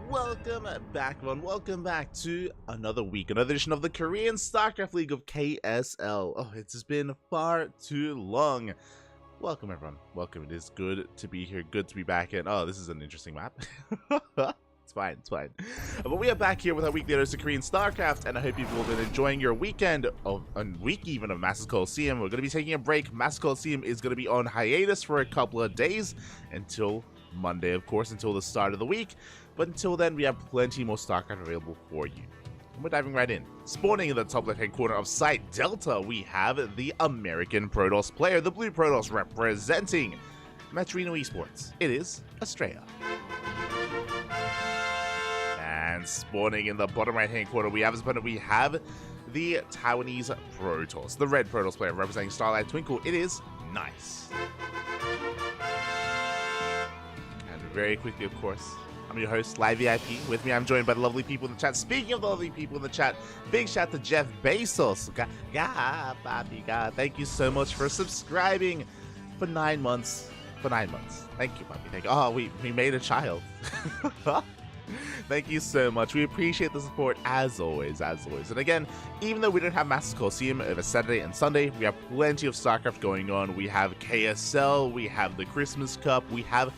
Welcome back, everyone. Welcome back to another week, another edition of the Korean StarCraft League of KSL. Oh, it's just been far too long. Welcome, everyone. Welcome. It is good to be here. Good to be back. And oh, this is an interesting map. It's fine. It's fine. But we are back here with our weekly edition of Korean StarCraft, and I hope you've all been enjoying your weekend of a week even of Masters Coliseum. We're going to be taking a break. Masters Coliseum is going to be on hiatus for a couple of days until Monday, of course, until the start of the week. But until then, we have plenty more StarCraft available for you. And we're diving right in. Spawning in the top left-hand corner of Site Delta, we have the American Protoss player, the Blue Protoss representing Metrino Esports. It is Estrella. And spawning in the bottom right-hand corner, we have as opponent, we have the Taiwanese Protoss, the red Protoss player representing Starlight Twinkle. It is Nice. And very quickly, of course, I'm your host, Live VIP. With me, I'm joined by the lovely people in the chat. Speaking of the lovely people in the chat, big shout to Jeff Bezos. Thank you so much for subscribing for 9 months. Thank you, Papi. Thank you. Oh, we made a child. Thank you so much. We appreciate the support as always. And again, even though we don't have Masters Coliseum over Saturday and Sunday, we have plenty of StarCraft going on. We have KSL, we have the Christmas Cup, we have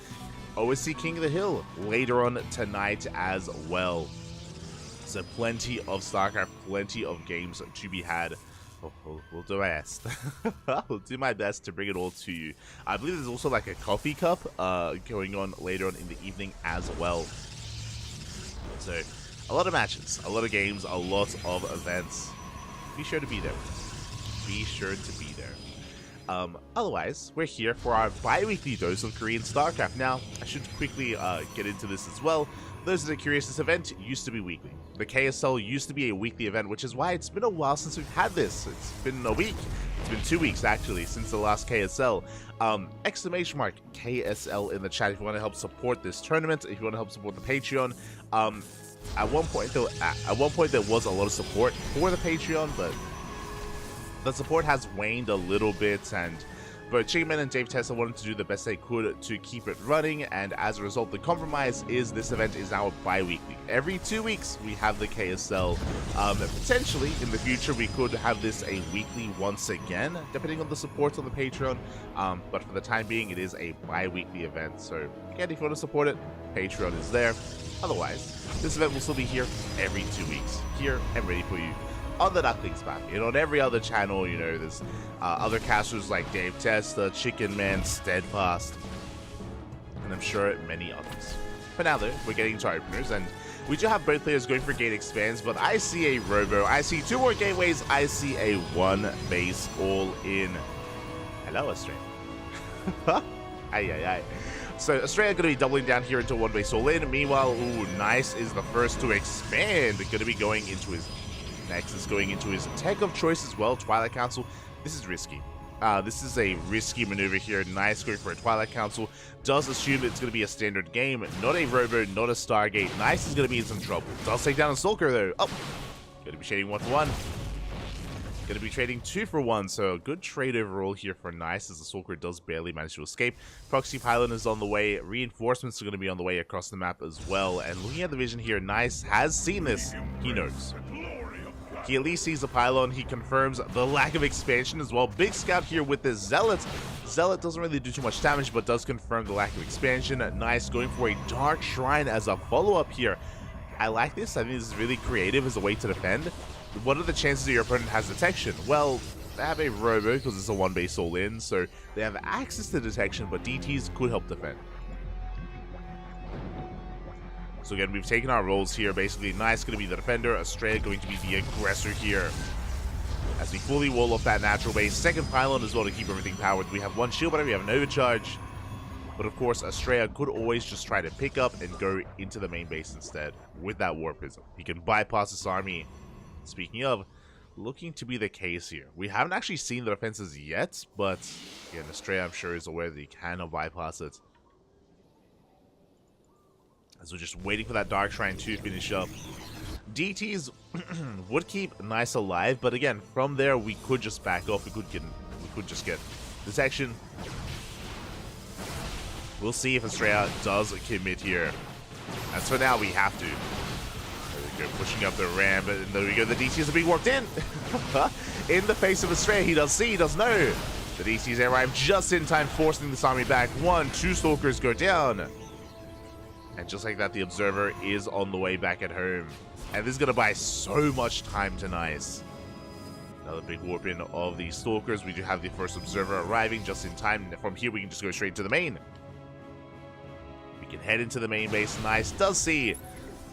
OSC King of the Hill later on tonight as well. So plenty of StarCraft, plenty of games to be had. We'll do my best. We'll do my best to bring it all to you. I believe there's also like a coffee cup going on later on in the evening as well. So a lot of matches, a lot of games, a lot of events. Be sure to be there. Be sure to be there. Otherwise, we're here for our bi-weekly dose of Korean StarCraft. Now, I should quickly get into this as well. Those that are curious, this event used to be weekly. The KSL used to be a weekly event, which is why it's been a while since we've had this. It's been a week. It's been 2 weeks, actually, since the last KSL. Exclamation mark KSL in the chat if you want to help support this tournament, if you want to help support the Patreon. At one point there was a lot of support for the Patreon, but the support has waned a little bit, and but Chickman and Dave Tesla wanted to do the best they could to keep it running, and as a result, the compromise is this event is now bi-weekly. Every 2 weeks, we have the KSL. Potentially, in the future, we could have this a weekly once again, depending on the support on the Patreon, but for the time being, it is a bi-weekly event. So, again, if you want to support it, Patreon is there. Otherwise, this event will still be here every 2 weeks, here and ready for you on the Ducklings back. And on every other channel, you know, there's other casters like Dave Testa, Chicken Man, Steadfast, and I'm sure many others. For now, though, we're getting to our openers, and we do have both players going for gate expands, but I see a Robo, I see 2 more gateways, I see a 1 base all in. Hello, Australia. Aye. So Australia going to be doubling down here into 1 base all in. Meanwhile, ooh, Nice is the first to expand. Going to be going into his Nexus, going into his tech of choice as well, Twilight Council. This is risky. This is a risky maneuver here. Nice going for a Twilight Council. Does assume it's going to be a standard game, not a Robo, not a Stargate. Nice is going to be in some trouble. Does take down a Stalker though. Oh, going to be shading 1 for 1. Going to be trading 2 for 1, so a good trade overall here for Nice, as the Stalker does barely manage to escape. Proxy Pylon is on the way. Reinforcements are going to be on the way across the map as well. And looking at the vision here, Nice has seen this. He knows. He at least sees the Pylon. He confirms the lack of expansion as well. Big scout here with the Zealot. Zealot doesn't really do too much damage, but does confirm the lack of expansion. Nice going for a Dark Shrine as a follow-up here. I like this. I think this is really creative as a way to defend. What are the chances that your opponent has detection? Well, they have a Robo because it's a 1 base all in, so they have access to detection, but DTs could help defend. So again, we've taken our roles here. Basically, Nice going to be the defender, Australia going to be the aggressor here. As we fully wall off that natural base. Second Pylon as well to keep everything powered. We have 1 shield, but we have an overcharge. But of course, Australia could always just try to pick up and go into the main base instead with that War Prism. He can bypass this army. Speaking of, looking to be the case here. We haven't actually seen the defenses yet, but again, Australia I'm sure is aware that he can bypass it. As we're just waiting for that Dark Shrine to finish up. DTs would keep Nice alive, but again, from there we could just back off. We could just get detection. We'll see if Australia does commit here. And so now we have to. There we go, pushing up the ramp, and there we go. The DCs are being worked in. In the face of Australia, he does see, he does know. The DCs arrive just in time, forcing this army back. 1, 2 Stalkers go down. And just like that, the Observer is on the way back at home. And this is going to buy so much time to Nice. Another big warp in of the Stalkers. We do have the first Observer arriving just in time. From here, we can just go straight to the main. We can head into the main base. Nice does see,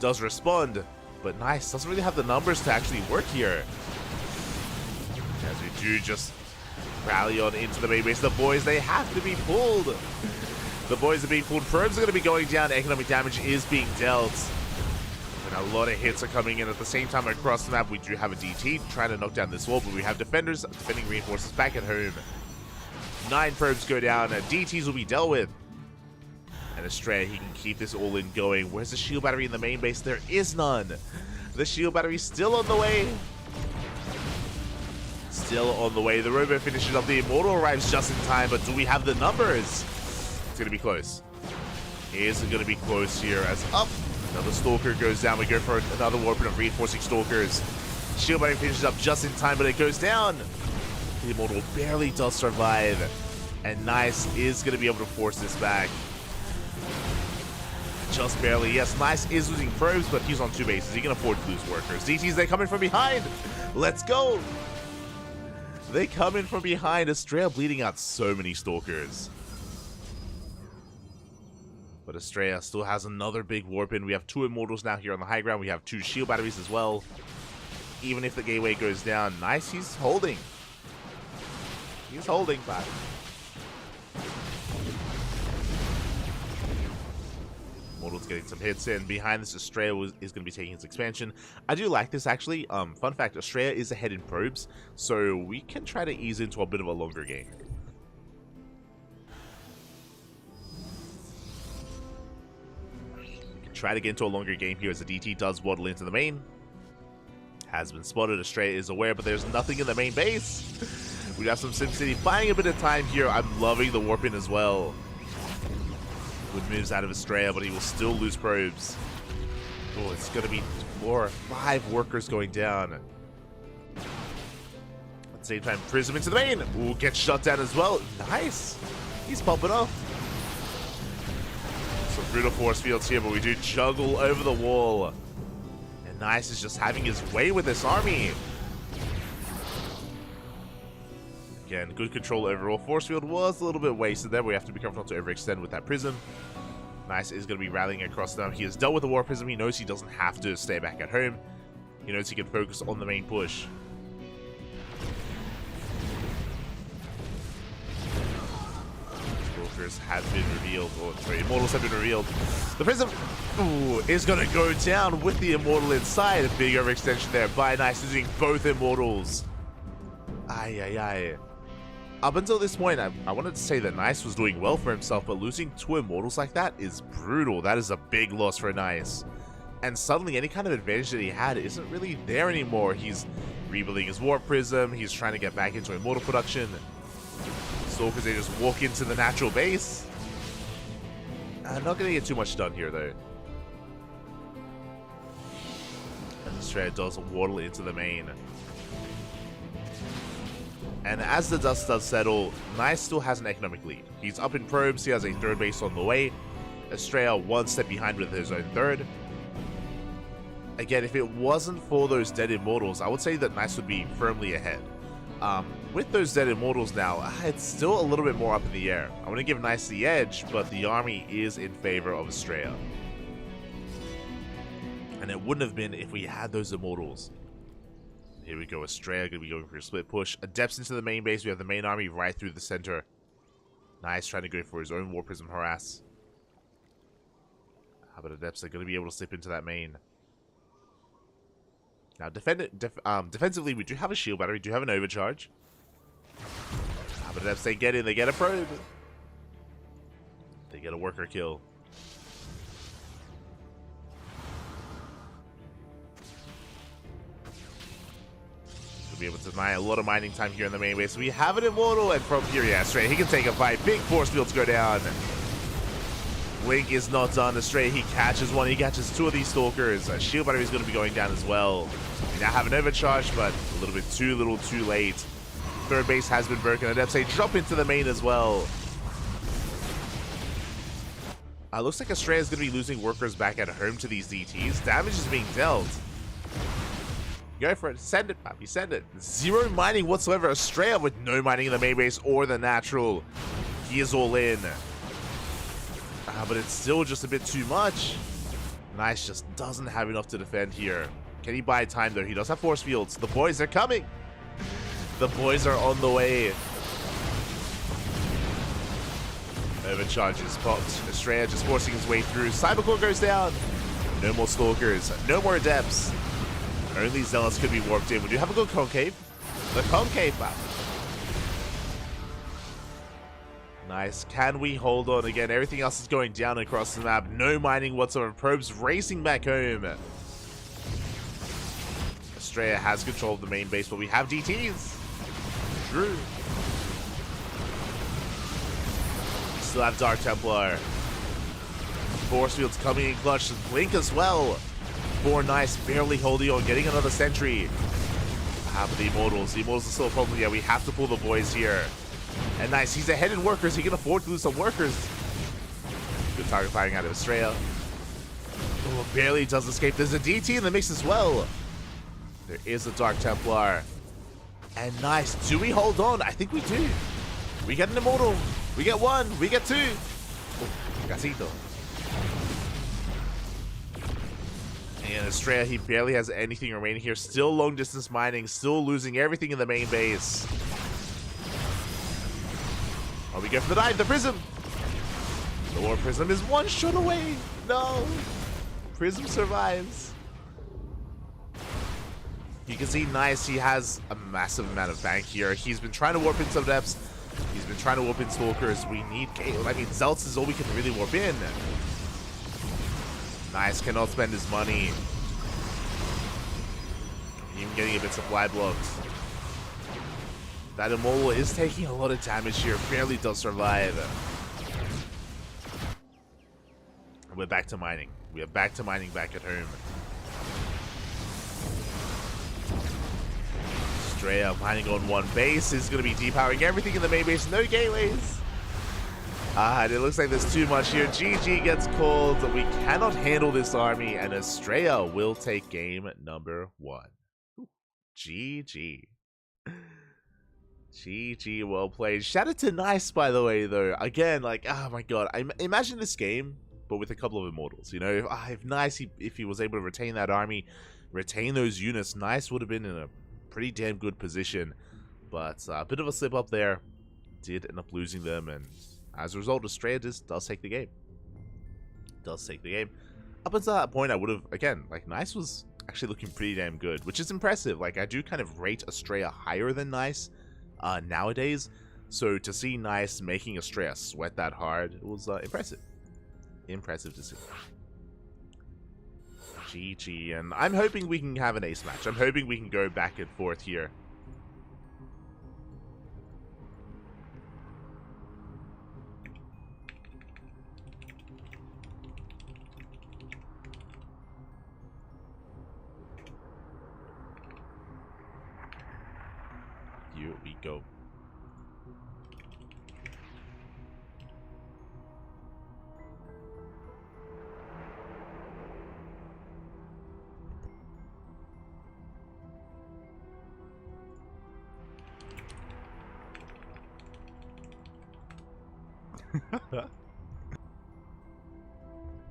does respond. But Nice doesn't really have the numbers to actually work here. As we do just rally on into the main base. The boys, they have to be pulled. The boys are being pulled. Probes are going to be going down. Economic damage is being dealt. And a lot of hits are coming in at the same time across the map. We do have a DT trying to knock down this wall, but we have defenders defending reinforcements back at home. 9 probes go down, and DTs will be dealt with. And Estrella, he can keep this all in going. Where's the shield battery in the main base? There is none. The shield battery's still on the way. Still on the way. The robo finishes up. The Immortal arrives just in time, but do we have the numbers? It's going to be close. It is going to be close here as up. Another Stalker goes down. We go for another warp of reinforcing Stalkers. Shield battery finishes up just in time, but it goes down. The Immortal barely does survive. And Nice is going to be able to force this back. Just barely. Yes, Nice is losing probes, but he's on 2 bases. He can afford to lose workers. DTs, they come in from behind. Let's go. They come in from behind. Estrella bleeding out so many Stalkers. But Estrella still has another big warp in. We have 2 Immortals now here on the high ground. We have 2 shield batteries as well. Even if the gateway goes down, Nice, he's holding. He's holding back. Immortal's getting some hits in. Behind this, Estrella is going to be taking his expansion. I do like this, actually. Fun fact, Estrella is ahead in probes, so we can try to ease into a bit of a longer game. We can try to get into a longer game here as the DT does waddle into the main. Has been spotted. Estrella is aware, but there's nothing in the main base. We got some SimCity buying a bit of time here. I'm loving the warp in as well. Good moves out of Estrella, but he will still lose probes. Oh, it's going to be 4 or 5 workers going down. At the same time, Prism into the main. Ooh, gets shut down as well. Nice. He's popping off. Some brutal force fields here, but we do juggle over the wall. And Nice is just having his way with this army. Again, good control overall. Force field was a little bit wasted there. We have to be careful not to overextend with that Prism. Nice is going to be rallying across them. He has dealt with the War Prism. He knows he doesn't have to stay back at home. He knows he can focus on the main push. Stalkers have been revealed. Oh, sorry, Immortals have been revealed. The Prism is going to go down with the Immortal inside. A big overextension there by Nice, using both Immortals. Aye, aye, aye. Up until this point, I wanted to say that Nice was doing well for himself, but losing 2 Immortals like that is brutal. That is a big loss for Nice. And suddenly, any kind of advantage that he had isn't really there anymore. He's rebuilding his Warp Prism. He's trying to get back into Immortal production. Stalkers, they just walk into the natural base. Not going to get too much done here, though. And Estrella does waddle into the main. And as the dust does settle, Nice still has an economic lead. He's up in probes, he has a 3rd base on the way. Estrella 1 step behind with his own 3rd. Again, if it wasn't for those dead Immortals, I would say that Nice would be firmly ahead. With those dead Immortals now, it's still a little bit more up in the air. I'm going to give Nice the edge, but the army is in favor of Estrella. And it wouldn't have been if we had those Immortals. Here we go, Estrella going to be going for a split push. Adepts into the main base. We have the main army right through the center. Nice, trying to go for his own War Prism harass. How about Adepts are going to be able to slip into that main. Now, defensively, we do have a shield battery. We do have an overcharge. How about Adepts, they get in. They get a probe. They get a worker kill. Be able to deny a lot of mining time here in the main base. We have an Immortal, and from here, yeah, Estrella, he can take a fight. Big force fields go down. Link is not done. Estrella, he catches one. He catches 2 of these Stalkers. Shield battery is going to be going down as well. We now have an overcharge, but a little bit too little, too late. 3rd base has been broken. Adepts, they drop into the main as well. Looks like Estrella is going to be losing workers back at home to these DTs. Damage is being dealt. Go for it. Send it, Pappy. Send it. 0 mining whatsoever. Estrella with no mining in the main base or the natural. He is all in. But it's still just a bit too much. Nice just doesn't have enough to defend here. Can he buy time, though? He does have force fields. The boys are coming. The boys are on the way. Overcharge is popped. Estrella just forcing his way through. Cybercore goes down. No more Stalkers. No more Adepts. Only Zealots could be warped in. We do have a good Concave. The Concave map. Nice. Can we hold on again? Everything else is going down across the map. No mining whatsoever. Probes racing back home. Australia has control of the main base, but we have DTs. True. We still have Dark Templar. Force Field's coming in clutch. Blink as well. 4 Nice barely holding on, getting another sentry. But the Immortals are still a problem. Yeah, we have to pull the boys here. And Nice, he's ahead in workers. He can afford to lose some workers. Good target firing out of Australia. Oh, barely does escape. There's a DT in the mix as well. There is a Dark Templar. And Nice, do we hold on? I think we do. We get an Immortal. We get 1. We get 2. Oh, Casito. And Australia, he barely has anything remaining here. Still long distance mining. Still losing everything in the main base. Oh, we go for the dive. The Prism. The War Prism is 1 shot away. No. Prism survives. You can see Nice, he has a massive amount of bank here. He's been trying to warp in some depths. He's been trying to warp in Stalkers. We need... I mean, Zelts is all we can really warp in. Nice cannot spend his money. Even getting a bit supply blocked. That Immortal is taking a lot of damage here. Barely does survive. We're back to mining. We are back to mining back at home. Australia mining on 1 base is going to be depowering everything in the main base. No gateways. And it looks like there's too much here. GG gets called. We cannot handle this army, and Australia will take game number 1. GG. GG, well played. Shout out to Nice, by the way, though. Again, like, oh my god. I imagine this game, but with a couple of Immortals. You know, if Nice, if he was able to retain that army, retain those units, Nice would have been in a pretty damn good position. But a bit of a slip up there. Did end up losing them, and as a result, Australia does take the game. Does take the game. Up until that point, I would have, again, like, Nice was actually looking pretty damn good, which is impressive. Like, I do kind of rate Australia higher than Nice nowadays. So to see Nice making Australia sweat that hard, it was impressive. Impressive to see. GG, and I'm hoping we can have an ace match. I'm hoping we can go back and forth here. Here we go.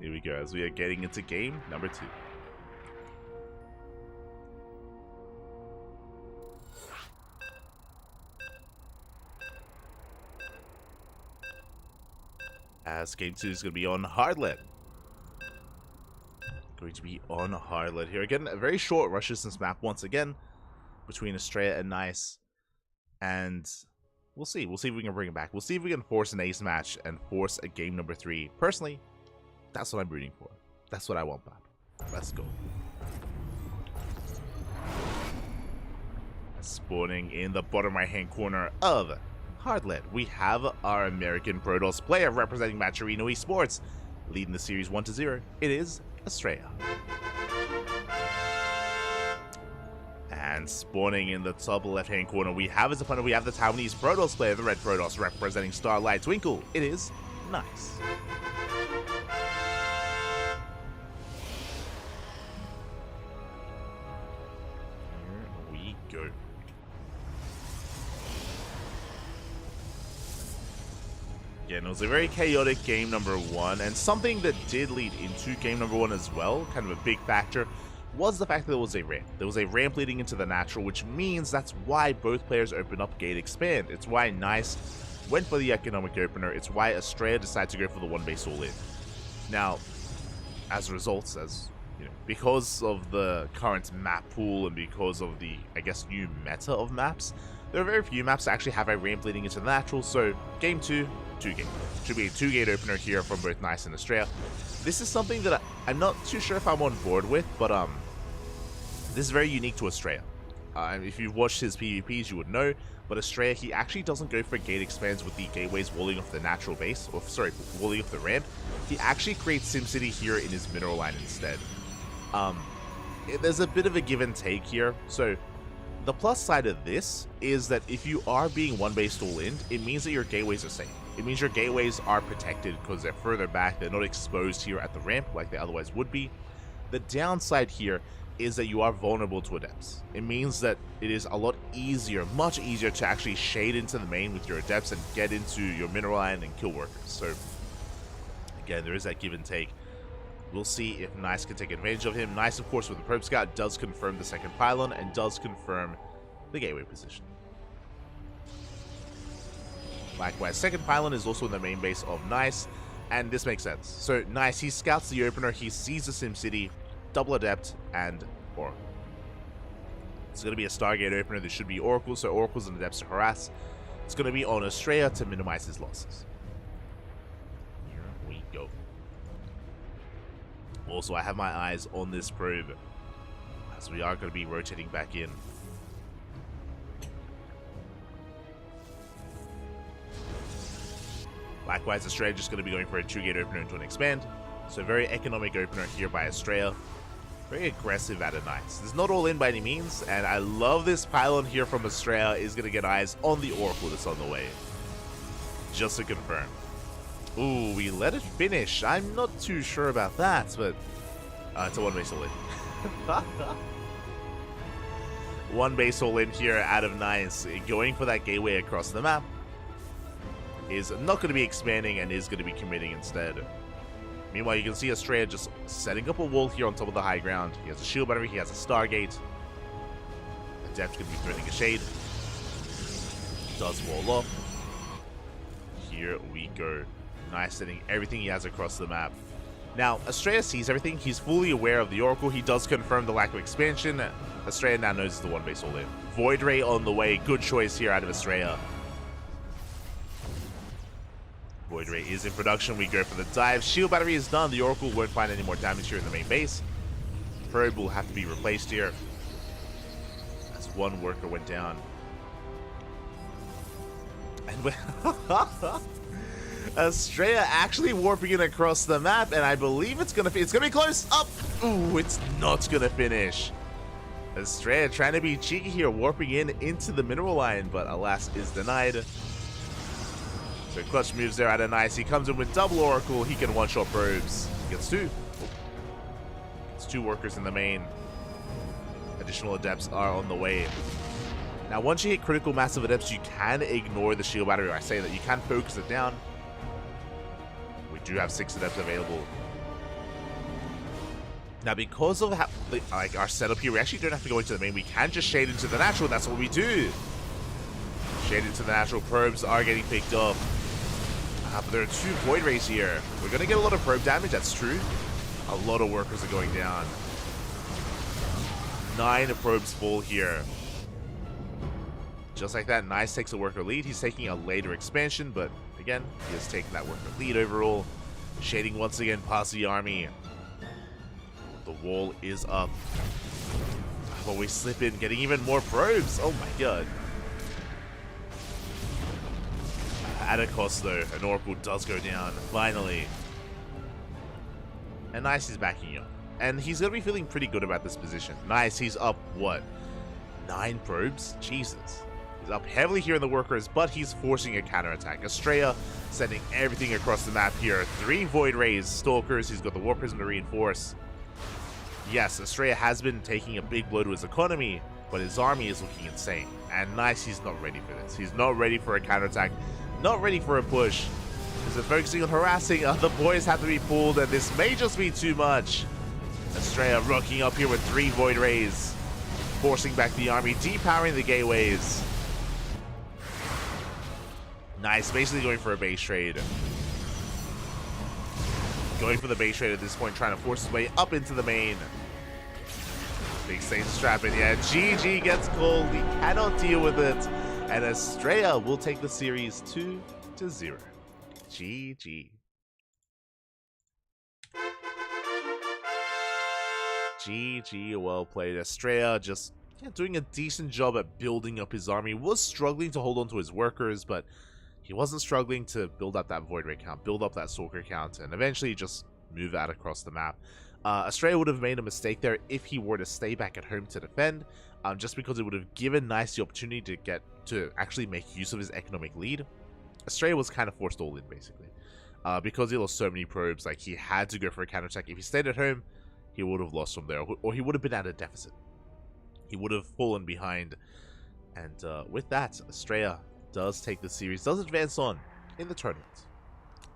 Here we go, as we are getting into game number 2. As game 2 is going to be on hardlet. Going to be on hardlet here. Again, a very short rush distance map once again between Australia and Nice. And we'll see. We'll see if we can bring it back. We'll see if we can force an ace match and force a game number 3. Personally, that's what I'm rooting for. That's what I want, Bob. Let's go. Spawning in the bottom right-hand corner of hardlet, we have our American Protoss player representing Maturino Esports, leading the series 1-0. It is Australia. And spawning in the top left-hand corner, we have as opponent, we have the Taiwanese Protoss player, the Red Protoss, representing Starlight Twinkle. It is Nice. Here we go. Again, it was a very chaotic game number 1, and something that did lead into game number 1 as well, kind of a big factor, was the fact that there was a ramp. There was a ramp leading into the natural, which means that's why both players open up Gate Expand. It's why Nice went for the economic opener. It's why Australia decided to go for the 1 base all-in. Now, as a result, as because of the current map pool and because of the, I guess, new meta of maps, there are very few maps that actually have a ramp leading into the natural. So game 2, 2-gate. Should be a 2-gate opener here from both Nice and Estrella. This is something that I'm not too sure if I'm on board with, but this is very unique to Estrella. If you've watched his PvPs, you would know, but Estrella, he actually doesn't go for gate expands with the gateways walling off the natural base, or sorry, walling off the ramp. He actually creates SimCity here in his mineral line instead. There's a bit of a give and take here. So the plus side of this is that if you are being one base all in, it means that your gateways are safe. It means your gateways are protected because they're further back. They're not exposed here at the ramp like they otherwise would be. The downside here is that you are vulnerable to adepts. It means that it is a lot easier, much easier to actually shade into the main with your adepts and get into your mineral line and kill workers. So again, there is that give and take. We'll see if Nice can take advantage of him. Nice, of course, with the probe scout does confirm the second pylon and does confirm the gateway position. Likewise, second pylon is also in the main base of Nice, and this makes sense. So Nice, he scouts the opener, he sees the SimCity, double adept, and Oracle. It's going to be a Stargate opener. There should be Oracles, so Oracles and adepts to harass. It's going to be on Estrella to minimize his losses. Here we go. Also, I have my eyes on this probe, as we are going to be rotating back in. Likewise, Estrella just going to be going for a 2-gate opener into an expand. So very economic opener here by Estrella. Very aggressive at a Nice. It's not all in by any means, and I love this pylon here from Estrella is going to get eyes on the Oracle that's on the way. Just to confirm. Ooh, we let it finish. I'm not too sure about that, but it's a one base all in. One base all in here out of Nice. Going for that gateway across the map. Is not going to be expanding and is going to be committing instead. Meanwhile, you can see Estrella just setting up a wall here on top of the high ground. He has a shield battery, he has a Stargate. Adept's going to be threatening a shade. Does wall off. Here we go. Nice, setting everything he has across the map. Now, Estrella sees everything. He's fully aware of the Oracle. He does confirm the lack of expansion. Estrella now knows it's the one base all in. Void Ray on the way. Good choice here out of Estrella. Void Ray is in production. We go for the dive. Shield battery is done. The Oracle won't find any more damage here in the main base. Probe will have to be replaced here, as one worker went down. And Estrella actually warping in across the map, and I believe it's gonna be close up. Ooh, it's not gonna finish. Estrella trying to be cheeky here, warping in into the mineral line, but alas is denied. So clutch moves there out of Nice. He comes in with double Oracle. He can one-shot probes. He gets two. It's two workers in the main. Additional adepts are on the way. Now, once you hit critical mass of adepts, you can ignore the shield battery. I say that you can focus it down. We do have 6 adepts available. Now, because of how, like, our setup here, we actually don't have to go into the main. We can just shade into the natural. That's what we do. Shade into the natural. Probes are getting picked up. But there are 2 Void Rays here. We're going to get a lot of probe damage. That's true. A lot of workers are going down. 9 probes full here. Just like that, Nice takes a worker lead. He's taking a later expansion, but again, he has taken that worker lead overall. Shading once again past the army. The wall is up. But we slip in, getting even more probes. Oh my god. At a cost though, an Oracle does go down, finally. And Nice is backing up. And he's going to be feeling pretty good about this position. Nice, he's up, what? 9 probes? Jesus. He's up heavily here in the workers, but he's forcing a counterattack. Estrella sending everything across the map here. 3 Void Rays, Stalkers, he's got the War Prism to reinforce. Yes, Estrella has been taking a big blow to his economy, but his army is looking insane. And Nice, he's not ready for this. He's not ready for a counterattack. Not ready for a push. Because they're focusing on harassing. Other boys have to be pulled, and this may just be too much. Estrella rocking up here with 3 Void Rays. Forcing back the army, depowering the gateways. Nice, basically going for a base trade. Going for the base trade at this point, trying to force his way up into the main. Big Sage strapping. Yeah, GG gets called. He cannot deal with it. And Estrella will take the series 2-0. GG. GG, well played. Estrella just doing a decent job at building up his army. Was struggling to hold on to his workers, but he wasn't struggling to build up that Void Ray count, build up that Stalker count, and eventually just move out across the map. Estrella would have made a mistake there if he were to stay back at home to defend, just because it would have given Nice the opportunity to actually make use of his economic lead. Estrella was kind of forced all in, basically. Because he lost so many probes, like, he had to go for a counterattack. If he stayed at home, he would have lost from there, or he would have been at a deficit. He would have fallen behind. And with that, Estrella does take the series, does advance on in the tournament.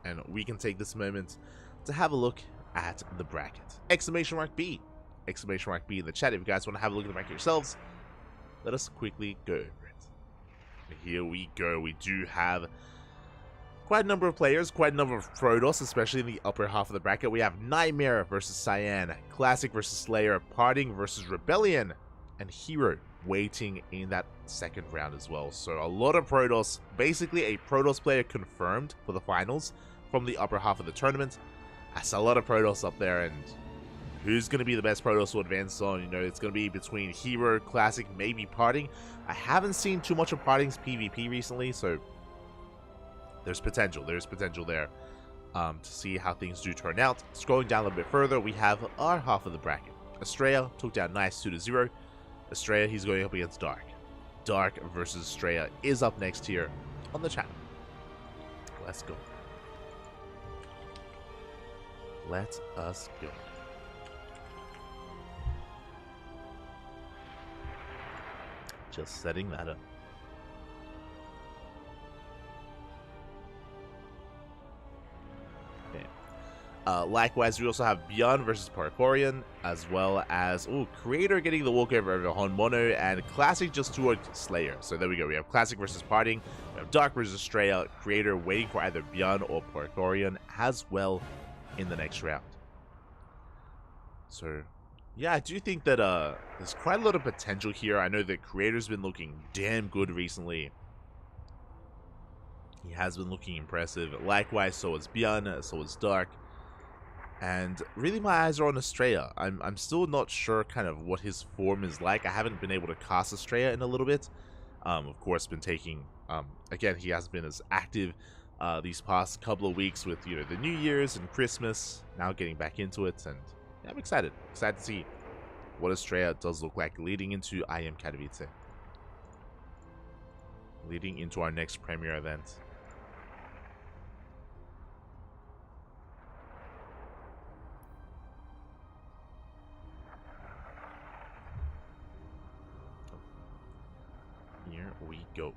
And we can take this moment to have a look at the bracket. Exclamation mark B. Exclamation mark B in the chat if you guys want to have a look at the bracket yourselves. Let us quickly go over it. Here we go. We do have quite a number of players, quite a number of Protoss, especially in the upper half of the bracket. We have Nightmare versus Cyan, Classic versus Slayer, Parting versus Rebellion, and Hero waiting in that second round as well. So a lot of Protoss, basically a Protoss player confirmed for the finals from the upper half of the tournament. That's a lot of Protoss up there, and who's going to be the best Protoss to advance on? You know, it's going to be between Hero, Classic, maybe Parting. I haven't seen too much of Parting's PvP recently, so there's potential. There's potential there to see how things do turn out. Scrolling down a little bit further, we have our half of the bracket. Estrella took down Nice 2-0. Estrella, he's going up against Dark. Dark versus Estrella is up next here on the channel. Let's go. Let us go. Just setting that up. Likewise, we also have Beyond versus Parkorian, as well as Creator getting the walkover over Honmono, and Classic just toward Slayer. So there we go. We have Classic versus Parting, we have Dark versus Estrella, Creator waiting for either Beyond or Parkorian as well in the next round. So yeah, I do think that there's quite a lot of potential here. I know that Creator's been looking damn good recently. He has been looking impressive. Likewise, so is Beyond, so is Dark. And really my eyes are on Estrella. I'm still not sure kind of what his form is like. I haven't been able to cast Estrella in a little bit. Of course, been taking again, he hasn't been as active these past couple of weeks with, you know, the New Year's and Christmas. Now getting back into it, and yeah, I'm excited. Excited to see what Estrella does look like leading into IM Katowice. Leading into our next premier event. Here we go.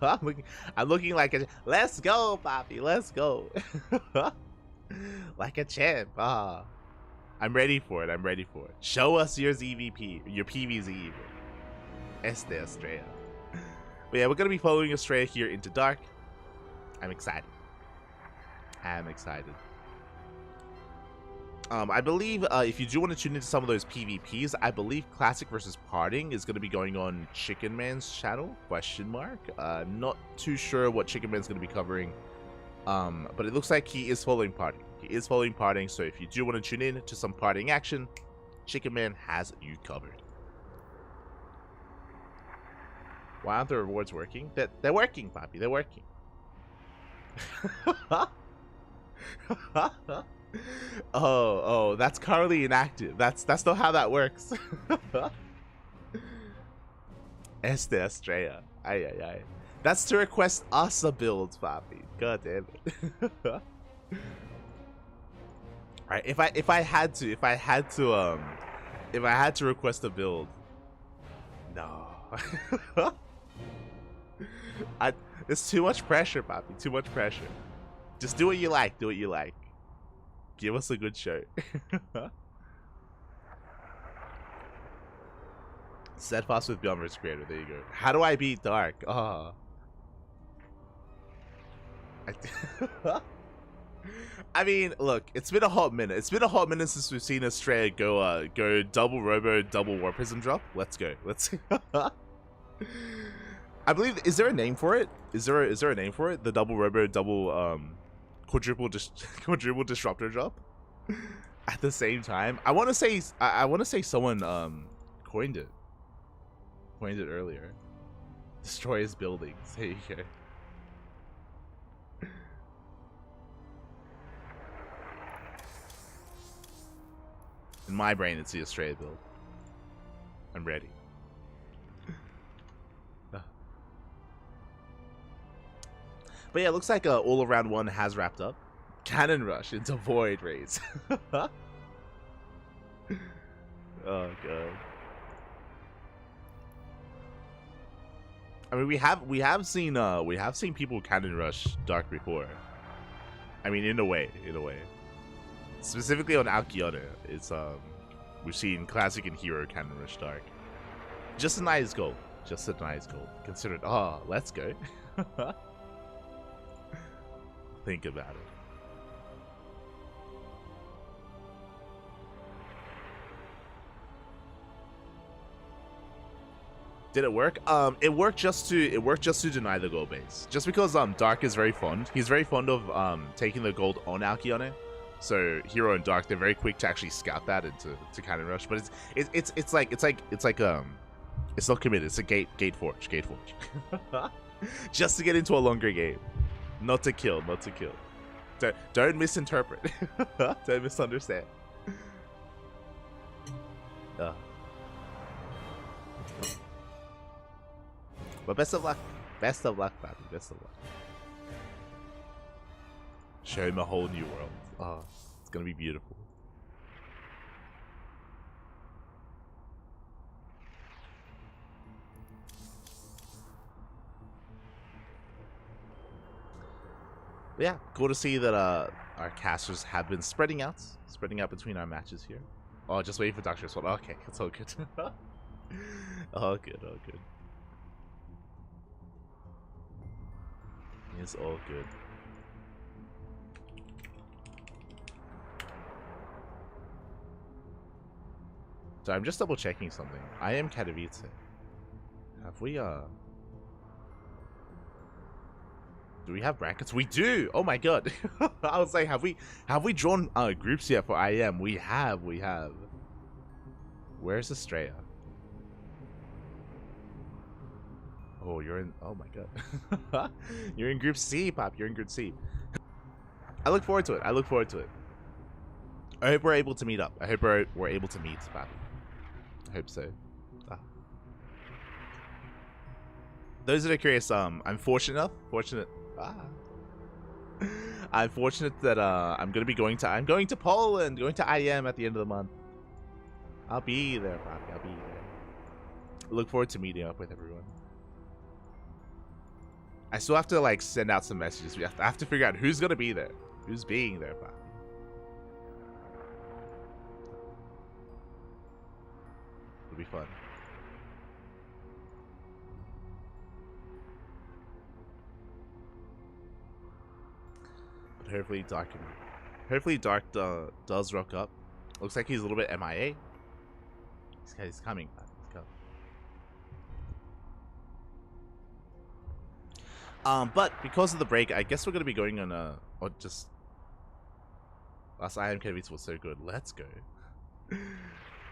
I'm looking like a... Let's go, Poppy. Let's go. Like a champ. I'm ready for it. I'm ready for it. Show us your EVP. Your PVZ. Estrella. But yeah, we're going to be following Estrella here into Dark. I'm excited. I'm excited. I believe if you do want to tune into some of those PvPs, I believe Classic versus Parting is going to be going on Chicken Man's channel, question mark. I'm not too sure what Chicken Man's going to be covering, but it looks like he is following Parting. He is following Parting, so if you do want to tune in to some Parting action, Chicken Man has you covered. Why aren't the rewards working? They're working, Poppy. They're working. Oh, that's currently inactive. That's not how that works. Estrella. Ay. That's to request us a build, Poppy. God damn it. Alright, if I had to request a build. No. It's too much pressure, Poppy. Too much pressure. Just do what you like. Do what you like. Give us a good show. Steadfast with Beyond Creator. There you go. How do I beat Dark? Oh. I mean, look, it's been a hot minute. It's been a hot minute since we've seen Estrella go double robo, double war prism drop. Let's go. Let's. I believe, is there a name for it? Is there a name for it? The double robo, double quadruple quadruple disruptor drop at the same time. I want to say someone coined it earlier. Destroy his buildings. There you go. In my brain, it's the Australia build. I'm ready. But yeah, it looks like all around one has wrapped up. Cannon rush into void rays. Oh god. I mean, we have seen people cannon rush dark before. I mean, in a way. Specifically on Alkione, it's we've seen classic and hero cannon rush dark. Just a nice goal. Consider it. Oh, let's go. Think about it. Did it work? It worked just to deny the gold base. Just because Dark is very fond. He's very fond of taking the gold on Alkione. So Hero and Dark, they're very quick to actually scout that into cannon rush. But it's like it's not committed. It's a gate forge. Just to get into a longer game. Not to kill. Don't misinterpret. Don't misunderstand. But best of luck. Best of luck, Bobby. Best of luck. Show him a whole new world. Oh, it's gonna be beautiful. But yeah, cool to see that our casters have been spreading out between our matches here. Oh, just waiting for Doctor Sword. Okay, it's all good. all good. It's all good. So I'm just double checking something. I am Katowice. Have we do we have brackets? We do. Oh my god. I was like, have we drawn groups yet for IM? We have. Where's Estrella? Oh, you're in. Oh my god. You're in Group C, Pop. You're in Group C. I look forward to it. I hope we're able to meet up. I hope we're able to meet, Pop. I hope so. Those that are curious, I'm fortunate. I'm fortunate that I'm going to Poland, going to IM at the end of the month. I'll be there, Pop. I'll be there. Look forward to meeting up with everyone. I still have to like send out some messages. I have to figure out who's gonna be there, who's being there, Pop. It'll be fun. But hopefully Dark does rock up. Looks like he's a little bit MIA. He's coming. But because of the break, I guess we're gonna be going on last IM Katowice was so good. Let's go.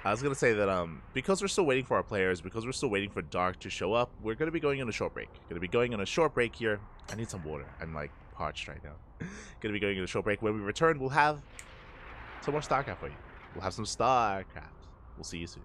I was gonna say that because we're still waiting for our players, because we're still waiting for Dark to show up, we're gonna be going on a short break. Here. I need some water. I'm like parched right now. Gonna be going on a short break. When we return, we'll have some more StarCraft for you. We'll have some StarCraft. We'll see you soon.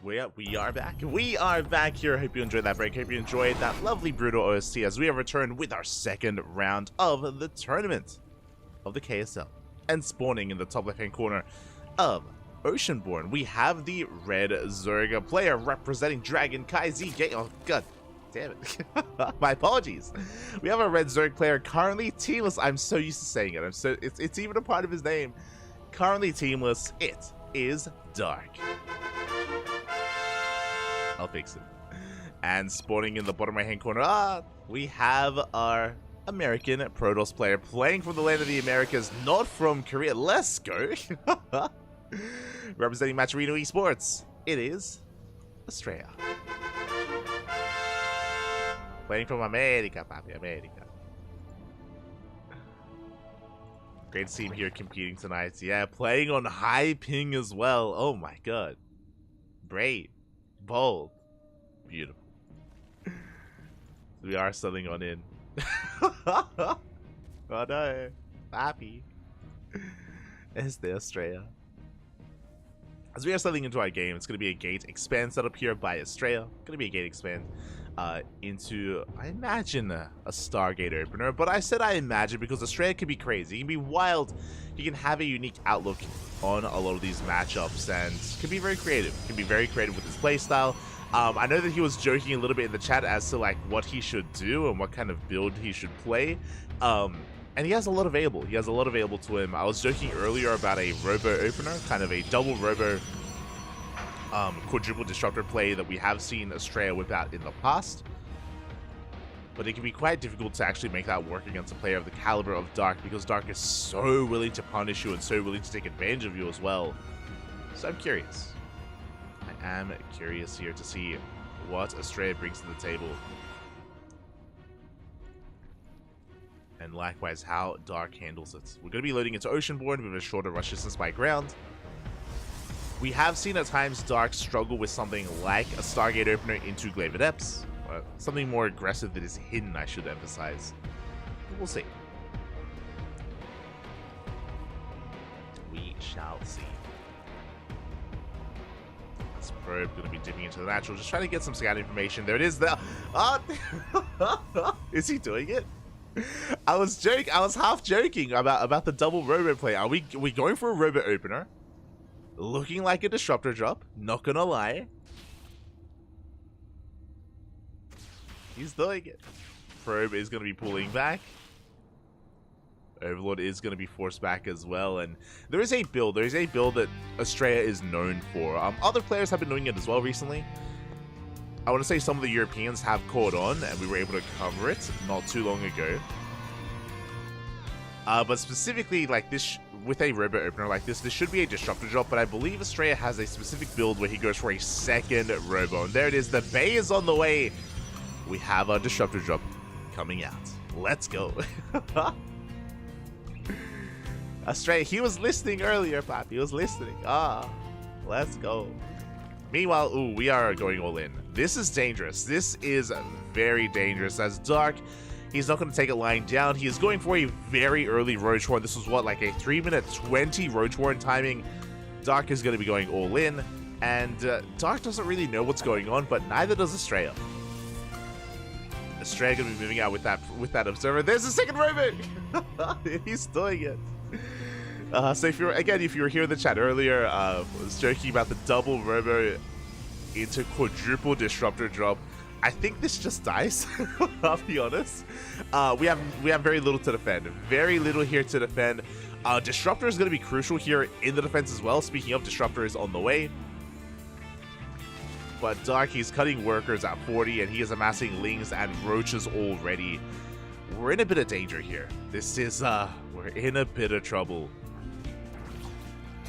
We are back. We are back here. Hope you enjoyed that break. Hope you enjoyed that lovely brutal OST as we have returned with our second round of the tournament of the KSL. And spawning in the top left-hand corner of Oceanborn, we have the red Zerga player representing CranKy Z Game. Oh god damn it. My apologies. We have a red Zerg player currently teamless. I'm so used to saying it. It's even a part of his name. Currently teamless. It is Dark. I'll fix it. And spawning in the bottom right hand corner, we have our American Protoss player playing from the land of the Americas, not from Korea. Let's go. Representing Matcherino Esports, it is Estrella. Playing from America, papi, America. Great to see him here competing tonight. Yeah, playing on high ping as well. Oh my god. Brave. Bold. Beautiful. We are selling on in. Oh no. Papi. Is there Estrella? As we are selling into our game, it's going to be a gate expand setup here by Estrella. Going to be a gate expand into, I imagine, a Stargate opener. But I said I imagine because Estrella can be crazy. He can be wild. He can have a unique outlook on a lot of these matchups and can be very creative. Can be very creative with his playstyle. I know that he was joking a little bit in the chat as to like what he should do and what kind of build he should play. And he has a lot available. He has a lot available to him. I was joking earlier about a Robo opener, kind of a double Robo quadruple disruptor play that we have seen Estrella whip out in the past. But it can be quite difficult to actually make that work against a player of the caliber of Dark because Dark is so willing to punish you and so willing to take advantage of you as well. So I'm curious. I am curious here to see what Estrella brings to the table. And likewise, how Dark handles it. We're going to be loading into Oceanborn with a shorter rush distance by ground. We have seen at times Dark struggle with something like a Stargate opener into Glaive Adepts. Something more aggressive that is hidden, I should emphasize. We'll see. We shall see. This probe going to be dipping into the natural, just trying to get some scout information. There it is. There. Is he doing it? I was half joking about the double Robo play. Are we going for a Robo opener? Looking like a disruptor drop, not gonna lie. He's doing it. Probe is gonna be pulling back. Overlord is gonna be forced back as well, and there is a build that Estrella is known for. Other players have been doing it as well recently. I want to say some of the Europeans have caught on, and we were able to cover it not too long ago. But specifically, like this, with a Robo opener like this should be a disruptor drop, but I believe Estrella has a specific build where he goes for a second Robo. And there it is, the Bay is on the way. We have a disruptor drop coming out. Let's go. Estrella, he was listening earlier, Pop. He was listening. Let's go. Meanwhile, ooh, we are going all in. This is dangerous. This is very dangerous. As Dark, he's not going to take it lying down. He is going for a very early Roach Horn. This was what, like a 3-minute 20 Roach Horn timing. Dark is going to be going all in. And Dark doesn't really know what's going on, but neither does Estrella. Estrella going to be moving out with that Observer. There's a second Robo! He's doing it. So if you were here in the chat earlier, I was joking about the double Robo into quadruple disruptor drop. I think this just dies. I'll be honest. We have very little to defend. Very little here to defend. Disruptor is going to be crucial here in the defense as well. Speaking of, Disruptor is on the way. But Dark, he's cutting workers at 40, and he is amassing Lings and Roaches already. We're in a bit of danger here. This is, we're in a bit of trouble.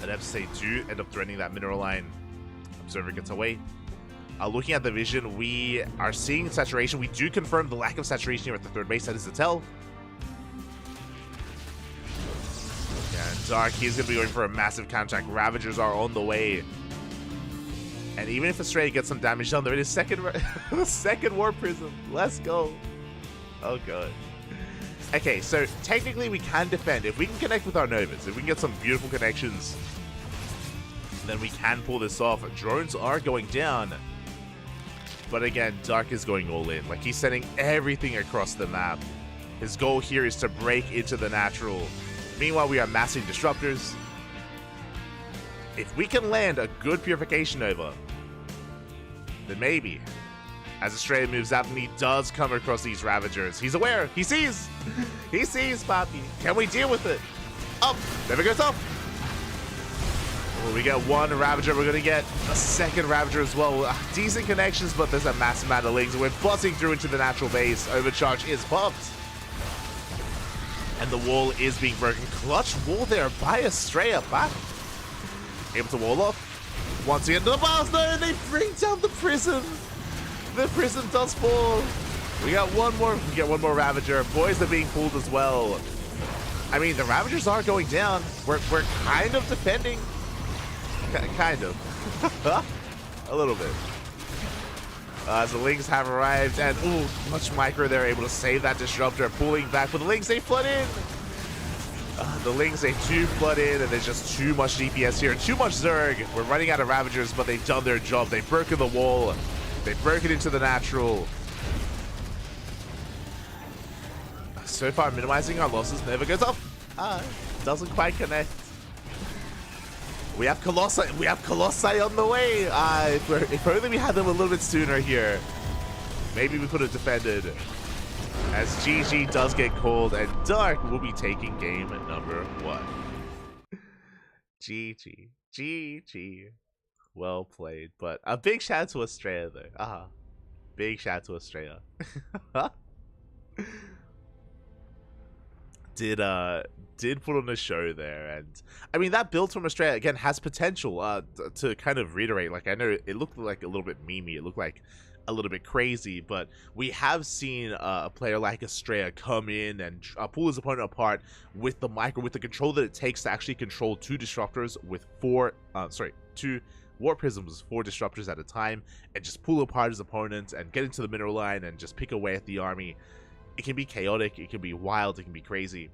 Adepts, they do end up threatening that mineral line. Observer gets away. Looking at the vision, we are seeing saturation. We do confirm the lack of saturation here at the third base. That is the tell. And Dark, he's going to be going for a massive counterattack. Ravagers are on the way. And even if Estrella gets some damage done, there it is. The second War Prism. Let's go. Oh, God. Okay, so technically we can defend. If we can connect with our Novas, if we can get some beautiful connections then we can pull this off. Drones are going down. But again, Dark is going all in. Like, he's sending everything across the map. His goal here is to break into the natural. Meanwhile, we are massing disruptors. If we can land a good Purification Nova, then maybe. As Australia moves out, and he does come across these Ravagers. He's aware. He sees. He sees, Papi. Can we deal with it? Up. Never goes up. Well, we get one Ravager. We're going to get a second Ravager as well. Decent connections, but there's a massive amount of links. We're buzzing through into the natural base. Overcharge is popped. And the wall is being broken. Clutch wall there by Estrella. Back. Able to wall off. Once again, the bars. No, they bring down the prison. The prison does fall. We got one more. We get one more Ravager. Boys are being pulled as well. I mean, the Ravagers are going down. We're kind of defending. Kind of. A little bit. As the Lings have arrived, and ooh, much micro there, able to save that Disruptor, pulling back. But the Lings, they flood in. The Lings, they do flood in, and there's just too much DPS here. Too much Zerg. We're running out of Ravagers, but they've done their job. They've broken the wall. They've broken into the natural. So far, minimizing our losses. Never goes up. Doesn't quite connect. We have Colossi. We have Colossi on the way. If only we had them a little bit sooner here. Maybe we could have defended. As GG does get called, and Dark will be taking game number 1. GG. GG. Well played. But a big shout out to Australia though. Big shout out to Australia. Did put on a show there, and I mean that build from Australia again has potential. To kind of reiterate, like I know it looked like a little bit memey, it looked like a little bit crazy, but we have seen a player like Australia come in and pull his opponent apart with the micro, with the control that it takes to actually control 2 disruptors with 2 Warp Prisms, 4 disruptors at a time, and just pull apart his opponent and get into the mineral line and just pick away at the army. It can be chaotic, it can be wild, it can be crazy.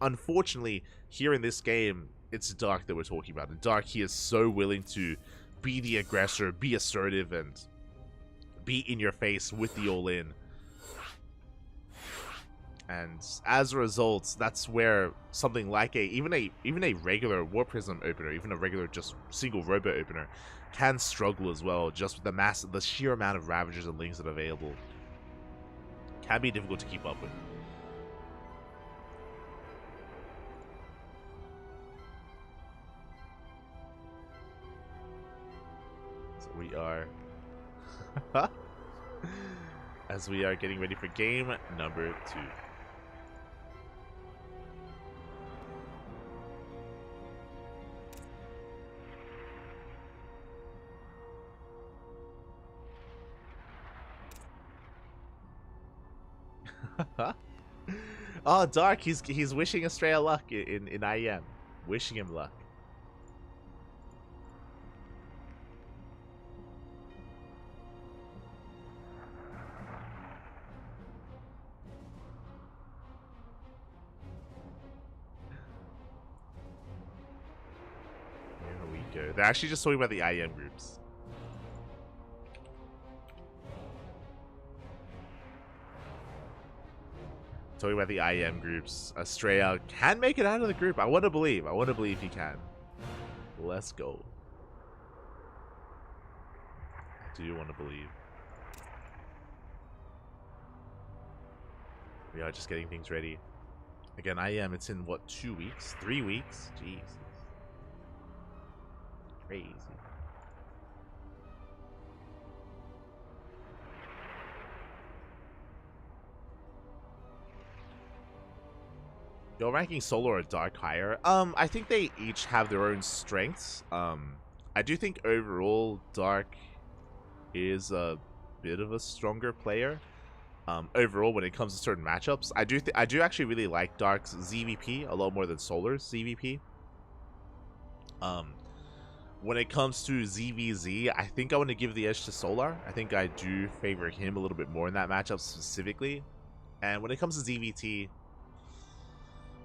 Unfortunately, here in this game, it's Dark that we're talking about. And Dark, he is so willing to be the aggressor, be assertive, and be in your face with the all-in. And as a result, that's where something like even a regular War Prism opener, even a regular just single Robo opener, can struggle as well, just with the sheer amount of Ravagers and Lings that are available. Can be difficult to keep up with. So we are as we are getting ready for game number 2. Oh, Dark, he's wishing Australia luck in IEM. Wishing him luck. Here we go. They're actually just talking about the IEM groups. Talking about the IEM groups. Australia can make it out of the group. I want to believe. I want to believe he can. Let's go. I do want to believe. We are just getting things ready. Again, IEM, it's in what, 2 weeks? 3 weeks? Jesus. Crazy. You're ranking Solar or Dark higher? I think they each have their own strengths. I do think overall Dark is a bit of a stronger player. Overall, when it comes to certain matchups, I do actually really like Dark's ZVP a lot more than Solar's ZVP. When it comes to ZVZ, I think I want to give the edge to Solar. I think I do favor him a little bit more in that matchup specifically. And when it comes to ZVT,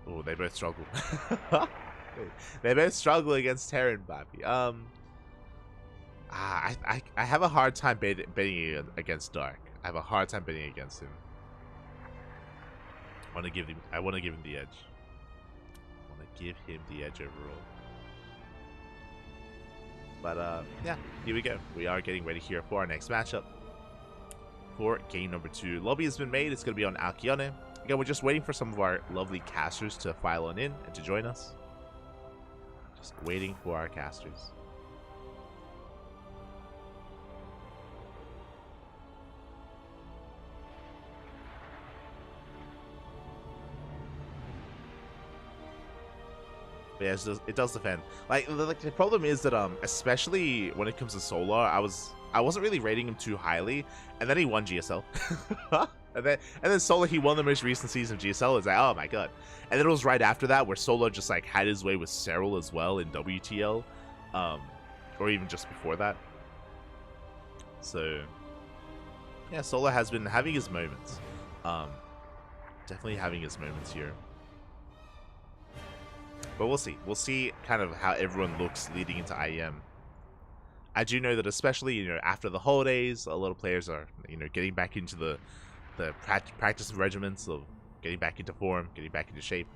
oh, they both struggle. They both struggle against Terran, Bobby. I have a hard time betting against Dark. I have a hard time betting against him. I want to give him the edge. I want to give him the edge overall. But yeah, here we go. We are getting ready here for our next matchup. For game number 2. Lobby has been made. It's going to be on Alkione. Again, we're just waiting for some of our lovely casters to file on in and to join us. Just waiting for our casters. But yeah, it does defend. Like the problem is that especially when it comes to Solar, I wasn't really rating him too highly, and then he won GSL. and then Solar, he won the most recent season of GSL. It's like, oh my god. And then it was right after that where Solar just like had his way with Cyril as well in WTL, or even just before that. So yeah, Solar has been having his moments. Definitely having his moments here. But we'll see. We'll see kind of how everyone looks leading into IEM. I do know that especially, you know, after the holidays, a lot of players are, you know, getting back into the practice regimens of getting back into form, getting back into shape.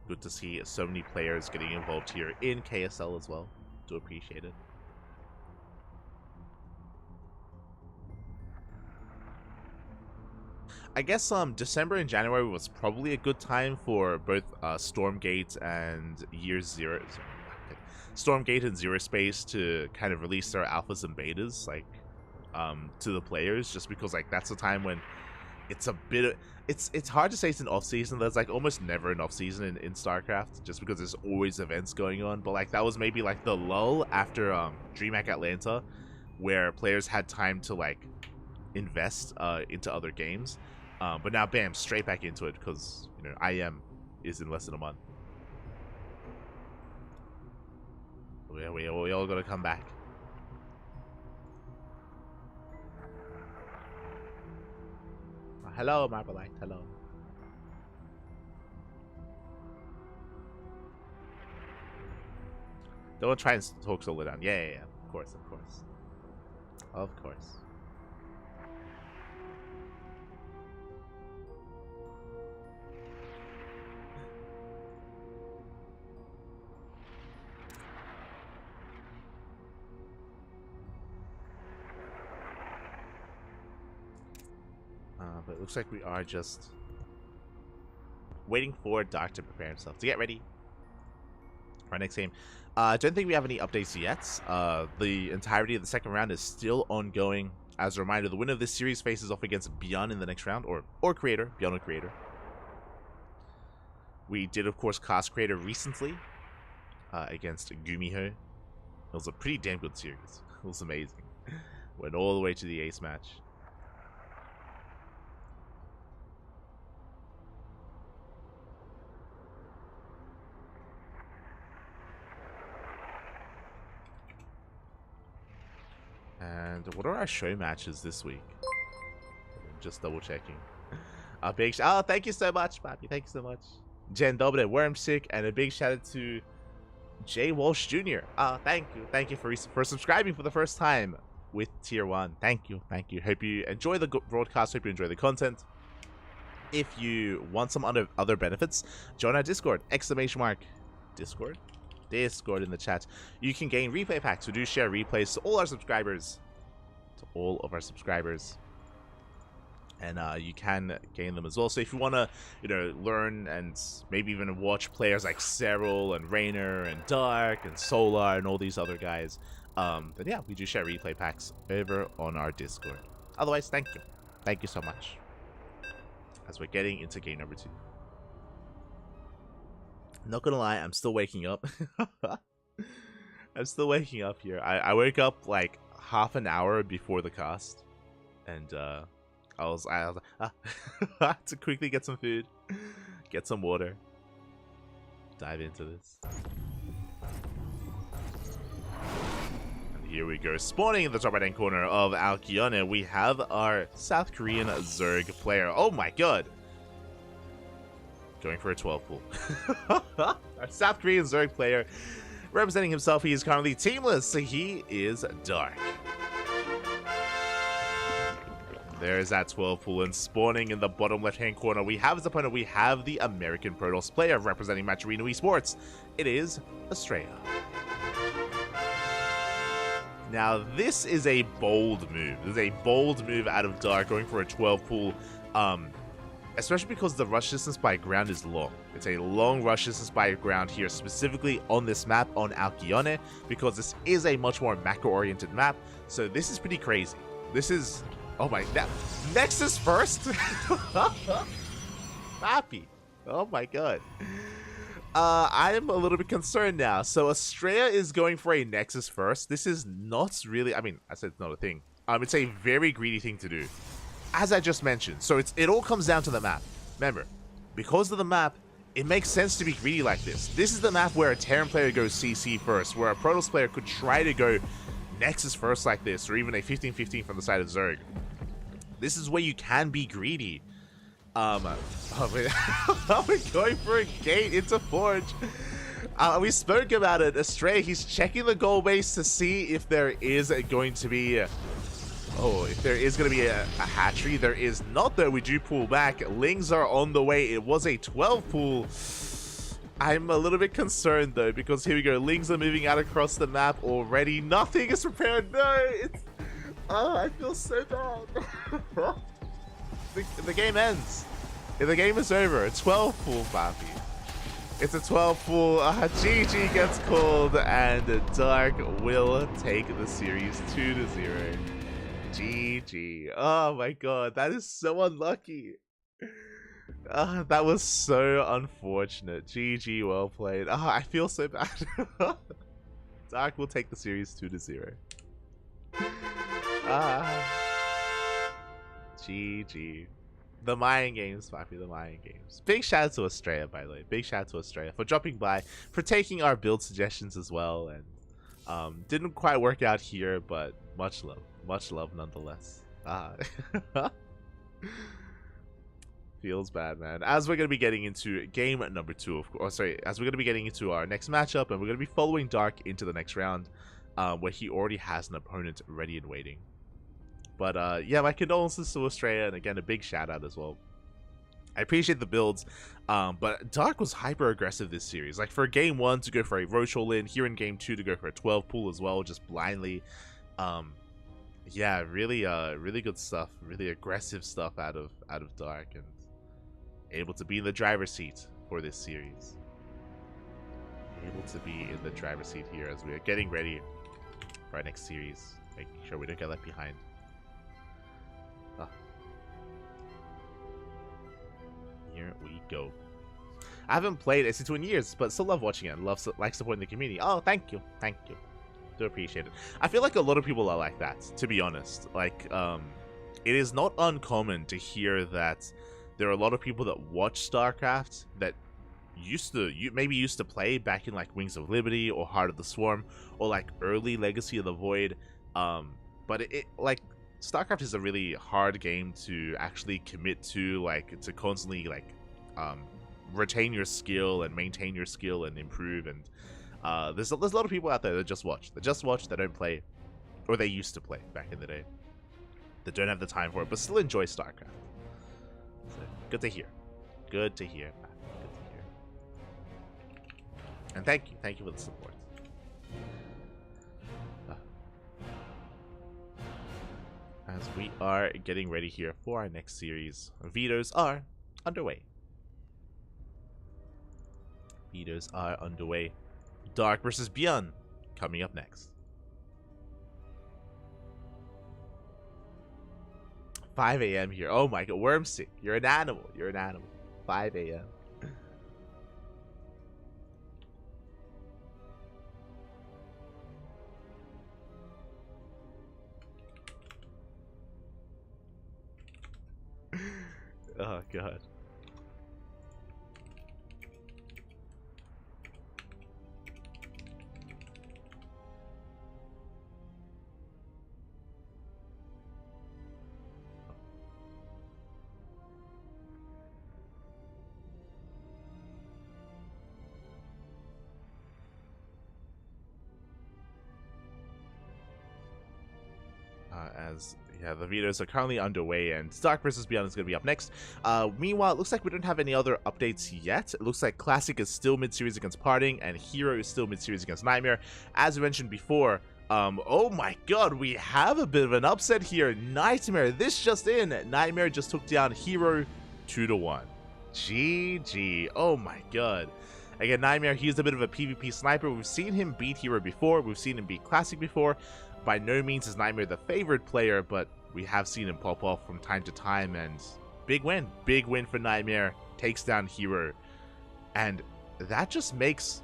Good to see so many players getting involved here in KSL as well. Do appreciate it. I guess December and January was probably a good time for both Stormgate and Stormgate and Zero Space to kind of release their alphas and betas like to the players, just because like that's the time when it's a bit of, it's hard to say it's an off season. There's like almost never an off season in StarCraft, just because there's always events going on. But like that was maybe like the lull after DreamHack Atlanta, where players had time to like invest into other games. But now, bam, straight back into it because, you know, IM is in less than a month. We all gotta come back. Hello, Marblite. Hello. Don't try and talk Solar down. Yeah. Of course. Of course. But it looks like we are just waiting for Dark to prepare himself to get ready for our next game. I don't think we have any updates yet. The entirety of the second round is still ongoing. As a reminder, the winner of this series faces off against Beyond in the next round, or Creator, Beyond or Creator. We did, of course, cast Creator recently against Gumiho. It was a pretty damn good series. It was amazing. Went all the way to the ace match. And what are our show matches this week? Just double checking. Oh, thank you so much, Bobby. Thank you so much. Jen Dobre, Wormsick, and a big shout out to Jay Walsh Jr. Thank you for subscribing for the first time with Tier 1. Thank you. Hope you enjoy the broadcast. Hope you enjoy the content. If you want some other benefits, join our Discord. Discord in the chat. You can gain replay packs. We do share replays to all our subscribers. And you can gain them as well. So if you want to, you know, learn and maybe even watch players like Cyril and Rainer and Dark and Solar and all these other guys, then yeah, we do share replay packs over on our Discord. Otherwise, thank you so much. As we're getting into game number 2. Not gonna lie, I'm still waking up. I'm still waking up here. I woke up like half an hour before the cast, and I was to quickly get some food, get some water, dive into this. And here we go. Spawning in the top right-hand corner of Alkione, we have our South Korean Zerg player. Oh my god! Going for a 12 pool. Our South Korean Zerg player, representing himself, he is currently teamless. So he is Dark. There's that 12 pool, and spawning in the bottom left-hand corner, we have his opponent. We have the American Protoss player representing Matcherino Esports. It is Estrella. Now, this is a bold move. This is a bold move out of Dark, going for a 12 pool, especially because the rush distance by ground is long. It's a long rush distance by ground here, specifically on this map, on Alkione, because this is a much more macro-oriented map, so this is pretty crazy. This is... oh my... Nexus first? Happy. Oh my god. I am a little bit concerned now. So Estrella is going for a Nexus first. This is not really... I mean, I said it's not a thing. It's a very greedy thing to do, as I just mentioned. So it all comes down to the map. Remember, because of the map, it makes sense to be greedy like this. This is the map where a Terran player goes CC first, where a Protoss player could try to go Nexus first like this, or even a 15-15 from the side of Zerg. This is where you can be greedy. We're going for a gate into Forge. We spoke about it. Estrella, he's checking the goal base to see if there is going to be a hatchery. There is not, though. We do pull back. Lings are on the way. It was a 12 pool. I'm a little bit concerned, though, because here we go. Lings are moving out across the map already. Nothing is prepared. No, it's... oh, I feel so bad. The game ends. The game is over. A 12 pool, Papi. It's a 12 pool. GG gets called, and Dark will take the series 2-0. GG. Oh my god, that is so unlucky. That was so unfortunate. GG, well played. I feel so bad. Dark will take the series 2-0. GG. The Mayan Games, Papi, the Mayan Games. Big shout out to Estrella, by the way. Big shout out to Estrella for dropping by, for taking our build suggestions as well. And didn't quite work out here, but much love. Much love nonetheless. Feels bad, man. As we're going to be getting into game number 2, of course. Sorry, as we're going to be getting into our next matchup, and we're going to be following Dark into the next round, where he already has an opponent ready and waiting. But yeah, my condolences to Estrella, and again, a big shout out as well. I appreciate the builds, but Dark was hyper aggressive this series. Like, for game 1 to go for a Roach Hole in, here in game 2 to go for a 12 pool as well, just blindly. Yeah, really really good stuff, really aggressive stuff out of Dark, and able to be in the driver's seat for this series. Able to be in the driver's seat here as we are getting ready for our next series, making sure we don't get left behind. Here we go. I haven't played SC2 in years, but still love watching it. Like supporting the community. Oh, thank you, thank you. Do appreciate it. I feel like a lot of people are like that, to be honest. Like, it is not uncommon to hear that there are a lot of people that watch StarCraft that maybe used to play back in like Wings of Liberty or Heart of the Swarm or like early Legacy of the Void. But it like, StarCraft is a really hard game to actually commit to, like, to constantly like retain your skill and maintain your skill and improve. And there's a lot of people out there that just watch. They don't play, or they used to play back in the day. They don't have the time for it, but still enjoy StarCraft. So, good to hear. Good to hear. Good to hear. And thank you for the support. As we are getting ready here for our next series, vetoes are underway. Vetoes are underway. Dark versus Beyond coming up next. 5 a.m. here. Oh my god, Wormstick, you're an animal. You're an animal. 5 a.m. Oh god. As yeah, the videos are currently underway, and Dark vs. Beyond is going to be up next. Meanwhile, it looks like we don't have any other updates yet. It looks like Classic is still mid-series against Parting, and Hero is still mid-series against Nightmare. As we mentioned before, oh my god, we have a bit of an upset here. Nightmare, this just in, Nightmare just took down Hero 2-1. GG, oh my god. Again, Nightmare, he's a bit of a PvP sniper. We've seen him beat Hero before, we've seen him beat Classic before. By no means is Nightmare the favorite player, but we have seen him pop off from time to time, and big win for Nightmare, takes down Hero. And that just makes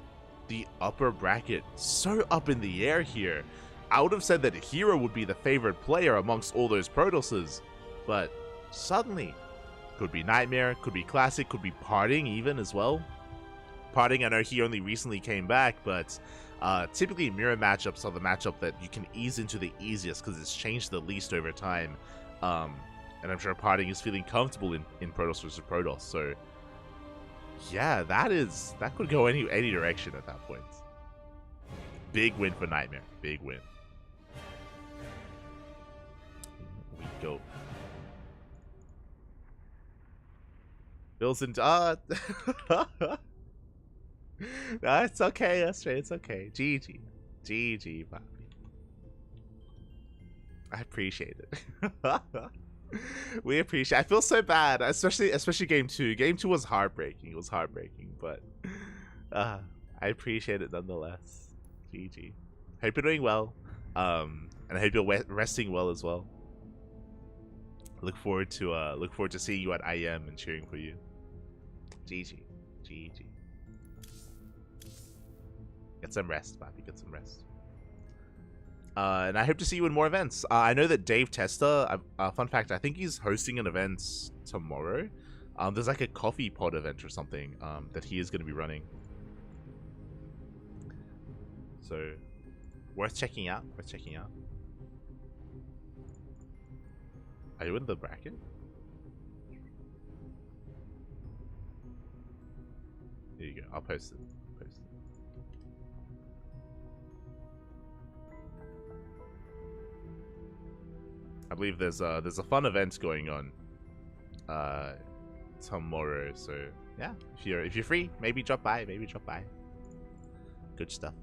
the upper bracket so up in the air here. I would have said that Hero would be the favorite player amongst all those Protosses, but suddenly, could be Nightmare, could be Classic, could be Parting even as well. Parting, I know he only recently came back, but typically mirror matchups are the matchup that you can ease into the easiest because it's changed the least over time. And I'm sure Parting is feeling comfortable in Protoss versus Protoss, so yeah, that could go any direction at that point. Big win for Nightmare, big win. We go. Bills and no, it's okay, that's right, it's okay. GG. GG, Bobby. I appreciate it. We appreciate it. I feel so bad, especially game 2. Game 2 was heartbreaking. It was heartbreaking, but I appreciate it nonetheless. GG. Hope you're doing well. And I hope you're resting well as well. Look forward to seeing you at IM and cheering for you. GG. GG. Get some rest, Bobby. Get some rest. And I hope to see you in more events. I know that Dave Testa, fun fact, I think he's hosting an event tomorrow. There's like a coffee pod event or something that he is going to be running. So, worth checking out. Worth checking out. Are you in the bracket? Here you go. I'll post it. I believe there's a fun event going on tomorrow, so yeah, if you're free, maybe drop by, Good stuff.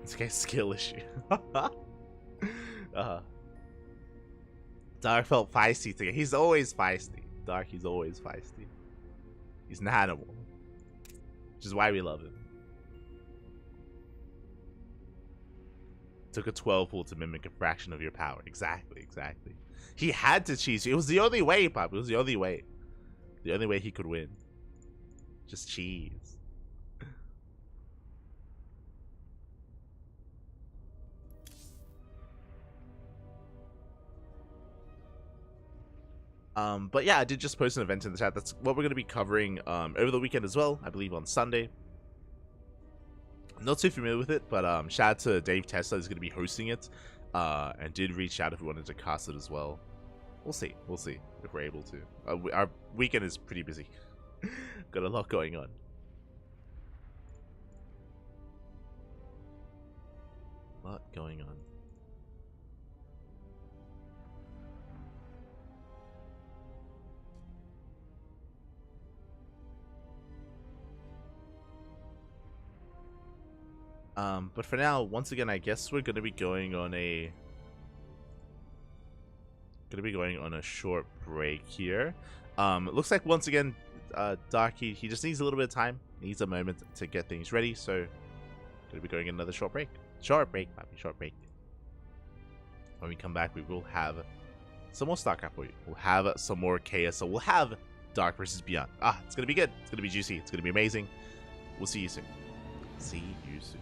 It's a skill issue. Dark felt feisty today. He's always feisty. Dark, he's always feisty. He's an animal. Which is why we love him. Took a 12 pull to mimic a fraction of your power. Exactly, exactly. He had to cheese you. It was the only way, Pop. It was the only way. The only way he could win. Just cheese. But yeah, I did just post an event in the chat. That's what we're going to be covering over the weekend as well. I believe on Sunday. I'm not too familiar with it, but shout out to Dave Testa, who's going to be hosting it. And did reach out if we wanted to cast it as well. We'll see. We'll see if we're able to. Our weekend is pretty busy. Got a lot going on. But for now, once again, I guess we're gonna be going on a short break here. It looks like once again, Dark, he just needs a little bit of time, needs a moment to get things ready. So, gonna be going another short break. Short break. When we come back, we will have some more StarCraft for you. We'll have some more KSL. We'll have Dark vs. Beyond. It's gonna be good. It's gonna be juicy. It's gonna be amazing. We'll see you soon. See you soon.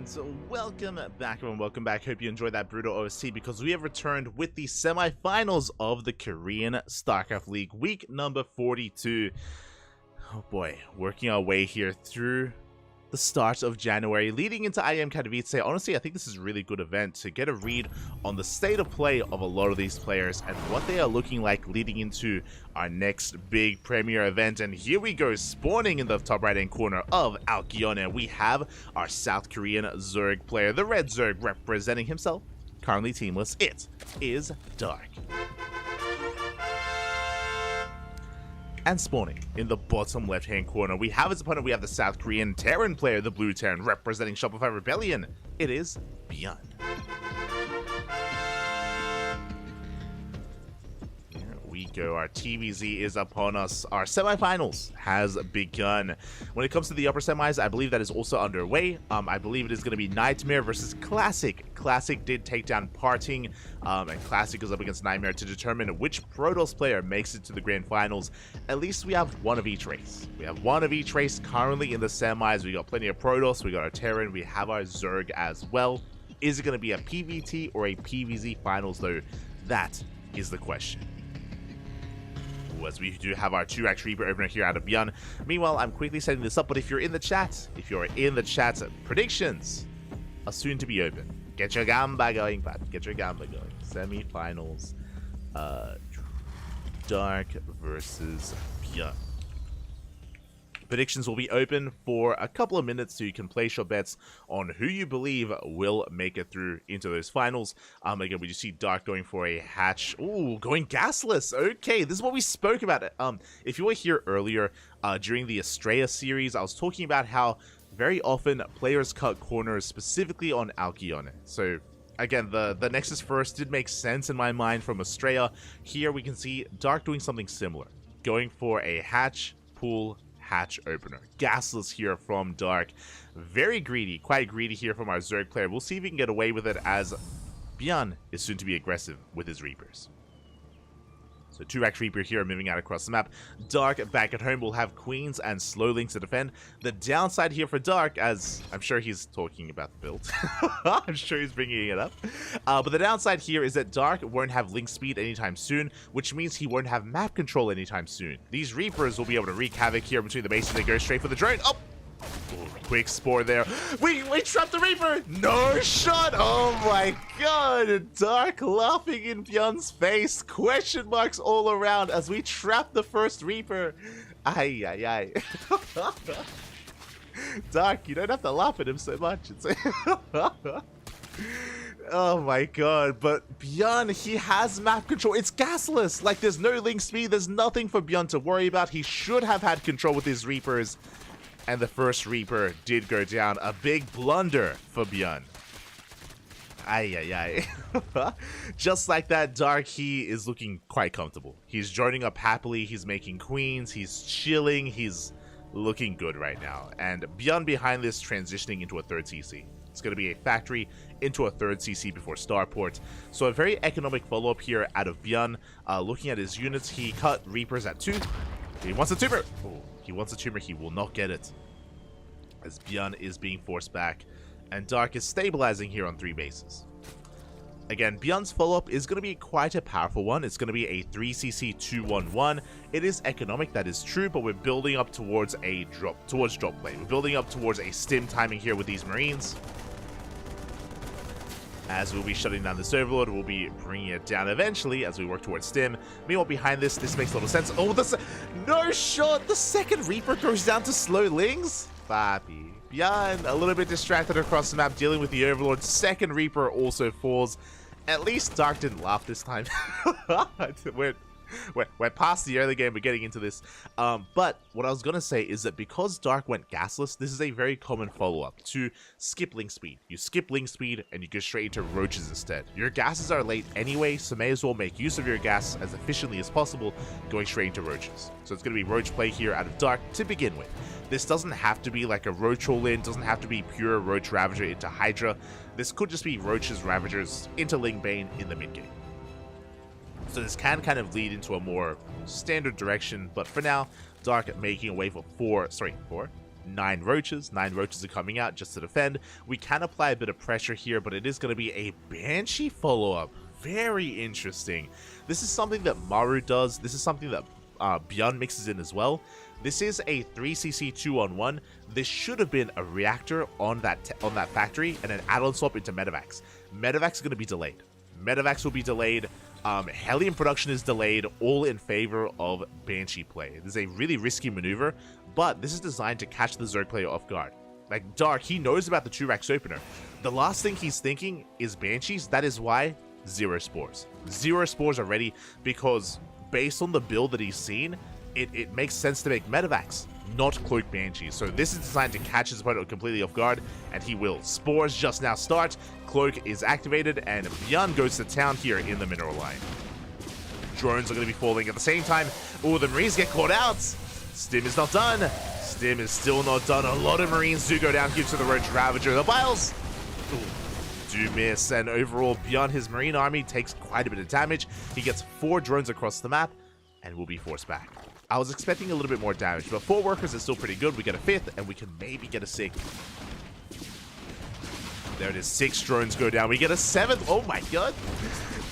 So welcome back, everyone. Welcome back. Hope you enjoyed that brutal OST because we have returned with the semifinals of the Korean StarCraft League, week number 42. Oh boy, working our way here through the start of January, leading into IEM Katowice. Honestly, I think this is a really good event to get a read on the state of play of a lot of these players and what they are looking like leading into our next big premier event. And here we go, spawning in the top right hand corner of Alkyone, we have our South Korean Zerg player, the Red Zerg, representing himself, currently teamless. It is Dark. And spawning in the bottom left-hand corner, we have his opponent. We have the South Korean Terran player, the Blue Terran, representing Shopify Rebellion. It is Bian. Here we go. Our TVZ is upon us. Our semifinals has begun. When it comes to the upper semis, I believe that is also underway. I believe it is going to be Nightmare versus Classic. Classic did take down Parting, and Classic goes up against Nightmare to determine which Protoss player makes it to the grand finals. At least we have one of each race. We have one of each race currently in the semis. We got plenty of Protoss, we got our Terran, we have our Zerg as well. Is it going to be a PVT or a PVZ finals though? That is the question. As we do have our 2x Reaper opener here out of Bian. Meanwhile, I'm quickly setting this up, but if you're in the chat, predictions are soon to be open. Get your gamba going, Pat. Get your gamba going. Semi-finals. Dark versus Bian. Predictions will be open for a couple of minutes so you can place your bets on who you believe will make it through into those finals. Again, we just see Dark going for a hatch. Ooh, going gasless. Okay, this is what we spoke about. If you were here earlier during the Estrella series, I was talking about how very often players cut corners specifically on Alkyone. So again, the Nexus first did make sense in my mind from Estrella. Here we can see Dark doing something similar. Going for a hatch, pool, hatch opener. Gasless here from Dark. Very greedy, quite greedy here from our Zerg player. We'll see if we can get away with it as Bian is soon to be aggressive with his Reapers. So 2x Reaper here moving out across the map. Dark back at home will have Queens and Slow Links to defend. The downside here for Dark, as I'm sure he's talking about the build. I'm sure he's bringing it up. But the downside here is that Dark won't have link speed anytime soon, which means he won't have map control anytime soon. These Reapers will be able to wreak havoc here between the bases. They go straight for the drone. Oh! Ooh, quick spore there. We trapped the Reaper. No shot. Oh my god. Dark laughing in Bian's face. Question marks all around as we trap the first Reaper. Ay, ay, ay. Dark, you don't have to laugh at him so much. It's oh my god. But Bian, he has map control. It's gasless. Like, there's no link speed. There's nothing for Bian to worry about. He should have had control with his Reapers. And the first Reaper did go down. A big blunder for Bian. Ay, ay, ay. Just like that, Dark, he is looking quite comfortable. He's joining up happily. He's making queens. He's chilling. He's looking good right now. And Bian behind this, transitioning into a third CC. It's going to be a factory into a third CC before Starport. So a very economic follow-up here out of Bian. Looking at his units, he cut Reapers at 2. He wants a tumor. Oh. He wants a tumor, he will not get it. As Bian is being forced back. And Dark is stabilizing here on 3 bases. Again, Bian's follow-up is going to be quite a powerful one. It's going to be a 3cc 2-1-1. It is economic, that is true, but we're building up towards a drop play. We're building up towards a stim timing here with these Marines. As we'll be shutting down this Overlord, we'll be bringing it down eventually as we work towards Stim. Meanwhile, behind this makes a lot of sense. Oh, no shot! The second Reaper goes down to Slow Lings? Papi. Bian, a little bit distracted across the map, dealing with the Overlord. Second Reaper also falls. At least Dark didn't laugh this time. We're past the early game, we're getting into this. But what I was going to say is that because Dark went gasless, this is a very common follow-up to skip link speed. You skip link speed and you go straight into roaches instead. Your gases are late anyway, so may as well make use of your gas as efficiently as possible, going straight into roaches. So it's going to be roach play here out of Dark to begin with. This doesn't have to be like a roach all-in, doesn't have to be pure roach Ravager into Hydra. This could just be roaches Ravagers into Ling Bane in the mid-game. So this can kind of lead into a more standard direction, but for now, Dark making a way for 4 9 roaches. 9 roaches are coming out just to defend. We can apply a bit of pressure here, but it is going to be a Banshee follow-up. Very interesting. This is something that Maru does. This is something that Beyond mixes in as well. This is a 3cc 2-on-1. This should have been a reactor on that factory and an add-on swap into Medivacs. Medivacs is going to be delayed. Medivacs will be delayed. Helium production is delayed, all in favor of Banshee play. This is a really risky maneuver, but this is designed to catch the Zerg player off guard. Like, Dark, he knows about the 2-Rax opener. The last thing he's thinking is Banshees. That is why 0 spores. 0 spores already, because based on the build that he's seen, it makes sense to make Medivacs, not Cloak Banshees. So this is designed to catch his opponent completely off guard, and he will. Spores just now start, Cloak is activated, and Beyond goes to town here in the mineral line. Drones are going to be falling at the same time. Oh, the Marines get caught out. Stim is not done. Stim is still not done. A lot of Marines do go down here to the Roach Ravager. The Biles do miss, and overall, Beyond, his Marine army takes quite a bit of damage. He gets 4 drones across the map, and will be forced back. I was expecting a little bit more damage, but 4 workers is still pretty good. We get a 5th, and we can maybe get a 6th. There it is. 6 drones go down. We get a 7th. Oh my god.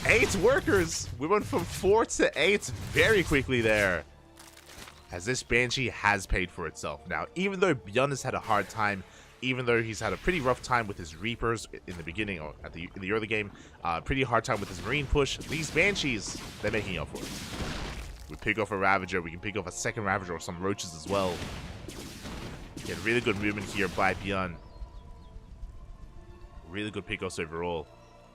8 workers. We went from 4 to 8 very quickly there. As this Banshee has paid for itself. Now, even though Beyond has had a hard time, even though he's had a pretty rough time with his Reapers in the beginning, or in the early game, pretty hard time with his Marine push, these Banshees, they're making up for it. We pick off a Ravager, we can pick off a second Ravager or some Roaches as well. Get really good movement here by Beyond. Really good pickoffs overall.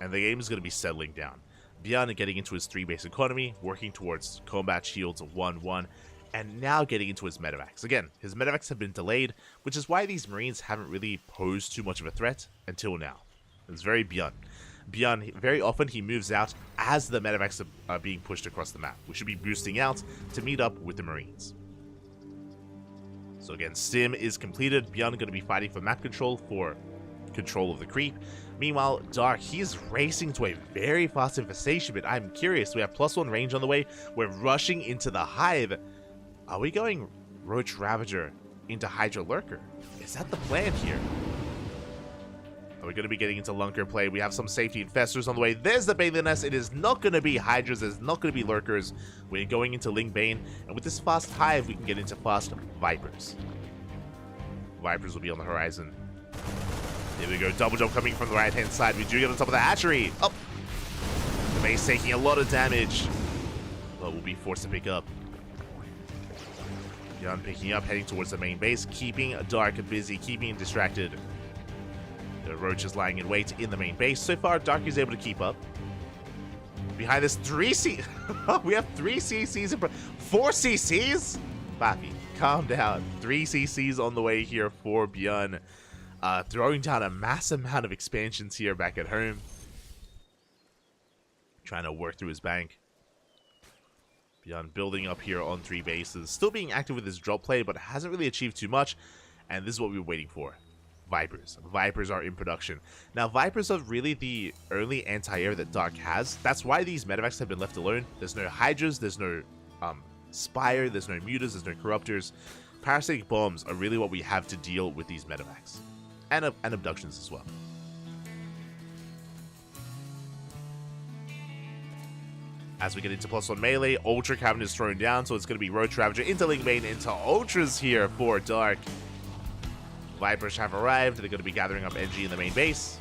And the game is going to be settling down. Beyond getting into his 3-base economy, working towards combat shields of 1-1, and now getting into his Medivacs. Again, his Medivacs have been delayed, which is why these Marines haven't really posed too much of a threat until now. It's very Beyond. Beyond, very often he moves out as the Medivacs are being pushed across the map. We should be boosting out to meet up with the Marines. So again, Sim is completed. Beyond going to be fighting for map control for control of the creep. Meanwhile, Dark, he's racing to a very fast infestation, but I'm curious. We have +1 range on the way. We're rushing into the hive. Are we going Roach Ravager into Hydra Lurker? Is that the plan here? Are we going to be getting into Lunker play? We have some safety infestors on the way. There's the Bane Nest. It is not going to be Hydras. It's not going to be Lurkers. We're going into Ling Bane. And with this fast hive, we can get into fast Vipers. Vipers will be on the horizon. Here we go. Double jump coming from the right-hand side. We do get on top of the hatchery. Oh! The base taking a lot of damage. But we'll be forced to pick up. Beyond picking up, heading towards the main base, keeping Dark busy, keeping him distracted. The Roach is lying in wait in the main base. So far, Dark is able to keep up. Behind this, 3 C... we have 3 CCs in... 4 CCs? Papi, calm down. 3 CCs on the way here for Beyond. Throwing down a massive amount of expansions here back at home. Trying to work through his bank. Beyond building up here on 3 bases. Still being active with his drop play, but hasn't really achieved too much. And this is what we were waiting for. Vipers. Vipers are in production. Now, Vipers are really the only anti-air that Dark has. That's why these Medivacs have been left alone. There's no Hydras, there's no Spire, there's no Mutas, there's no Corruptors. Parasitic Bombs are really what we have to deal with these Medivacs. And Abductions as well. As we get into +1 melee, Ultra Cavern is thrown down, so it's going to be Roach Ravager into Ling Bane into Ultras here for Dark. Vipers have arrived. They're going to be gathering up NG in the main base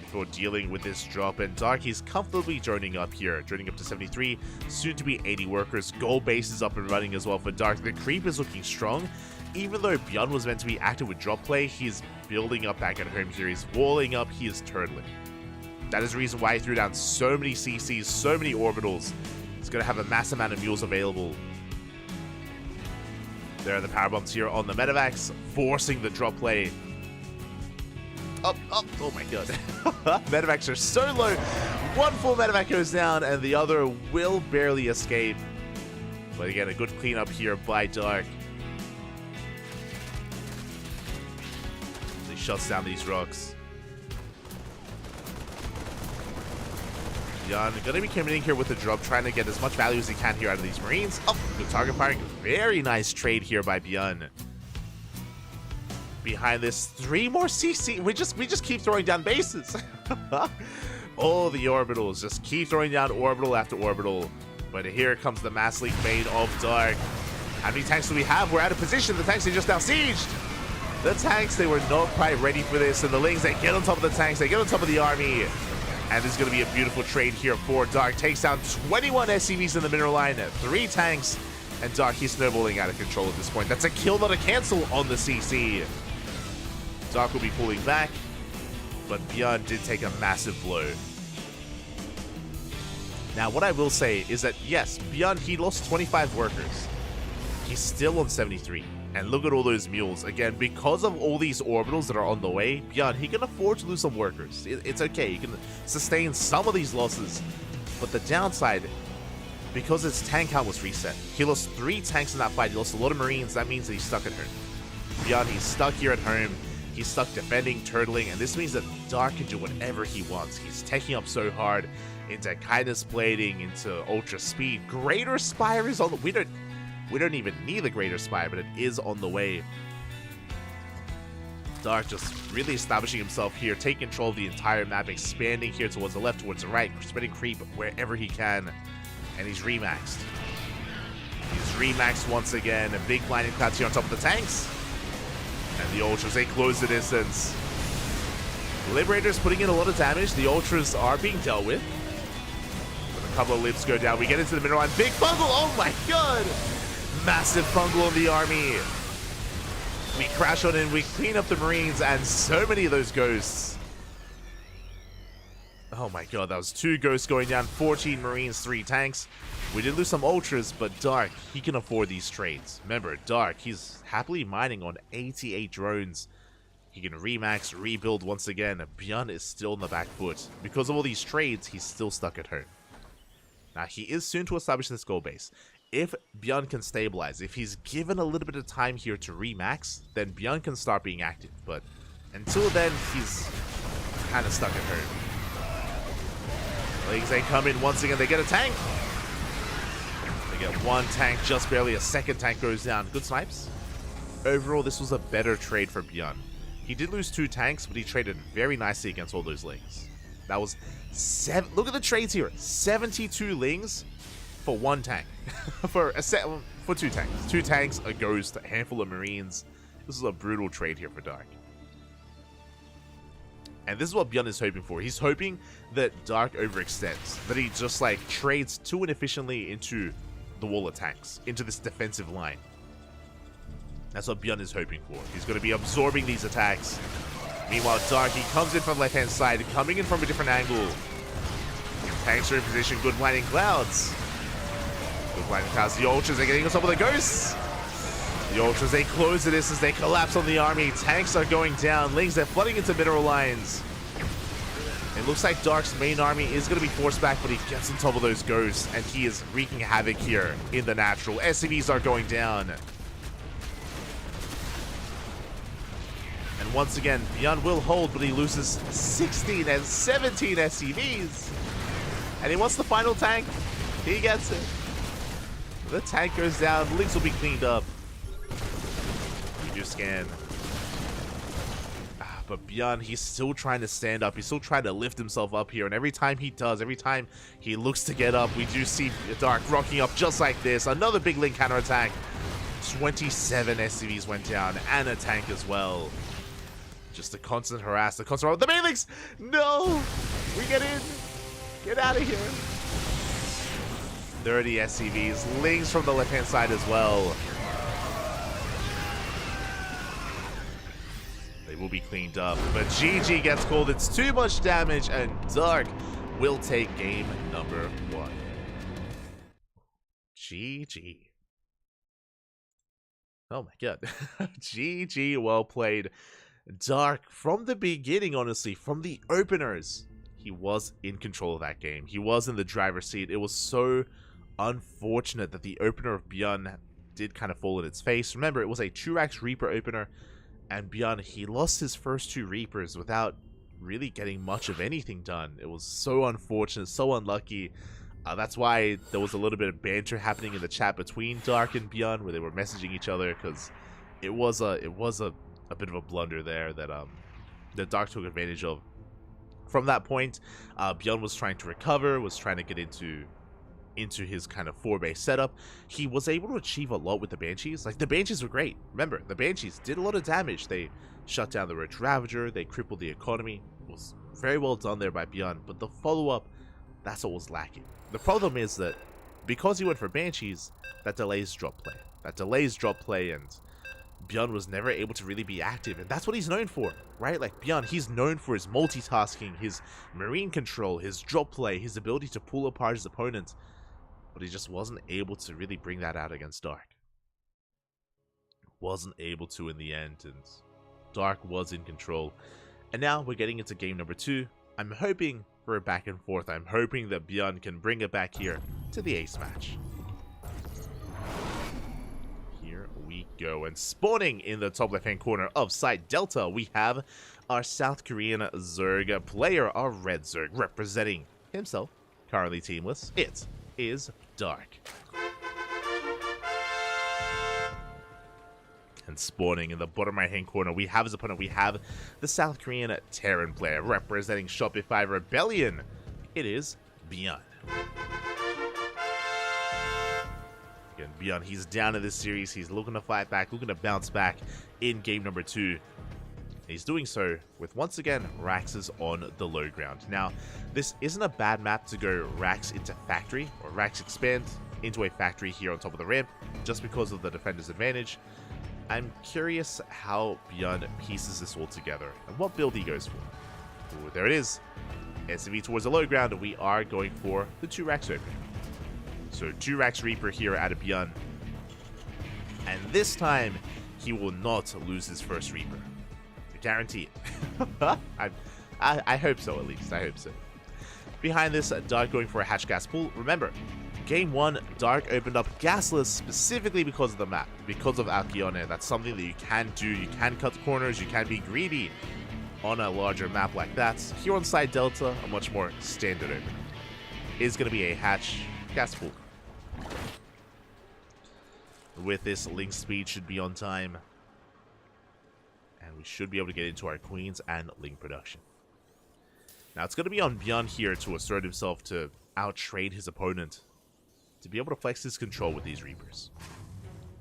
before dealing with this drop. And Dark, he's comfortably droning up here, droning up to 73, soon to be 80 workers. Gold base is up and running as well for Dark. The creep is looking strong. Even though Beyond was meant to be active with drop play, he's building up back at home here. He's walling up. He is turtling. That is the reason why he threw down so many CCs, so many orbitals. He's going to have a mass amount of mules available. There are the power bombs here on the Medivacs, forcing the drop play. Up, oh my god. Medivacs are so low. One full Medivac goes down, and the other will barely escape. But again, a good cleanup here by Dark. He shuts down these rocks. Beyond going to be committing here with the drop, trying to get as much value as he can here out of these Marines. Oh, good target firing. Very nice trade here by Beyond. behind this, 3 more CC. We just keep throwing down bases. All the orbitals just keep throwing down orbital after orbital. But here comes the Mass League main of Dark. How many tanks do we have? We're out of position. The tanks are just now sieged. The tanks, they were not quite ready for this. And the Lings, they get on top of the tanks. They get on top of the army. And this is going to be a beautiful trade here for Dark. Takes down 21 SCVs in the mineral line. 3 tanks. And Dark, he's snowballing out of control at this point. That's a kill, not a cancel on the CC. Dark will be pulling back. But Beyond did take a massive blow. Now, what I will say is that, yes, Beyond, he lost 25 workers. He's still on 73. And look at all those mules. Again, because of all these orbitals that are on the way, Beyond, he can afford to lose some workers. It's okay. He can sustain some of these losses. But the downside, because his tank count was reset, he lost 3 tanks in that fight. He lost a lot of Marines. That means that he's stuck at home. Beyond, he's stuck here at home. He's stuck defending, turtling, and this means that Dark can do whatever he wants. He's taking up so hard into kindness blading, into ultra speed. Greater Spire is on the... We don't even need the Greater Spire, but it is on the way. Dark just really establishing himself here, taking control of the entire map, expanding here towards the left, towards the right, spreading creep wherever he can. And he's remaxed. He's remaxed once again. A big blinding clouds here on top of the tanks. And the Ultras, they close the distance. Liberators putting in a lot of damage. The Ultras are being dealt with. But a couple of lips go down. We get into the middle line. Big fungal. Oh my god. Massive fungal on the army. We crash on in. We clean up the Marines. And so many of those ghosts. Oh my god. That was 2 ghosts going down. 14 Marines, 3 tanks. We did lose some Ultras, but Dark, he can afford these trades. Remember, Dark, he's happily mining on 88 drones. He can remax, rebuild once again. Beyond is still in the back foot. Because of all these trades, he's still stuck at home. Now, he is soon to establish this goal base. If Beyond can stabilize, if he's given a little bit of time here to remax, then Beyond can start being active. But until then, he's kind of stuck at home. Lings, they come in once again. They get a tank. They get 1 tank, just barely. A 2nd tank goes down. Good snipes. Overall, this was a better trade for Beyond. He did lose 2 tanks, but he traded very nicely against all those Lings. That was 7. Look at the trades here. 72 Lings for 1 tank. for 2 tanks. 2 tanks, a ghost, a handful of Marines. This is a brutal trade here for Dark. And this is what Beyond is hoping for. He's hoping that Dark overextends. That he just like trades too inefficiently into the wall of tanks, into this defensive line. That's what Beyond is hoping for. He's going to be absorbing these attacks. Meanwhile, Dark, he comes in from the left-hand side, coming in from a different angle. Tanks are in position. Good blinding clouds. Good blinding clouds. The Ultras are getting on top of the ghosts. The Ultras, they close the distance. They collapse on the army. Tanks are going down. Lings, they're flooding into mineral lines. It looks like Dark's main army is going to be forced back, but he gets on top of those ghosts, and he is wreaking havoc here in the natural. SCVs are going down. And once again, Beyond will hold, but he loses 16 and 17 SCVs. And he wants the final tank. He gets it. The tank goes down. Lings will be cleaned up. We do scan. But Beyond, he's still trying to stand up. He's still trying to lift himself up here. And every time he does, every time he looks to get up, we do see Dark rocking up just like this. Another big Ling counterattack. 27 SCVs went down and a tank as well. Just the constant harass, the constant... The Mailings! No! We get in! Get out of here! 30 SCVs. Lings from the left-hand side as well. They will be cleaned up. But GG gets called. It's too much damage, and Dark will take game number 1. GG. Oh my god. GG, well played. Dark, from the beginning, honestly, from the openers, he was in control of that game. He was in the driver's seat. It was so unfortunate that the opener of Beyond did kind of fall in its face. Remember, it was a Churax Reaper opener, and Beyond, he lost his first 2 Reapers without really getting much of anything done. It was so unfortunate, so unlucky. That's why there was a little bit of banter happening in the chat between Dark and Beyond, where they were messaging each other, because it was a a bit of a blunder there that Dark took advantage of. From that point, Bjorn was trying to recover, was trying to get into his kind of 4-base setup. He was able to achieve a lot with the Banshees. Like, the Banshees were great. Remember, the Banshees did a lot of damage. They shut down the Roach Ravager, they crippled the economy. It was very well done there by Bjorn, but the follow-up, that's what was lacking. The problem is that because he went for Banshees, that delays drop play. And Bjorn was never able to really be active, and that's what he's known for, right? Like, Bjorn, he's known for his multitasking, his marine control, his drop play, his ability to pull apart his opponent, but he just wasn't able to really bring that out against Dark. Wasn't able to in the end, and Dark was in control. And now we're getting into game number 2. I'm hoping for a back and forth. I'm hoping that Bjorn can bring it back here to the ace match. Here we go. And spawning in the top left-hand corner of side Delta, we have our South Korean Zerg player, our Red Zerg, representing himself, currently teamless. It is Dark. And spawning in the bottom right-hand corner, we have his opponent. We have the South Korean Terran player representing Shopify Rebellion. It is Bjorn. Again, Bjorn, he's down in this series. He's looking to fight back, looking to bounce back in game number 2. He's doing so with, once again, Raxes on the low ground. Now, this isn't a bad map to go Rax into factory, or Rax expand into a factory here on top of the ramp, just because of the defender's advantage. I'm curious how Bjorn pieces this all together and what build he goes for. Ooh, there it is. SCV towards the low ground, and we are going for the 2 Rax opening. So 2 Rax Reaper here out of Bjorn. And this time, he will not lose his first Reaper. I guarantee it. I hope so, at least. I hope so. Behind this, Dark going for a hatch gas pool. Remember, Game 1, Dark opened up gasless specifically because of the map, because of Alcyone. That's something that you can do. You can cut corners, you can be greedy on a larger map like that. Here on side Delta, a much more standard opening is going to be a hatch gas pool. With this, link speed should be on time, and we should be able to get into our queens and link production. Now, it's going to be on Bjorn here to assert himself, to out-trade his opponent, to be able to flex his control with these Reapers.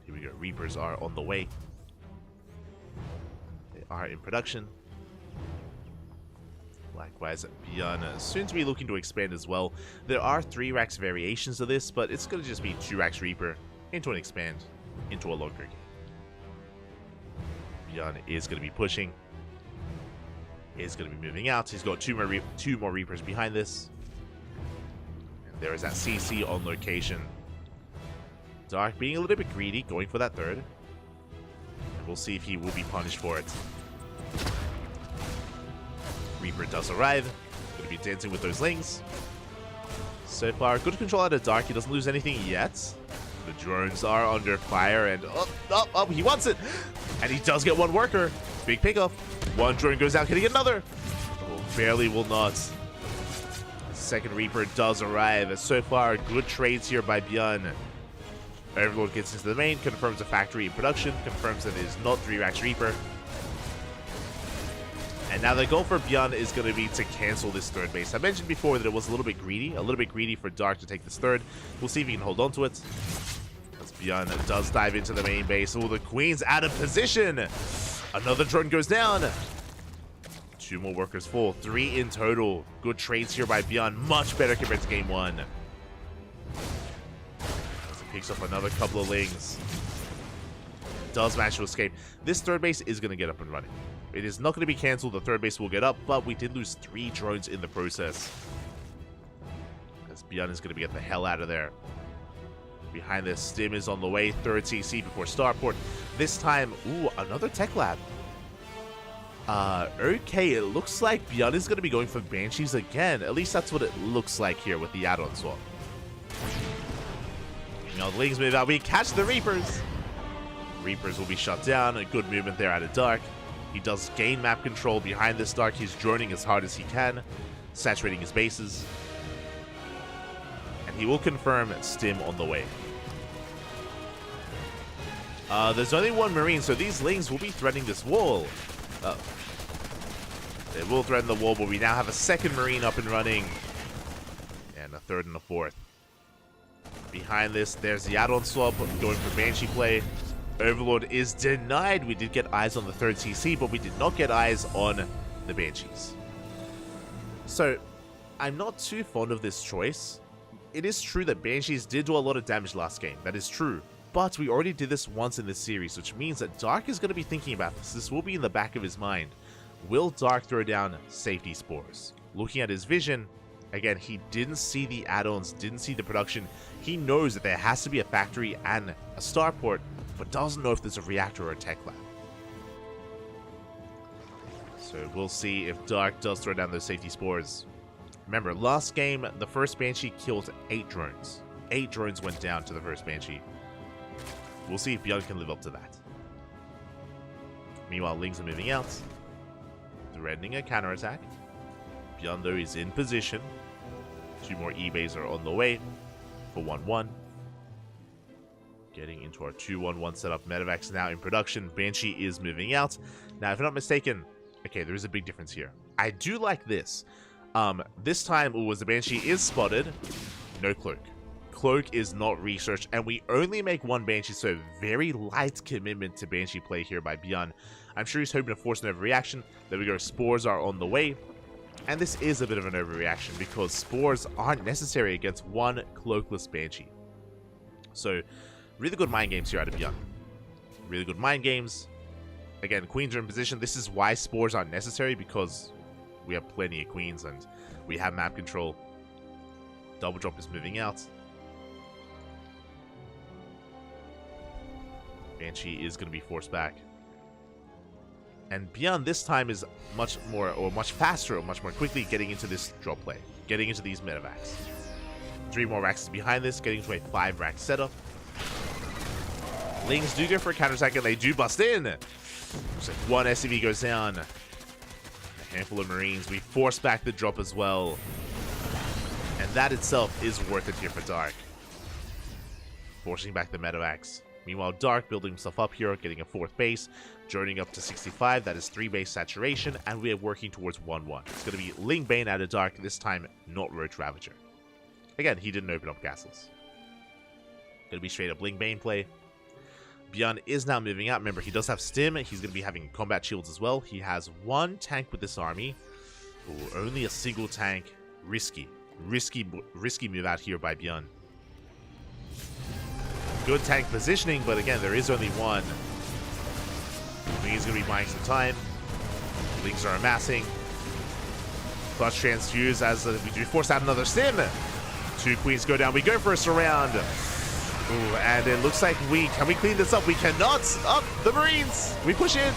Here we go. Reapers are on the way. They are in production. Likewise, Bjorn soon to be looking to expand as well. There are 3 Rax variations of this, but it's going to just be 2 Rax Reaper into an expand, into a longer game. Bjorn is going to be pushing. Is going to be moving out. He's got 2 more Reapers behind this. There is that CC on location. Dark being a little bit greedy, going for that 3rd. And we'll see if he will be punished for it. Reaper does arrive. Going to be dancing with those lings. So far, good control out of Dark. He doesn't lose anything yet. The drones are under fire, and he wants it! And he does get 1 worker. Big pickup. 1 drone goes out, getting another. Oh, barely will not. Second Reaper does arrive. So far, good trades here by Bjorn. Overlord gets into the main, confirms a factory in production, confirms that it is not 3 Rax Reaper. And now the goal for Bjorn is going to be to cancel this 3rd base. I mentioned before that it was a little bit greedy for Dark to take this 3rd. We'll see if he can hold on to it. As Bjorn does dive into the main base. Oh, the Queen's out of position. Another drone goes down. 2 more workers fall. 3 in total. Good trades here by Bjorn. Much better compared to game 1. As he picks up another couple of lings. Does manage to escape. This 3rd base is going to get up and running. It is not going to be cancelled. The 3rd base will get up, but we did lose 3 drones in the process. As Bjorn is going to get the hell out of there. Behind this, Stim is on the way. 3rd CC before Starport. This time, ooh, another tech lab. Okay, it looks like Bjorn is going to be going for Banshees again. At least that's what it looks like here with the add-on swap. Now the Lings move out. We catch the Reapers. Reapers will be shut down. A good movement there out of Dark. He does gain map control behind this Dark. He's droning as hard as he can, saturating his bases. And he will confirm Stim on the way. There's only one Marine, so these Lings will be threatening this wall. They will threaten the wall, but we now have a second Marine up and running. And a third and a fourth. Behind this, there's the add-on swap going for Banshee play. Overlord is denied. We did get eyes on the third CC, but we did not get eyes on the Banshees. So, I'm not too fond of this choice. It is true that Banshees did do a lot of damage last game. That is true. But we already did this once in this series, which means that Dark is going to be thinking about this. This will be in the back of his mind. Will Dark throw down safety spores? Looking at his vision, again, he didn't see the add-ons, didn't see the production. He knows that there has to be a factory and a starport, but doesn't know if there's a reactor or a tech lab. So we'll see if Dark does throw down those safety spores. Remember, last game, the first Banshee killed 8 drones. 8 drones went down to the first Banshee. We'll see if Beyond can live up to that. Meanwhile, Lings are moving out. Threatening a counterattack. Beyond, though, is in position. 2 more E-bays are on the way for 1-1. Getting into our 2-1-1 setup. Medevacs now in production. Banshee is moving out. Now, if I'm not mistaken, okay, there is a big difference here. I do like this. This time, the Banshee is spotted. No Cloak. Cloak is not researched, and we only make 1 Banshee, so very light commitment to Banshee play here by Beyond. I'm sure he's hoping to force an overreaction. There we go, spores are on the way. And this is a bit of an overreaction because spores aren't necessary against 1 cloakless Banshee. So, really good mind games here out of Beyond. Really good mind games. Again, queens are in position. This is why spores aren't necessary, because we have plenty of queens and we have map control. Double drop is moving out. Banshee is going to be forced back. And Beyond this time is much more, or much faster, or much more quickly getting into this drop play. Getting into these medevacs. 3 more racks is behind this, getting to a 5 rack setup. Lings do go for a counterattack and they do bust in. Looks like 1 SCV goes down. A handful of Marines. We force back the drop as well. And that itself is worth it here for Dark. Forcing back the medevacs. Meanwhile, Dark building himself up here, getting a 4th base, joining up to 65. That is 3 base saturation, and we are working towards 1-1. It's going to be Ling Bane out of Dark, this time not Roach Ravager. Again, he didn't open up castles. Going to be straight up Ling Bane play. Beyond is now moving out. Remember, he does have Stim. He's going to be having combat shields as well. He has 1 tank with this army. Ooh, only a single tank. Risky move out here by Beyond. Good tank positioning, but again, there is only 1. I think he's going to be buying some time. Lings are amassing. Clutch transfuse as we do force out another Stim. 2 queens go down. We go for a surround. Ooh, and it looks like can we clean this up? We cannot. Up the Marines. We push in.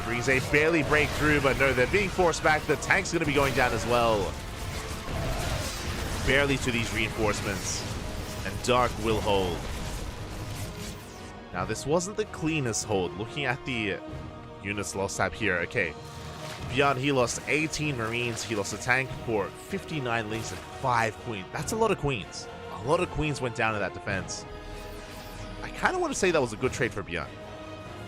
The Marines, they barely break through, but no, they're being forced back. The tank's going to be going down as well. Barely to these reinforcements. And Dark will hold. Now, this wasn't the cleanest hold. Looking at the units lost up here. Okay. Beyond, he lost 18 Marines. He lost a tank for 59 Lings and 5 queens. That's a lot of queens. A lot of queens went down in that defense. I kind of want to say that was a good trade for Beyond.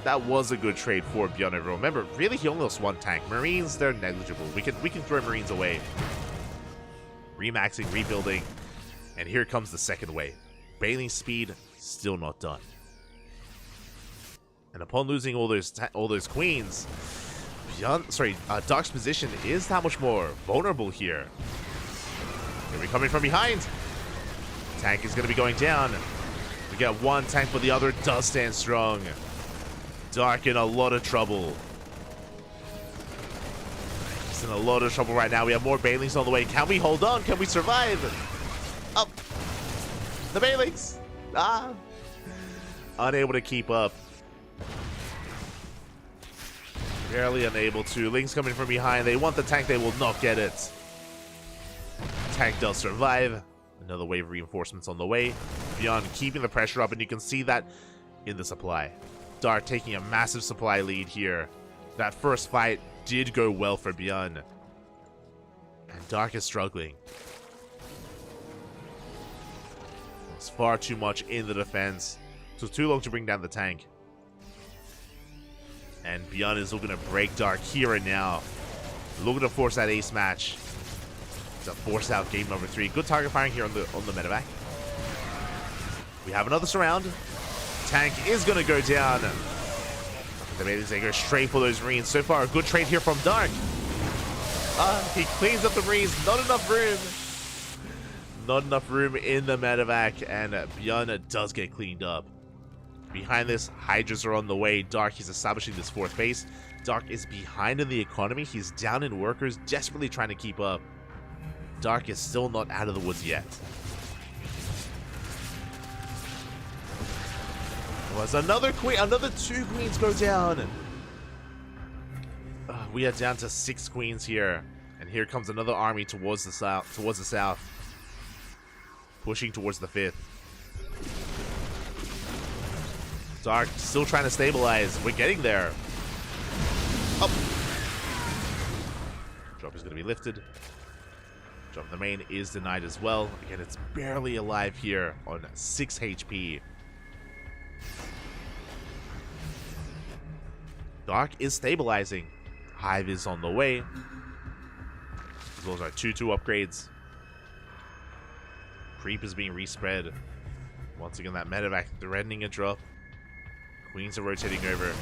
That was a good trade for Beyond overall. Remember, really, he only lost 1 tank. Marines, they're negligible. We can throw Marines away. Remaxing, rebuilding. And here comes the second wave. Bailing speed, still not done. And upon losing all those queens, Dark's position is that much more vulnerable here. Here we coming from behind. Tank is going to be going down. We got 1 tank, but the other does stand strong. Dark in a lot of trouble. He's in a lot of trouble right now. We have more Bailings on the way. Can we hold on? Can we survive? Up. The Bailings. Unable to keep up. Barely unable to. Lings coming from behind. They want the tank. They will not get it. Tank does survive. Another wave of reinforcements on the way. Beyond keeping the pressure up, and you can see that in the supply. Dark taking a massive supply lead here. That first fight did go well for Beyond. And Dark is struggling. There's far too much in the defense. Took too long to bring down the tank. And Beyond is looking to break Dark here and now. Looking to force that ace match. To force out game number 3. Good target firing here on the medevac. We have another surround. Tank is going to go down. The Bailey's they go straight for those Marines. So far, a good trade here from Dark. He cleans up the Marines. Not enough room. Not enough room in the medevac. And Beyond does get cleaned up. Behind this, Hydras are on the way. Dark is establishing this 4th base. Dark is behind in the economy. He's down in workers, desperately trying to keep up. Dark is still not out of the woods yet. Was another queen, another 2 queens go down. We are down to 6 queens here, and here comes another army towards the south, pushing towards the 5th. Dark still trying to stabilize. We're getting there. Up. Drop is going to be lifted. Drop of the main is denied as well. Again, it's barely alive here on 6 HP. Dark is stabilizing. Hive is on the way. Those are 2/2 upgrades. Creep is being respread. Once again, that medevac threatening a drop. Queens are rotating over.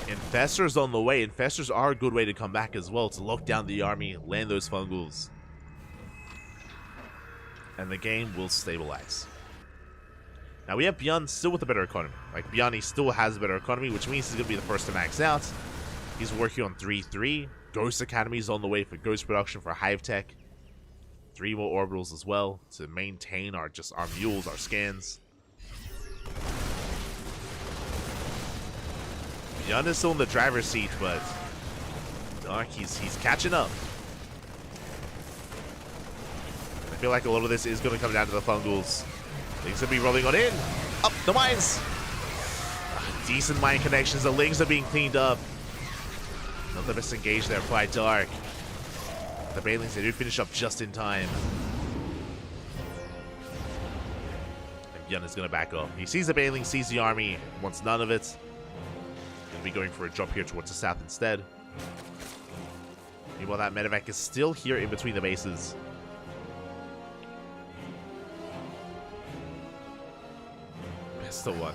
Infestors on the way. Infestors are a good way to come back as well, to lock down the army, land those fungals. And the game will stabilize. Now we have Beyond still with a better economy. Like, Beyond, he still has a better economy, which means he's going to be the first to max out. He's working on 3-3. Ghost Academy is on the way for Ghost Production for Hive Tech. 3 more orbitals as well to maintain our mules, our scans. Beyond is still in the driver's seat, but Dark, he's catching up. I feel like a lot of this is going to come down to the fungals. Things will be rolling on in. Up the mines. Decent mine connections. The lings are being cleaned up. Not the best engage there by Dark. The Bailings, they do finish up just in time. And Yun is going to back off. He sees the Bailing, sees the army, wants none of it. Going to be going for a drop here towards the south instead. Meanwhile, that medevac is still here in between the bases. Pistol one.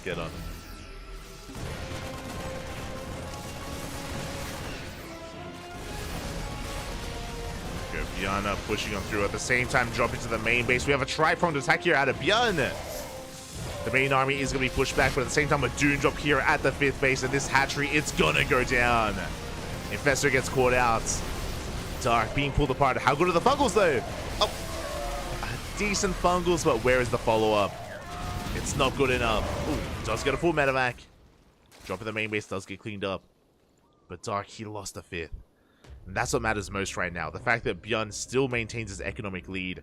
Get on. Good. Beyond pushing on through at the same time, dropping to the main base. We have a tri-pronged attack here out of Beyond. The main army is going to be pushed back, but at the same time, a Dune drop here at the 5th base, and this hatchery, it's going to go down. Infestor gets caught out. Dark being pulled apart. How good are the fungals, though? Oh, decent fungals, but where is the follow-up? It's not good enough. Ooh, does get a full medevac. Dropping the main base does get cleaned up. But Dark, he lost the 5th. And that's what matters most right now. The fact that Beyond still maintains his economic lead,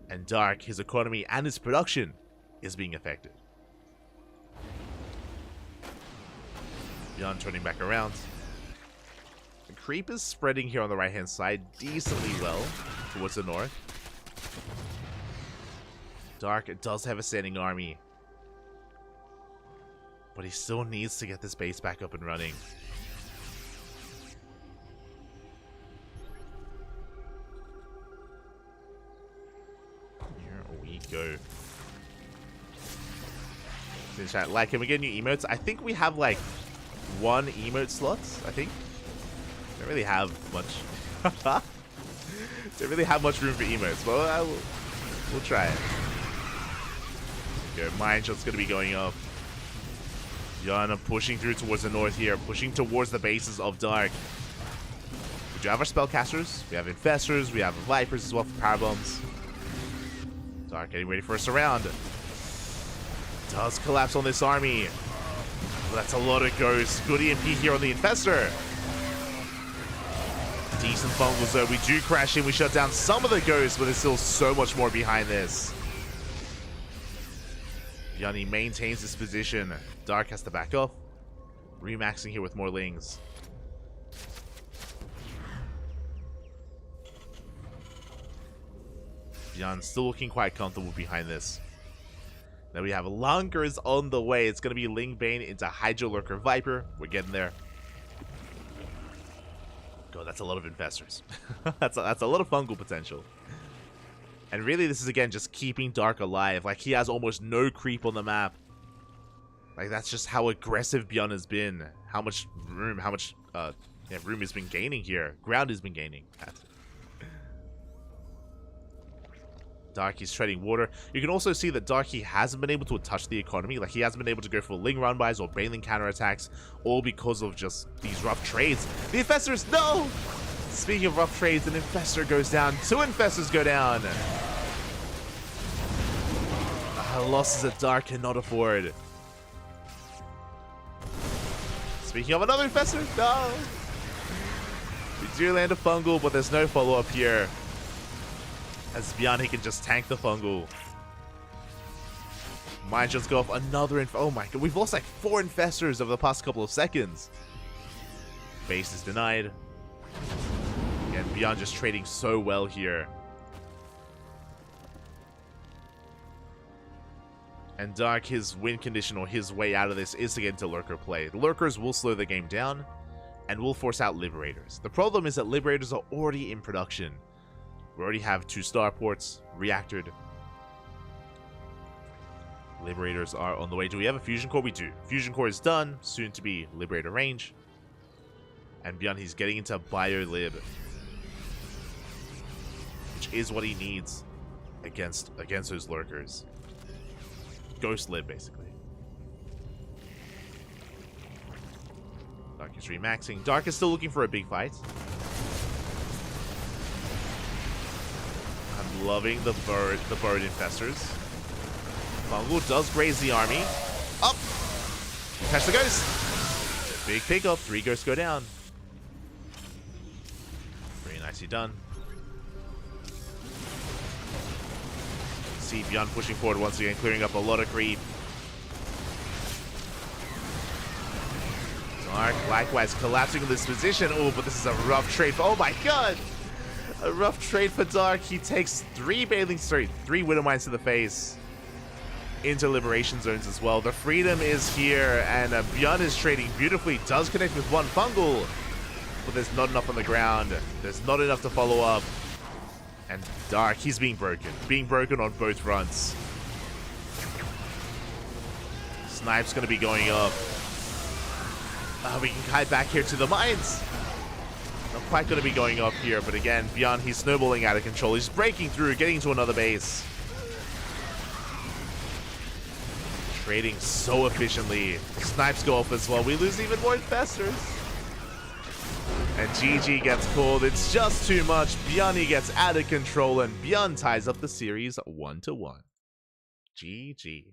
and Dark, his economy and his production is being affected. Beyond turning back around. The creep is spreading here on the right-hand side decently well towards the north. Dark does have a standing army, but he still needs to get this base back up and running. Here we go. In chat, like, can we get new emotes? I think we have like 1 emote slot. I think. Don't really have much. Don't really have much room for emotes, but we'll try it. Okay, mine shot's gonna be going up. Yana pushing through towards the north here, pushing towards the bases of Dark. We do have our spellcasters, we have infestors, we have vipers as well for power bombs. Dark getting ready for a surround. Does collapse on this army. Well, that's a lot of ghosts. Good EMP here on the infestor. Decent fungals though. We do crash in. We shut down some of the ghosts, but there's still so much more behind this. Yanni maintains his position. Dark has to back off. Remaxing here with more lings. Beyond still looking quite comfortable behind this. Then we have Lunkers on the way. It's going to be Ling Bane into Hydro Lurker Viper. We're getting there. God, that's a lot of infestors. that's a lot of fungal potential. And really, this is, again, just keeping Dark alive. Like, he has almost no creep on the map. Like, that's just how aggressive Beyond has been. How much room, room he's been gaining here. Ground has been gaining. Darky's trading water. You can also see that Darky hasn't been able to touch the economy. Like, he hasn't been able to go for Ling run-bys or Baneling counterattacks, all because of just these rough trades. The Infestors, no! Speaking of rough trades, an Infestor goes down. 2 Infestors go down. Losses that Dark cannot afford. Speaking of another Infestor, no! We do land a fungal, but there's no follow-up here. As Beyond, he can just tank the fungal. Might just go off another oh my god, we've lost like 4 Infestors over the past couple of seconds. Base is denied. And Beyond just trading so well here. And Dark, his win condition or his way out of this is to get into Lurker play. The Lurkers will slow the game down and will force out Liberators. The problem is that Liberators are already in production. We already have 2 starports reactored. Liberators are on the way. Do we have a Fusion Core? We do. Fusion Core is done. Soon to be Liberator range. And Beyond, he's getting into Bio-Lib, which is what he needs against those Lurkers. Ghost Lib, basically. Dark is remaxing. Dark is still looking for a big fight. I'm loving the bird infestors. Fungal does graze the army. Up! Catch the ghost! Big pickup. 3 ghosts go down. Very nicely done. See Beyond pushing forward once again, clearing up a lot of creep. Dark likewise collapsing in this position. Oh, but this is a rough trade. Oh my god! A rough trade for Dark. He takes 3 Widow Mines to the face. Into Liberation Zones as well. The freedom is here, and Beyond is trading beautifully. Does connect with 1 fungal, but there's not enough on the ground. There's not enough to follow up. And Dark, he's being broken on both fronts. Snipe's going to be going up. We can kite back here to the mines. Not quite going to be going up here, but again, Beyond, he's snowballing out of control. He's breaking through, getting to another base. Trading so efficiently. Snipes go off as well. We lose even more Infestors. And GG gets called. It's just too much. Beyond, he gets out of control, and Beyond ties up the series 1-1. GG.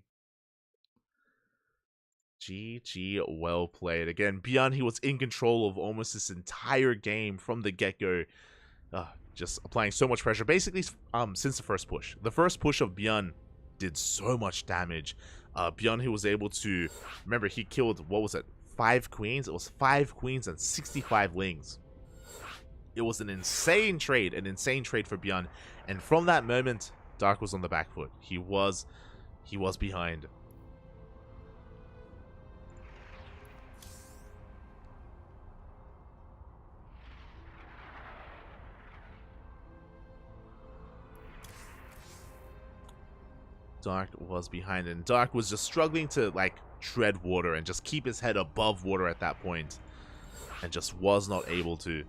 GG, well played. Again, Beyond, he was in control of almost this entire game from the get-go. Just applying so much pressure. Basically, since the first push. The first push of Beyond did so much damage. Beyond, he was able to... Remember, he killed, what was it? 5 queens? It was 5 queens and 65 lings. It was an insane trade for Beyond. And from that moment, Dark was on the back foot. He was behind. Dark was behind, and Dark was just struggling to, like, tread water and just keep his head above water at that point, and just was not able to.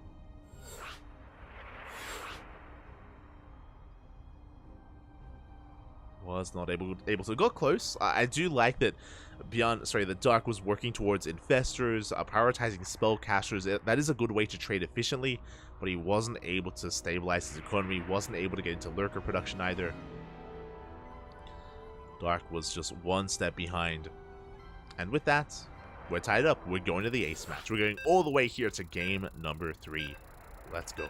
Was not able to. Got close. I do like that that Dark was working towards Infestors, prioritizing Spellcasters. That is a good way to trade efficiently, but he wasn't able to stabilize his economy, wasn't able to get into Lurker production either. Dark was just 1 step behind. And with that, we're tied up. We're going to the ace match. We're going all the way here to game number 3. Let's go.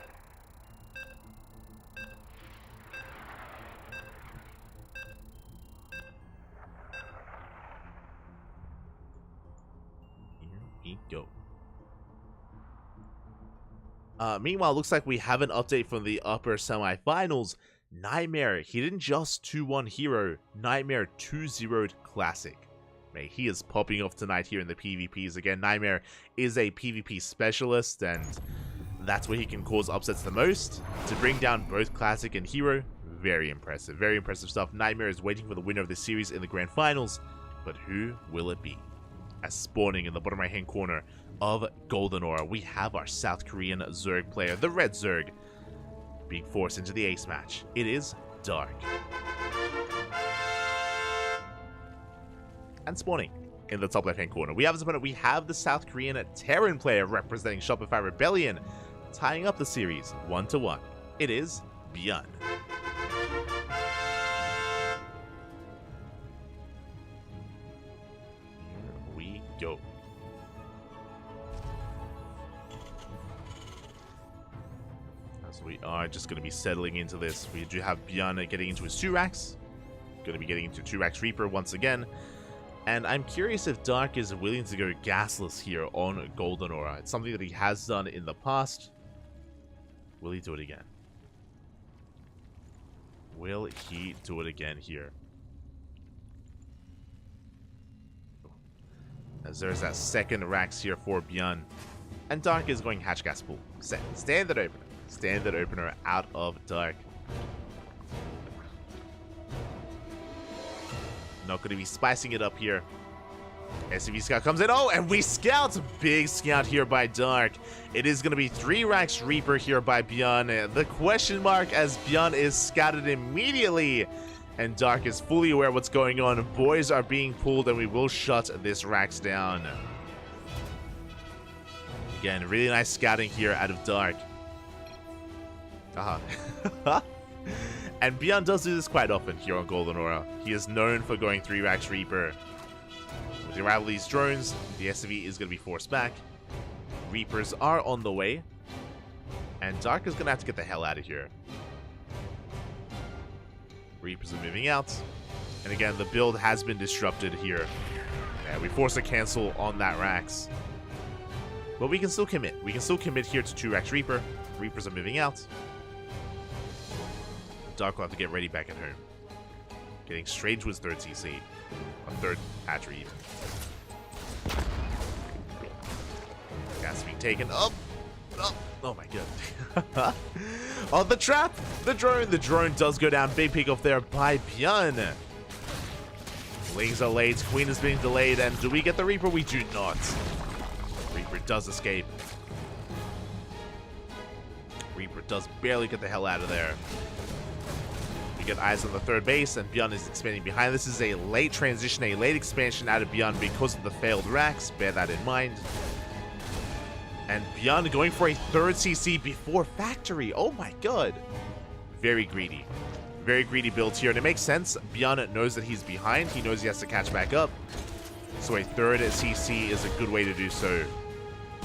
Here we go. Meanwhile, looks like we have an update from the upper semifinals. Nightmare, he didn't just 2-1 hero, Nightmare 2-0'd classic. Mate, he is popping off tonight here in the PvPs. Again, Nightmare is a PvP specialist, and that's where he can cause upsets the most. To bring down both classic and hero, very impressive stuff. Nightmare is waiting for the winner of this series in the grand finals, but who will it be? As spawning in the bottom right hand corner of Golden Aura, we have our South Korean Zerg player, the Red Zerg, being forced into the ace match. It is Dark. And spawning in the top left hand corner, we have as opponent, we have the South Korean Terran player representing Shopify Rebellion, tying up the series 1-1. It is Byun. Here we go. As we are just going to be settling into this, we do have Byun getting into his 2 racks. Going to be getting into 2 racks Reaper once again. And I'm curious if Dark is willing to go gasless here on Golden Aura. It's something that he has done in the past. Will he do it again? Will he do it again here? As there's that second racks here for Byun. And Dark is going hatch gas pool. Standard opener. Standard opener out of Dark. Not going to be spicing it up here. SCV Scout comes in. Oh, and we scout. Big scout here by Dark. It is going to be 3 racks Reaper here by Byun. The question mark as Byun is scouted immediately. And Dark is fully aware of what's going on. Boys are being pulled and we will shut this racks down. Again, really nice scouting here out of Dark. And Byun does do this quite often here on Golden Aura. He is known for going 3 racks Reaper. With the arrival of these drones, the SCV is going to be forced back. Reapers are on the way. And Dark is going to have to get the hell out of here. Reapers are moving out. And again, the build has been disrupted here. Yeah, we force a cancel on that racks. But we can still commit. We can still commit here to 2 racks Reaper. Reapers are moving out. Dark will have to get ready back at home. Getting straight to his 3rd CC. A 3rd hatchery even. Gas being taken. Oh my god. Oh, the trap! The drone does go down. Big pick off there by Byun. Lings are late. Queen is being delayed. And do we get the Reaper? We do not. Reaper does escape. Reaper does barely get the hell out of there. We get eyes on the 3rd base, and Byun is expanding behind. This is a late transition, a late expansion out of Byun because of the failed racks. Bear that in mind. And Byun going for a 3rd CC before factory. Oh my god. Very greedy. Very greedy build here, and it makes sense. Byun knows that he's behind. He knows he has to catch back up. So a 3rd CC is a good way to do so.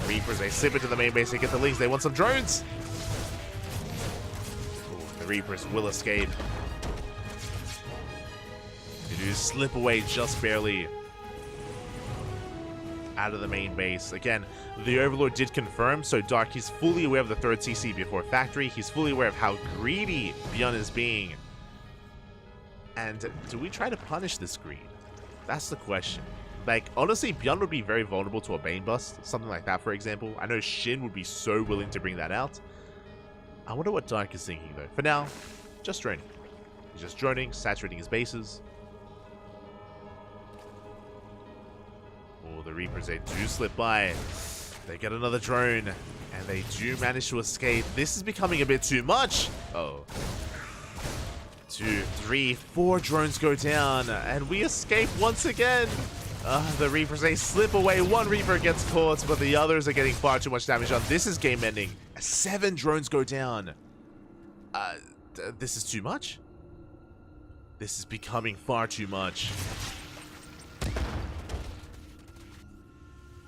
Reapers, they slip into the main base. They get the Lings. They want some drones. Ooh, the Reapers will escape. They do slip away just barely out of the main base. Again, the Overlord did confirm, so Dark, he's fully aware of the 3rd CC before factory. He's fully aware of how greedy Byun is being. And do we try to punish this greed? That's the question. Like, honestly, Byun would be very vulnerable to a Bane Bust, something like that, for example. I know Shin would be so willing to bring that out. I wonder what Dark is thinking, though. For now, just droning. He's just droning, saturating his bases. Oh, the Reapers, they do slip by. They get another drone, and they do manage to escape. This is becoming a bit too much. Oh. 2, 3, 4 drones go down, and we escape once again. The Reapers, they slip away. 1 Reaper gets caught, but the others are getting far too much damage on. This is game ending. 7 drones go down. This is too much. This is becoming far too much.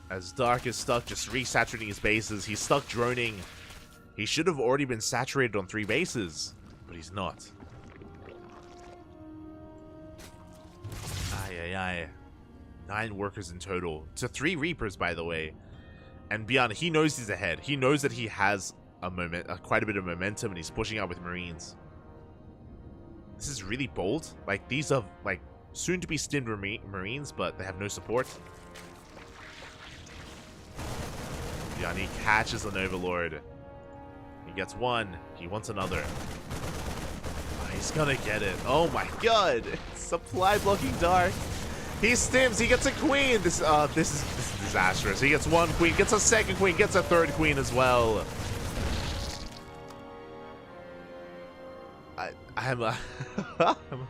As Dark is stuck just resaturating his bases. He's stuck droning. He should have already been saturated on 3 bases, but he's not. Aye. 9 workers in total. To 3 Reapers, by the way. And Byun, he knows he's ahead. He knows that he has quite a bit of momentum, and he's pushing out with Marines. This is really bold. Like, these are, like, soon-to-be stimmed Marines, but they have no support. Yanni catches an Overlord. He gets one. He wants another. Oh, he's gonna get it. Oh my god! Supply blocking Dark. He stims. He gets a queen. This is disastrous. He gets one queen, gets a second queen, gets a third queen as well. I'm a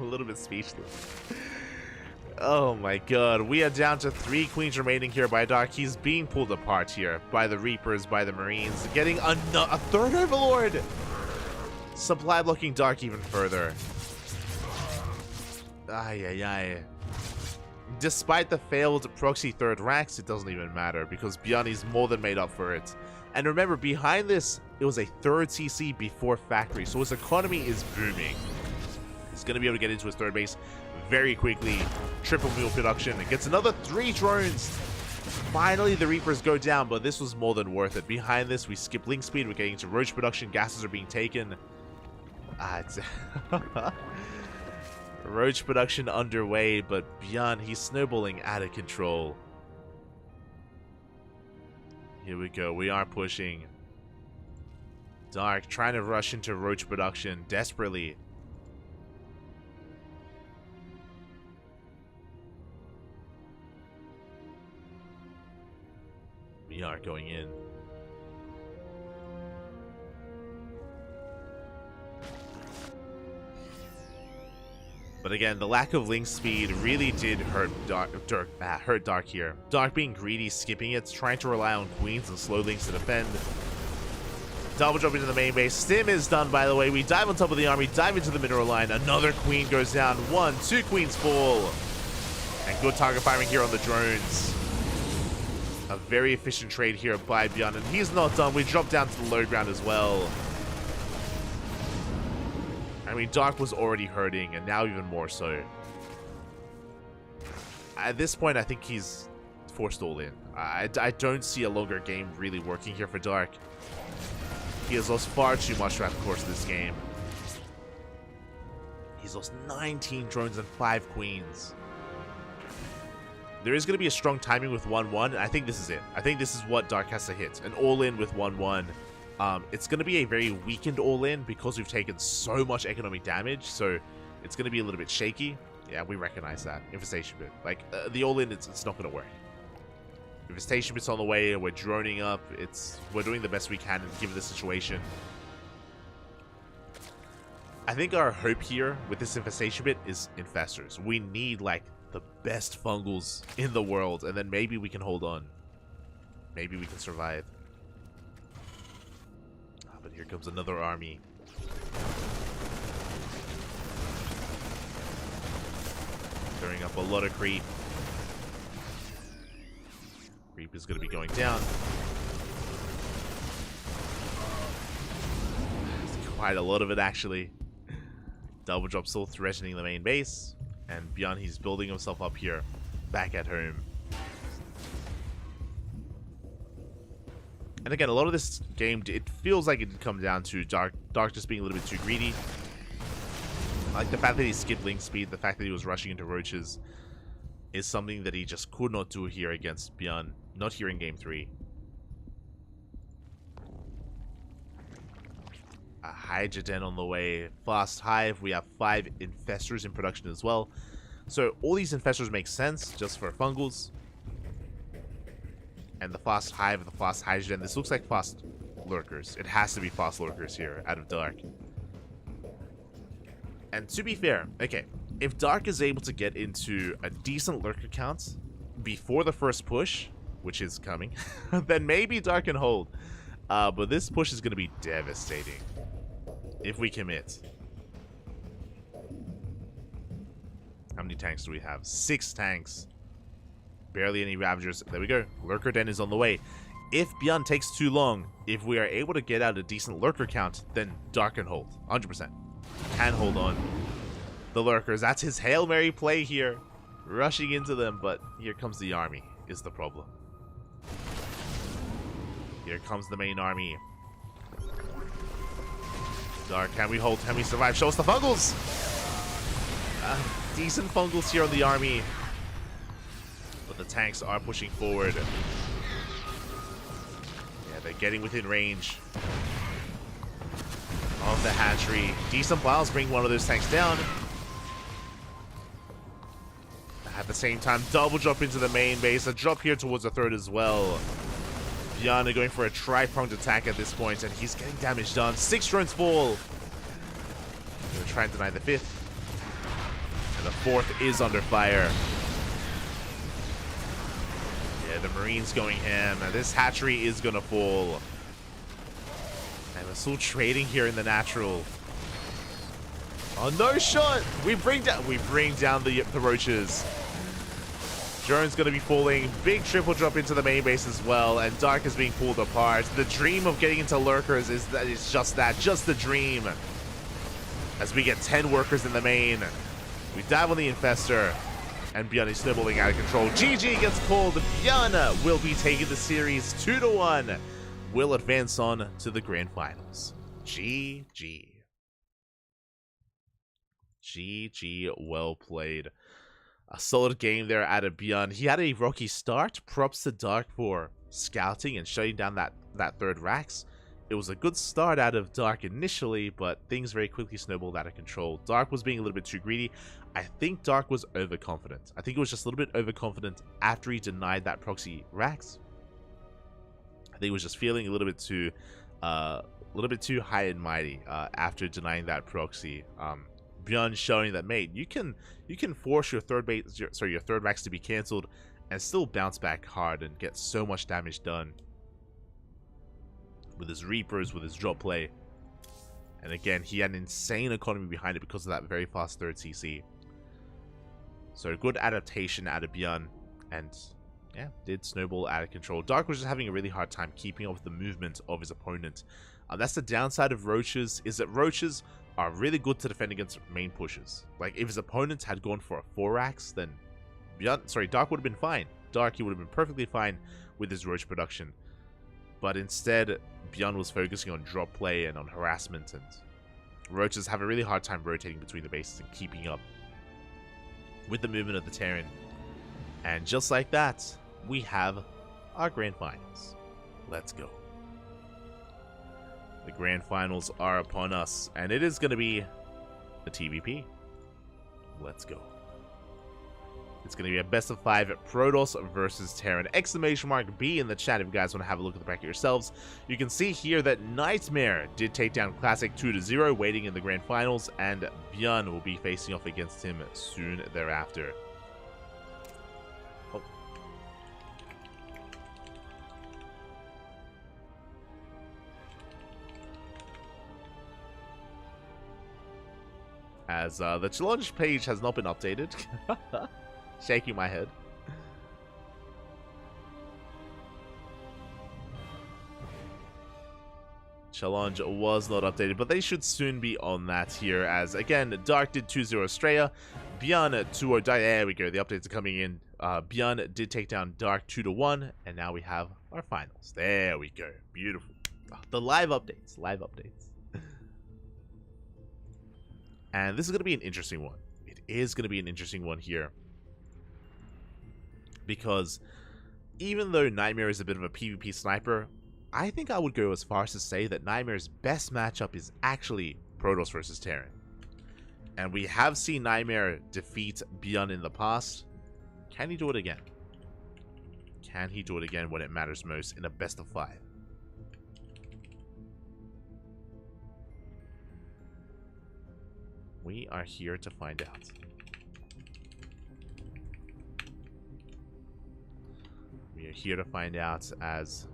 little bit speechless. Oh my god, we are down to 3 queens remaining here by Dark. He's being pulled apart here by the Reapers, by the Marines, getting a third Overlord. Supply blocking Dark even further. Ay ay ay. Despite the failed proxy third racks, it doesn't even matter because Biani's more than made up for it. And remember, behind this, it was a third CC before factory, so his economy is booming. He's going to be able to get into his third base very quickly. Triple mule production. It gets another 3 drones. Finally, the Reapers go down, but this was more than worth it. Behind this, we skip link speed. We're getting into Roach production. Gases are being taken. Roach production underway, but Bian, he's snowballing out of control. Here we go. We are pushing. Dark trying to rush into Roach production desperately. We are going in. But again, the lack of link speed really did hurt Dark here. Dark being greedy, skipping it, trying to rely on queens and slow links to defend. Double jump into the main base. Stim is done, by the way. We dive on top of the army, dive into the mineral line. Another queen goes down. 1, 2 queens fall. And good target firing here on the drones. A very efficient trade here by Bian, and he's not done. We drop down to the low ground as well. I mean, Dark was already hurting, and now even more so. At this point, I think he's forced all in. I don't see a longer game really working here for Dark. He has lost far too much throughout the course of this game. He's lost 19 drones and 5 queens. There is going to be a strong timing with 1-1, and I think this is it. I think this is what Dark has to hit. An all-in with 1-1. It's going to be a very weakened all-in because we've taken so much economic damage, so it's going to be a little bit shaky. Yeah, we recognize that. Infestation bit. Like, the all-in, it's not going to work. Infestation bit's on the way, we're droning up, we're doing the best we can given the situation. I think our hope here with this infestation bit is infestors. We need, like, the best fungals in the world, and then maybe we can hold on. Maybe we can survive. But here comes another army. Throwing up a lot of creep. Creep is going to be going down. There's quite a lot of it, actually. Double drop still threatening the main base. And Bian, he's building himself up here, back at home. And again, a lot of this game, it feels like it did come down to Dark just being a little bit too greedy. Like the fact that he skipped link speed, the fact that he was rushing into roaches, is something that he just could not do here against Bian. Not here in game 3. A Hydrogen on the way. Fast Hive. We have 5 Infestors in production as well. So all these Infestors make sense just for fungals. And the Fast Hive and the Fast Hydrogen. This looks like Fast Lurkers. It has to be Fast Lurkers here out of Dark. And to be fair, okay, if Dark is able to get into a decent Lurker count before the first push, which is coming, then maybe Dark can hold. But this push is going to be devastating if we commit. How many tanks do we have? 6 tanks. Barely any Ravagers. There we go. Lurker Den is on the way. If Bian takes too long, if we are able to get out a decent Lurker count, then Dark can hold. 100%. Can hold on. The Lurkers. That's his Hail Mary play here. Rushing into them, but here comes the army is the problem. Here comes the main army. Dark, can we hold? Can we survive? Show us the fungals! decent fungals here on the army, but the tanks are pushing forward. Yeah, they're getting within range of the hatchery. Decent plows bring one of those tanks down. At the same time, double drop into the main base. A drop here towards the third as well. Bjorn going for a tri-pronged attack at this point, and he's getting damage done. 6 drones fall. Gonna try and deny the 5th. And the 4th is under fire. Yeah, the Marines going ham. This hatchery is gonna fall. And we're still trading here in the natural. Oh, no shot! We bring down the roaches. Drone's gonna be falling. Big triple drop into the main base as well, and Dark is being pulled apart. The dream of getting into lurkers is just that, just the dream. As we get 10 workers in the main, we dive on the infestor, and Bjorn is snowballing out of control. GG gets called. Bjorn will be taking the series 2-1. Will advance on to the grand finals. GG. GG, well played. A solid game there out of Bjorn. He had a rocky start. Props to Dark for scouting and shutting down that third Rax. It was a good start out of Dark initially, but things very quickly snowballed out of control. Dark was being a little bit too greedy. I think Dark was overconfident. I think it was just a little bit overconfident after he denied that proxy Rax. I think he was just feeling a little bit too high and mighty after denying that proxy. Bjorn showing that, mate, you can force your third Rax to be cancelled and still bounce back hard and get so much damage done with his Reapers, with his drop play. And again, he had an insane economy behind it because of that very fast third CC. So good adaptation out of Bjorn, and yeah, did snowball out of control. Dark was just having a really hard time keeping up with the movement of his opponent. That's the downside of roaches, is that roaches are really good to defend against main pushes. Like, if his opponent had gone for a 4-ax, then Dark would have been fine. Dark, he would have been perfectly fine with his roach production. But instead, Bjorn was focusing on drop play and on harassment, and roaches have a really hard time rotating between the bases and keeping up with the movement of the Terran. And just like that, we have our grand finals. Let's go. The grand finals are upon us, and it is going to be a TVP. Let's go. It's going to be a best of 5 Protoss versus Terran. Exclamation mark B in the chat if you guys want to have a look at the bracket yourselves. You can see here that Nightmare did take down Classic 2-0, waiting in the grand finals, and Bjorn will be facing off against him soon thereafter. As the challenge page has not been updated. Shaking my head. Challenge was not updated, but they should soon be on that here, as again, Dark did 2-0 Estrella, Bjorn 2-0 die. There we go, the updates are coming in. Bjorn did take down Dark 2-1, and now we have our finals. There we go, beautiful. Oh, the live updates, And this is going to be an interesting one. It is going to be an interesting one here. Because even though Nightmare is a bit of a PvP sniper, I think I would go as far as to say that Nightmare's best matchup is actually Protoss versus Terran. And we have seen Nightmare defeat Bjorn in the past. Can he do it again? Can he do it again when it matters most in a best of 5? We are here to find out. We are here to find out as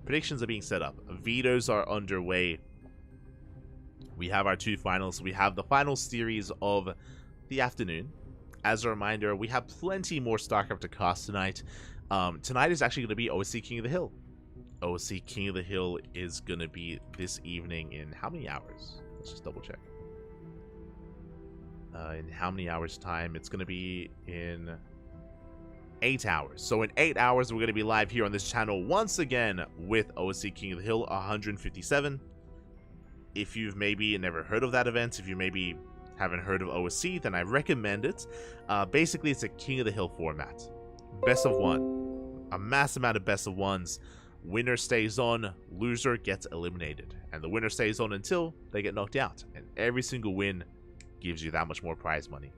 predictions are being set up. Vetoes are underway. We have our 2 finals. We have the final series of the afternoon. As a reminder, we have plenty more StarCraft to cast tonight. Tonight is actually going to be OSC King of the Hill. OSC King of the Hill is going to be this evening in how many hours? Let's just double check. In how many hours time? It's going to be in 8 hours. So in 8 hours, we're going to be live here on this channel once again with OSC King of the Hill 157. If you've maybe never heard of that event, if you maybe haven't heard of OSC, then I recommend it. Basically, it's a King of the Hill format. Best of one. A mass amount of best of ones. Winner stays on, loser gets eliminated. And the winner stays on until they get knocked out. And every single win gives you that much more prize money.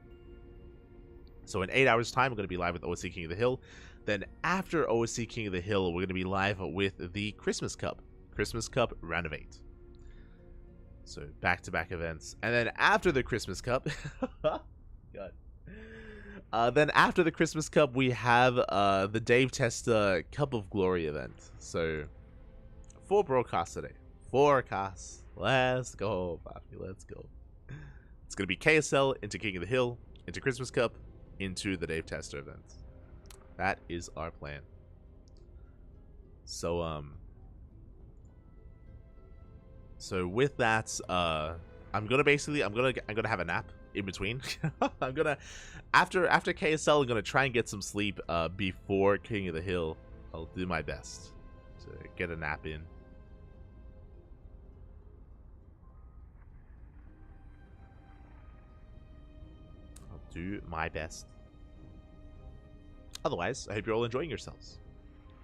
So in 8 hours time, we're going to be live with OSC King of the Hill. Then after OSC King of the Hill, we're going to be live with the Christmas Cup. Christmas Cup round of 8. So back-to-back events. And then after the Christmas Cup... God. Then after the Christmas Cup, we have the Dave Testa Cup of Glory event. So 4 broadcasts today. 4 casts. Let's go, Bobby. Let's go. It's going to be KSL into King of the Hill, into Christmas Cup, into the Dave Testa event. That is our plan. So with that, I'm gonna have a nap in between. I'm gonna after KSL, I'm gonna try and get some sleep before King of the Hill. I'll do my best to get a nap in. I'll do my best. Otherwise, I hope you're all enjoying yourselves.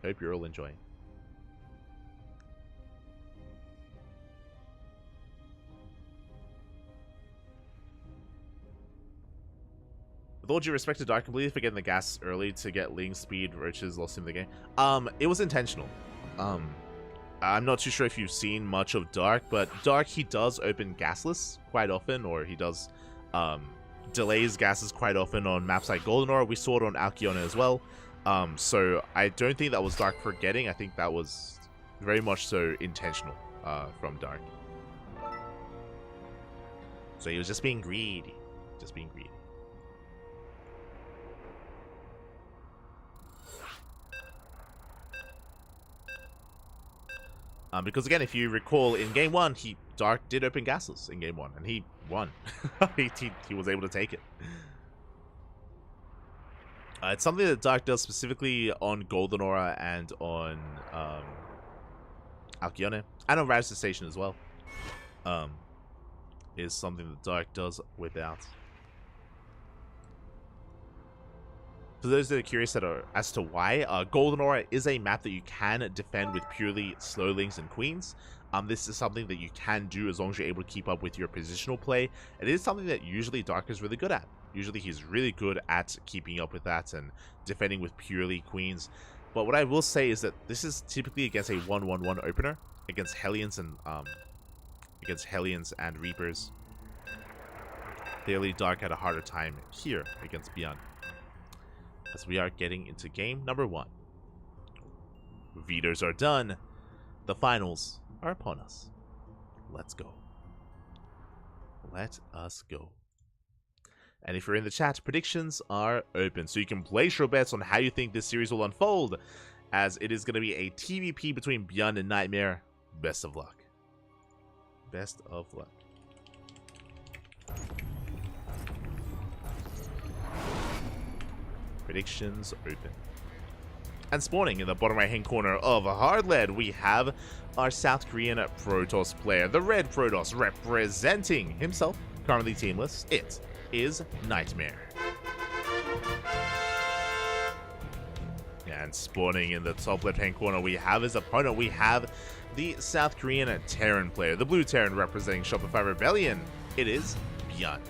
I hope you're all enjoying. With all due respect to Dark, completely forgetting the gas early to get Ling speed, Roaches lost him the game. It was intentional. I'm not too sure if you've seen much of Dark, but Dark, he does open gasless quite often, or he does delays gases quite often on maps like Golden Aura. We saw it on Alkiona as well. So I don't think that was Dark forgetting. I think that was very much so intentional from Dark. So he was just being greedy. Just being greedy. Because again, if you recall, in game 1, Dark did open gasless in game 1, and he won. he was able to take it. It's something that Dark does specifically on Golden Aura and on Alkione, and on Ravage Station as well. Is something that Dark does without. For those that are curious as to why, Golden Aura is a map that you can defend with purely slow lings and queens. This is something that you can do as long as you're able to keep up with your positional play. It is something that usually Dark is really good at. Usually he's really good at keeping up with that and defending with purely queens. But what I will say is that this is typically against a 1-1-1 opener, against Hellions and Reapers. Clearly Dark had a harder time here against Beyond. As we are getting into game number 1. Vetoes are done. The finals are upon us. Let's go. Let us go. And if you're in the chat, predictions are open. So you can place your bets on how you think this series will unfold, as it is going to be a TVP between Beyond and Nightmare. Best of luck. Best of luck. Predictions open. And spawning in the bottom right hand corner of Hardlead, we have our South Korean Protoss player, the Red Protoss, representing himself, currently teamless. It is Nightmare. And spawning in the top left hand corner, we have his opponent. We have the South Korean Terran player, the Blue Terran representing Shopify Rebellion. It is Beyond.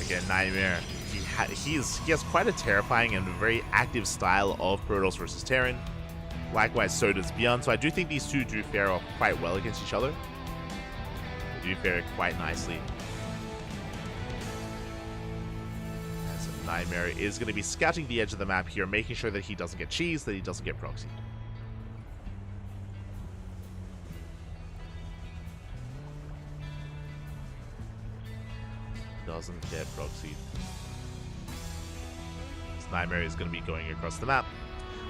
Again, Nightmare, he has quite a terrifying and very active style of Protoss versus Terran. Likewise, so does Beyond. So I do think these two do fare off quite well against each other. They do fare quite nicely. As Nightmare is going to be scouting the edge of the map here, making sure that he doesn't get cheesed, that he doesn't get proxied. Doesn't get proxied. This Nightmare is going to be going across the map.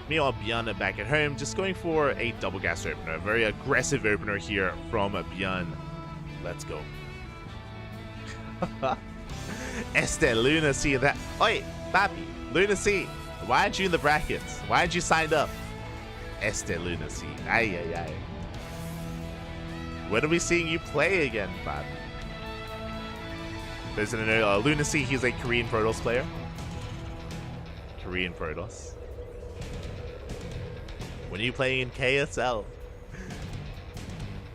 Meanwhile, Beyond back at home, just going for a double gas opener. A very aggressive opener here from Beyond. Let's go. Este Luna, see that. Oi! Papi, Lunacy, why aren't you in the brackets? Why aren't you signed up? Lunacy. Ay, ay, ay. When are we seeing you play again, Papi? There's an Lunacy, he's a Korean Protoss player. Korean Protoss. When are you playing in KSL?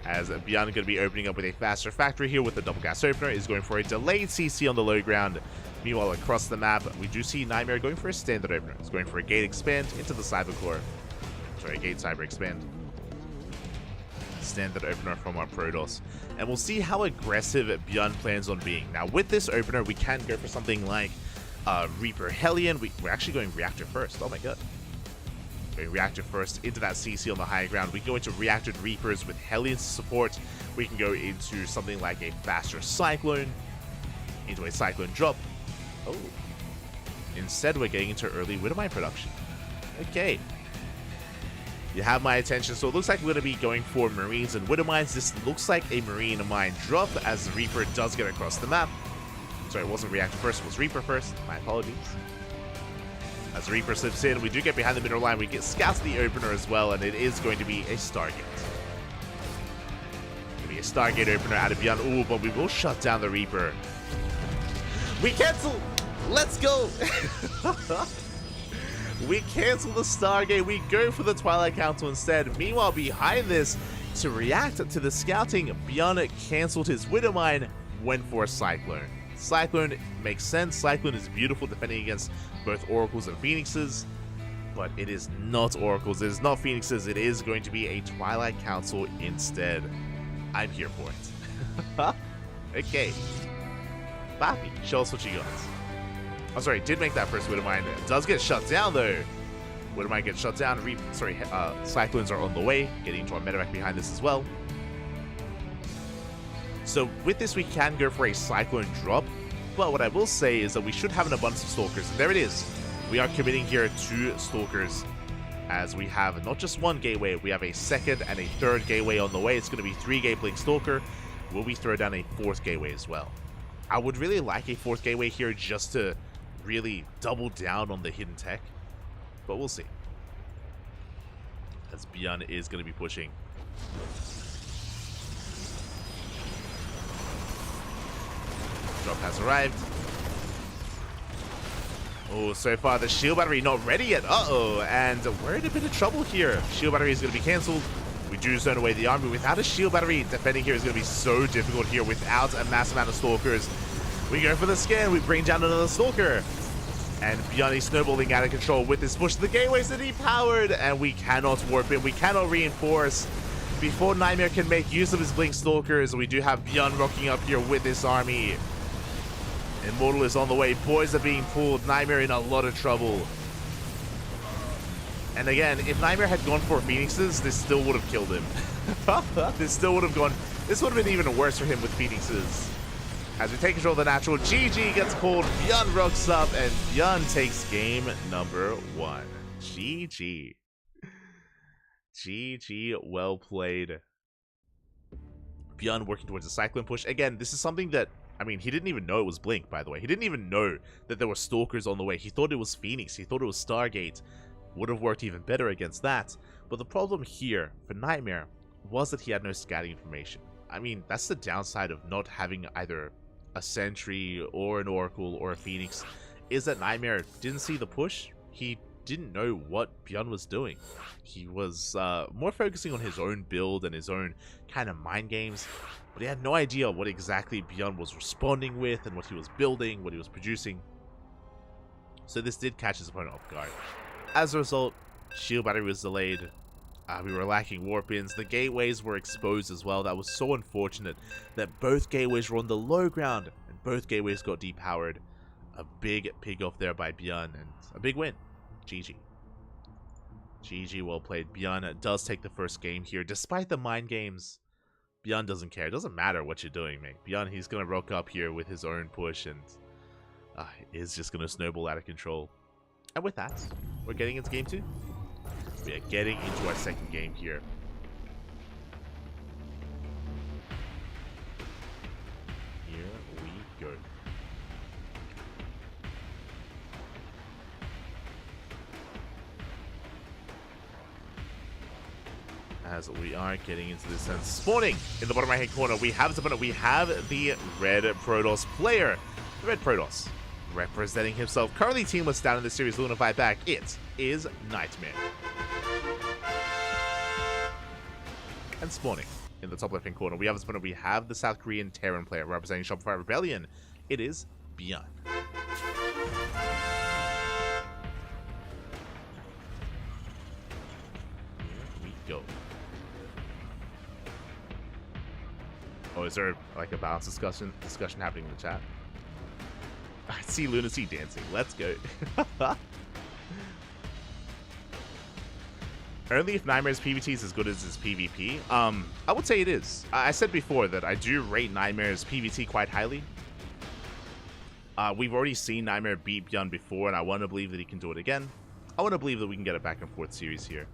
As Beyond going to be opening up with a faster factory here with the double gas opener, is going for a delayed CC on the low ground. Meanwhile, across the map, we do see Nightmare going for a standard opener. He's going for a gate expand into the cyber core. Sorry, gate cyber expand. Standard opener from our Protoss. And we'll see how aggressive Beyond plans on being. Now, with this opener, we can go for something like Reaper Hellion. We're actually going Reactor first. Oh my god. Going Reactor first into that CC on the high ground. We go into Reactored Reapers with Hellions to support. We can go into something like a faster Cyclone. Into a Cyclone drop. Oh. Instead, we're getting into early Widowmine production. Okay. You have my attention. So it looks like we're going to be going for Marines and Widowmines. This looks like a Marine mine drop as the Reaper does get across the map. Sorry, it wasn't Reactor first, it was Reaper first. My apologies. As Reaper slips in, we do get behind the middle line. We get scouts the opener as well, and it is going to be a Stargate. Going to be a Stargate opener out of Beyond. Ooh, but we will shut down the Reaper. We cancel! Let's go! We cancel the Stargate. We go for the Twilight Council instead. Meanwhile, behind this, to react to the scouting, Beyond canceled his Widowmine, went for a Cyclone. Cyclone makes sense. Cyclone is beautiful defending against both Oracles and Phoenixes, but it is not Oracles, it is not Phoenixes, it is going to be a Twilight Council instead. I'm here for it. Okay. Papi, show us what you got. I'm sorry, did make that first Widowmine. It does get shut down though. Widowmine gets shut down. Cyclones are on the way, getting into our medevac behind this as well. So with this, we can go for a Cyclone drop, but what I will say is that we should have an abundance of Stalkers, and there it is. We are committing here to Stalkers, as we have not just one gateway, we have a second and a third gateway on the way. It's going to be 3 Gatebling Stalker. Will we throw down a 4th gateway as well? I would really like a 4th gateway here just to really double down on the hidden tech, but we'll see. As Beyond is going to be pushing. Drop has arrived. Oh, so far the shield battery not ready yet. Uh-oh, and we're in a bit of trouble here. Shield battery is going to be cancelled. We do zone away the army. Without a shield battery, defending here is going to be so difficult here without a mass amount of Stalkers. We go for the scan. We bring down another Stalker. And Beyond is snowballing out of control with this push. The gateways are depowered, and we cannot warp in. We cannot reinforce. Before Nightmare can make use of his Blink Stalkers, we do have Beyond rocking up here with this army. Immortal is on the way. Boys are being pulled. Nightmare in a lot of trouble. And again, if Nightmare had gone for Phoenixes, this still would have killed him. This would have been even worse for him with Phoenixes. As we take control of the natural, GG gets pulled. Beyond rocks up, and Beyond takes game number 1. GG. GG, well played. Beyond working towards a Cyclone push. Again, this is something that, I mean, he didn't even know it was Blink, by the way. He didn't even know that there were Stalkers on the way. He thought it was Phoenix. He thought it was Stargate. Would have worked even better against that. But the problem here for Nightmare was that he had no scouting information. I mean, that's the downside of not having either a Sentry or an Oracle or a Phoenix, is that Nightmare didn't see the push. He didn't know what Beyond was doing. He was more focusing on his own build and his own kind of mind games, but he had no idea what exactly Beyond was responding with and what he was building, what he was producing. So this did catch his opponent off guard. As a result, shield battery was delayed. We were lacking warp-ins. The gateways were exposed as well. That was so unfortunate that both gateways were on the low ground and both gateways got depowered. A big pig off there by Beyond and a big win. GG. GG, well played. Beyond does take the first game here. Despite the mind games, Beyond doesn't care. It doesn't matter what you're doing, mate. Beyond, he's going to rock up here with his own push and is just going to snowball out of control. And with that, we're getting into game 2. We are getting into our second game here. Here we go. as we are getting into this. And spawning in the bottom right hand corner, we have the red Protoss player. The red Protoss representing himself, currently teamless down in the series, looking to fight back. It is Nightmare. And spawning in the top left hand corner, we have the South Korean Terran player representing Shopify Rebellion. It is Beyond. Go. Oh, is there like a balance discussion happening in the chat? I see Lunacy dancing. Let's go. Only if Nightmare's PvT is as good as his PvP. I would say it is. I said before that I do rate Nightmare's PvT quite highly. We've already seen Nightmare beat Beyond before, and I want to believe that he can do it again. I want to believe that we can get a back and forth series here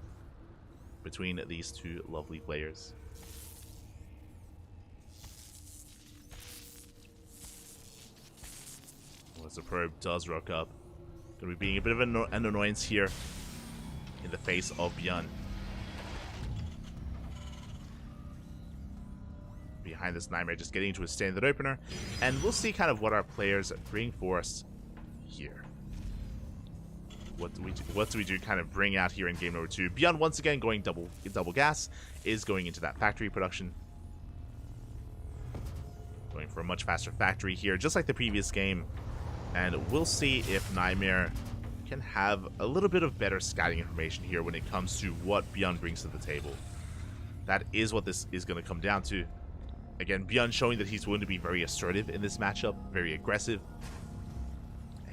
between these two lovely players. As the probe does rock up, gonna be being a bit of an annoyance here in the face of Beyond. Behind this Nightmare just getting into a standard opener, and we'll see kind of what our players bring for us here. What do we do kind of bring out here in game number 2? Beyond once again going double gas, is going into that factory production. Going for a much faster factory here, just like the previous game. And we'll see if Nightmare can have a little bit of better scouting information here when it comes to what Beyond brings to the table. That is what this is going to come down to. Again, Beyond showing that he's willing to be very assertive in this matchup, very aggressive.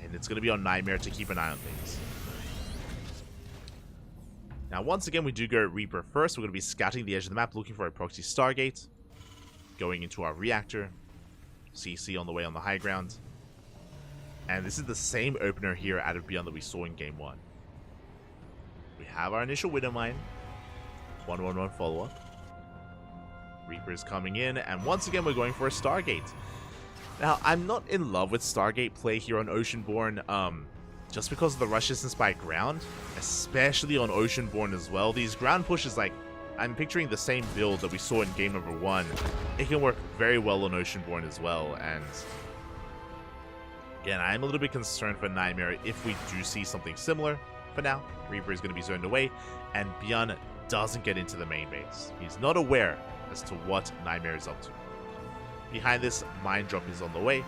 And it's going to be on Nightmare to keep an eye on things. Now, once again, we do go Reaper first. We're going to be scouting the edge of the map, looking for a proxy Stargate. Going into our reactor. CC on the way on the high ground. And this is the same opener here out of Beyond that we saw in Game 1. We have our initial Widow Mine. 1-1-1 follow-up. Reaper is coming in, and once again, we're going for a Stargate. Now, I'm not in love with Stargate play here on Oceanborn, just because of the rush distance by ground, especially on Oceanborn as well. These ground pushes, like, I'm picturing the same build that we saw in game number 1. It can work very well on Oceanborn as well, and again, I'm a little bit concerned for Nightmare if we do see something similar. For now, Reaper is going to be zoned away, and Beyond doesn't get into the main base. He's not aware as to what Nightmare is up to. Behind this, mine drop is on the way.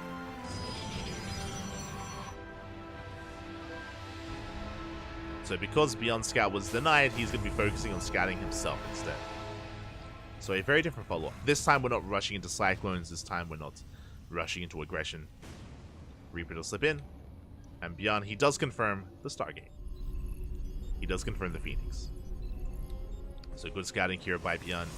So because Beyond Scout was denied, he's going to be focusing on scouting himself instead. So a very different follow-up. This time we're not rushing into Cyclones, this time we're not rushing into aggression. Reaper will slip in, and Beyond, he does confirm the Stargate. He does confirm the Phoenix. So good scouting here by Beyond.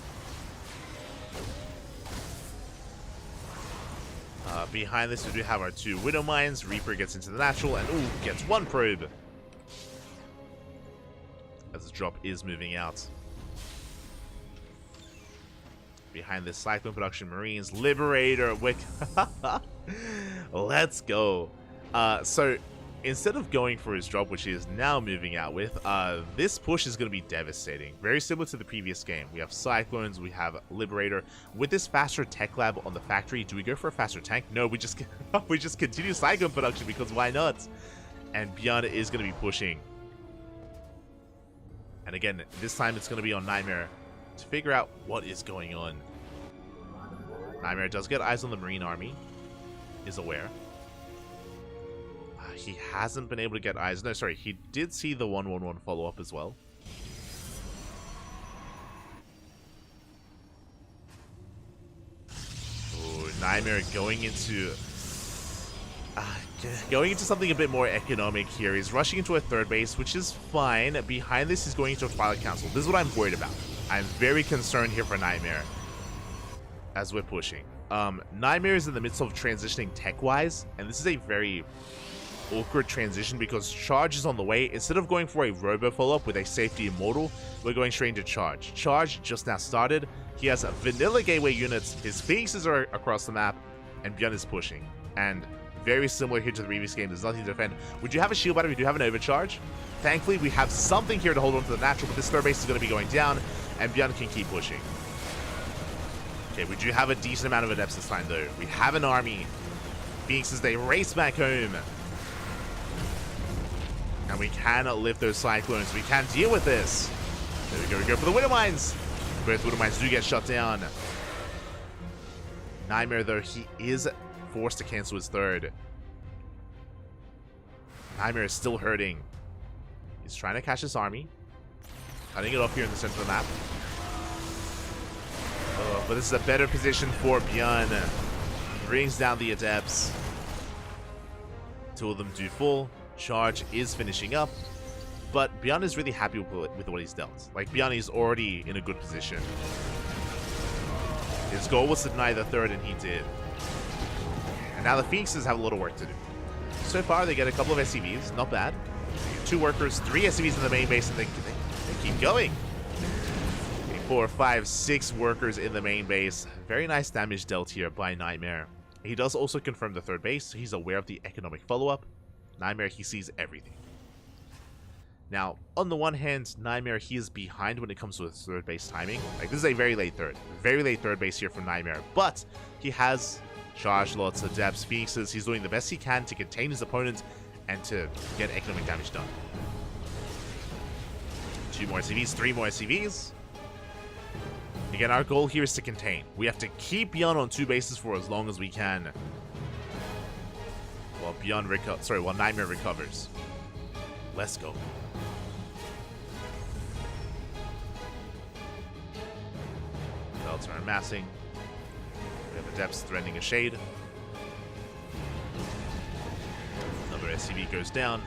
Behind this, we do have our 2 Widow Mines. Reaper gets into the natural, and ooh, gets 1 probe. As the drop is moving out. Behind this, Cyclone Production Marines, Liberator, let's go. So instead of going for his drop, which he is now moving out with, this push is going to be devastating. Very similar to the previous game. We have Cyclones, we have Liberator. With this faster tech lab on the factory, do we go for a faster tank? No, we just continue Cyclone production because why not? And Beyond is going to be pushing. And again, this time it's going to be on Nightmare to figure out what is going on. Nightmare does get eyes on the Marine Army, is aware. He hasn't been able to get eyes. No, sorry, he did see the 1-1-1 follow-up as well. Ooh, Nightmare going into something a bit more economic here. He's rushing into a 3rd base, which is fine. Behind this, he's going into a Twilight Council. This is what I'm worried about. I'm very concerned here for Nightmare as we're pushing. Nightmare is in the midst of transitioning tech-wise, and this is a very awkward transition because Charge is on the way. Instead of going for a Robo follow-up with a Safety Immortal, we're going straight into Charge. Charge just now started. He has vanilla gateway units. His Phoenixes are across the map, and Beyond is pushing. And very similar here to the previous game. There's nothing to defend. We do have a shield battery. We do have an overcharge. Thankfully, we have something here to hold on to the natural, but this 3rd base is going to be going down. and Beyond can keep pushing. Okay, we do have a decent amount of adepts this time, though. We have an army. Phoenixes, they race back home. And we can lift those Cyclones. We can deal with this. There we go. We go for the Widow Mines. Both Widow Mines do get shut down. Nightmare, though, he is forced to cancel his third. Nightmare is still hurting. He's trying to catch this army. Cutting it off here in the center of the map. Oh, but this is a better position for Beyond. Brings down the Adepts. Two of them do fall. Charge is finishing up. But Beyond is really happy with what he's dealt. Like, Beyond is already in a good position. His goal was to deny the third, and he did. And now the Phoenixes have a little work to do. So far, they get a couple of SCVs. Not bad. 2 workers, 3 SCVs in the main base, and they keep going. 4, 5, 6 workers in the main base. Very nice damage dealt here by Nightmare. He does also confirm the third base, so he's aware of the economic follow-up. Nightmare, he sees everything. Now, on the one hand, Nightmare, he is behind when it comes to his third base timing. Like, this is a very late third. Very late third base here from Nightmare. But he has charge lots of Adepts, Phoenixes. He's doing the best he can to contain his opponent and to get economic damage done. 2 more SCVs, 3 more SCVs. Again, our goal here is to contain. We have to keep Beyond on 2 bases for as long as we can. While Nightmare recovers. Let's go. Belts are amassing. We have Adepts threatening a shade. Another SCV goes down.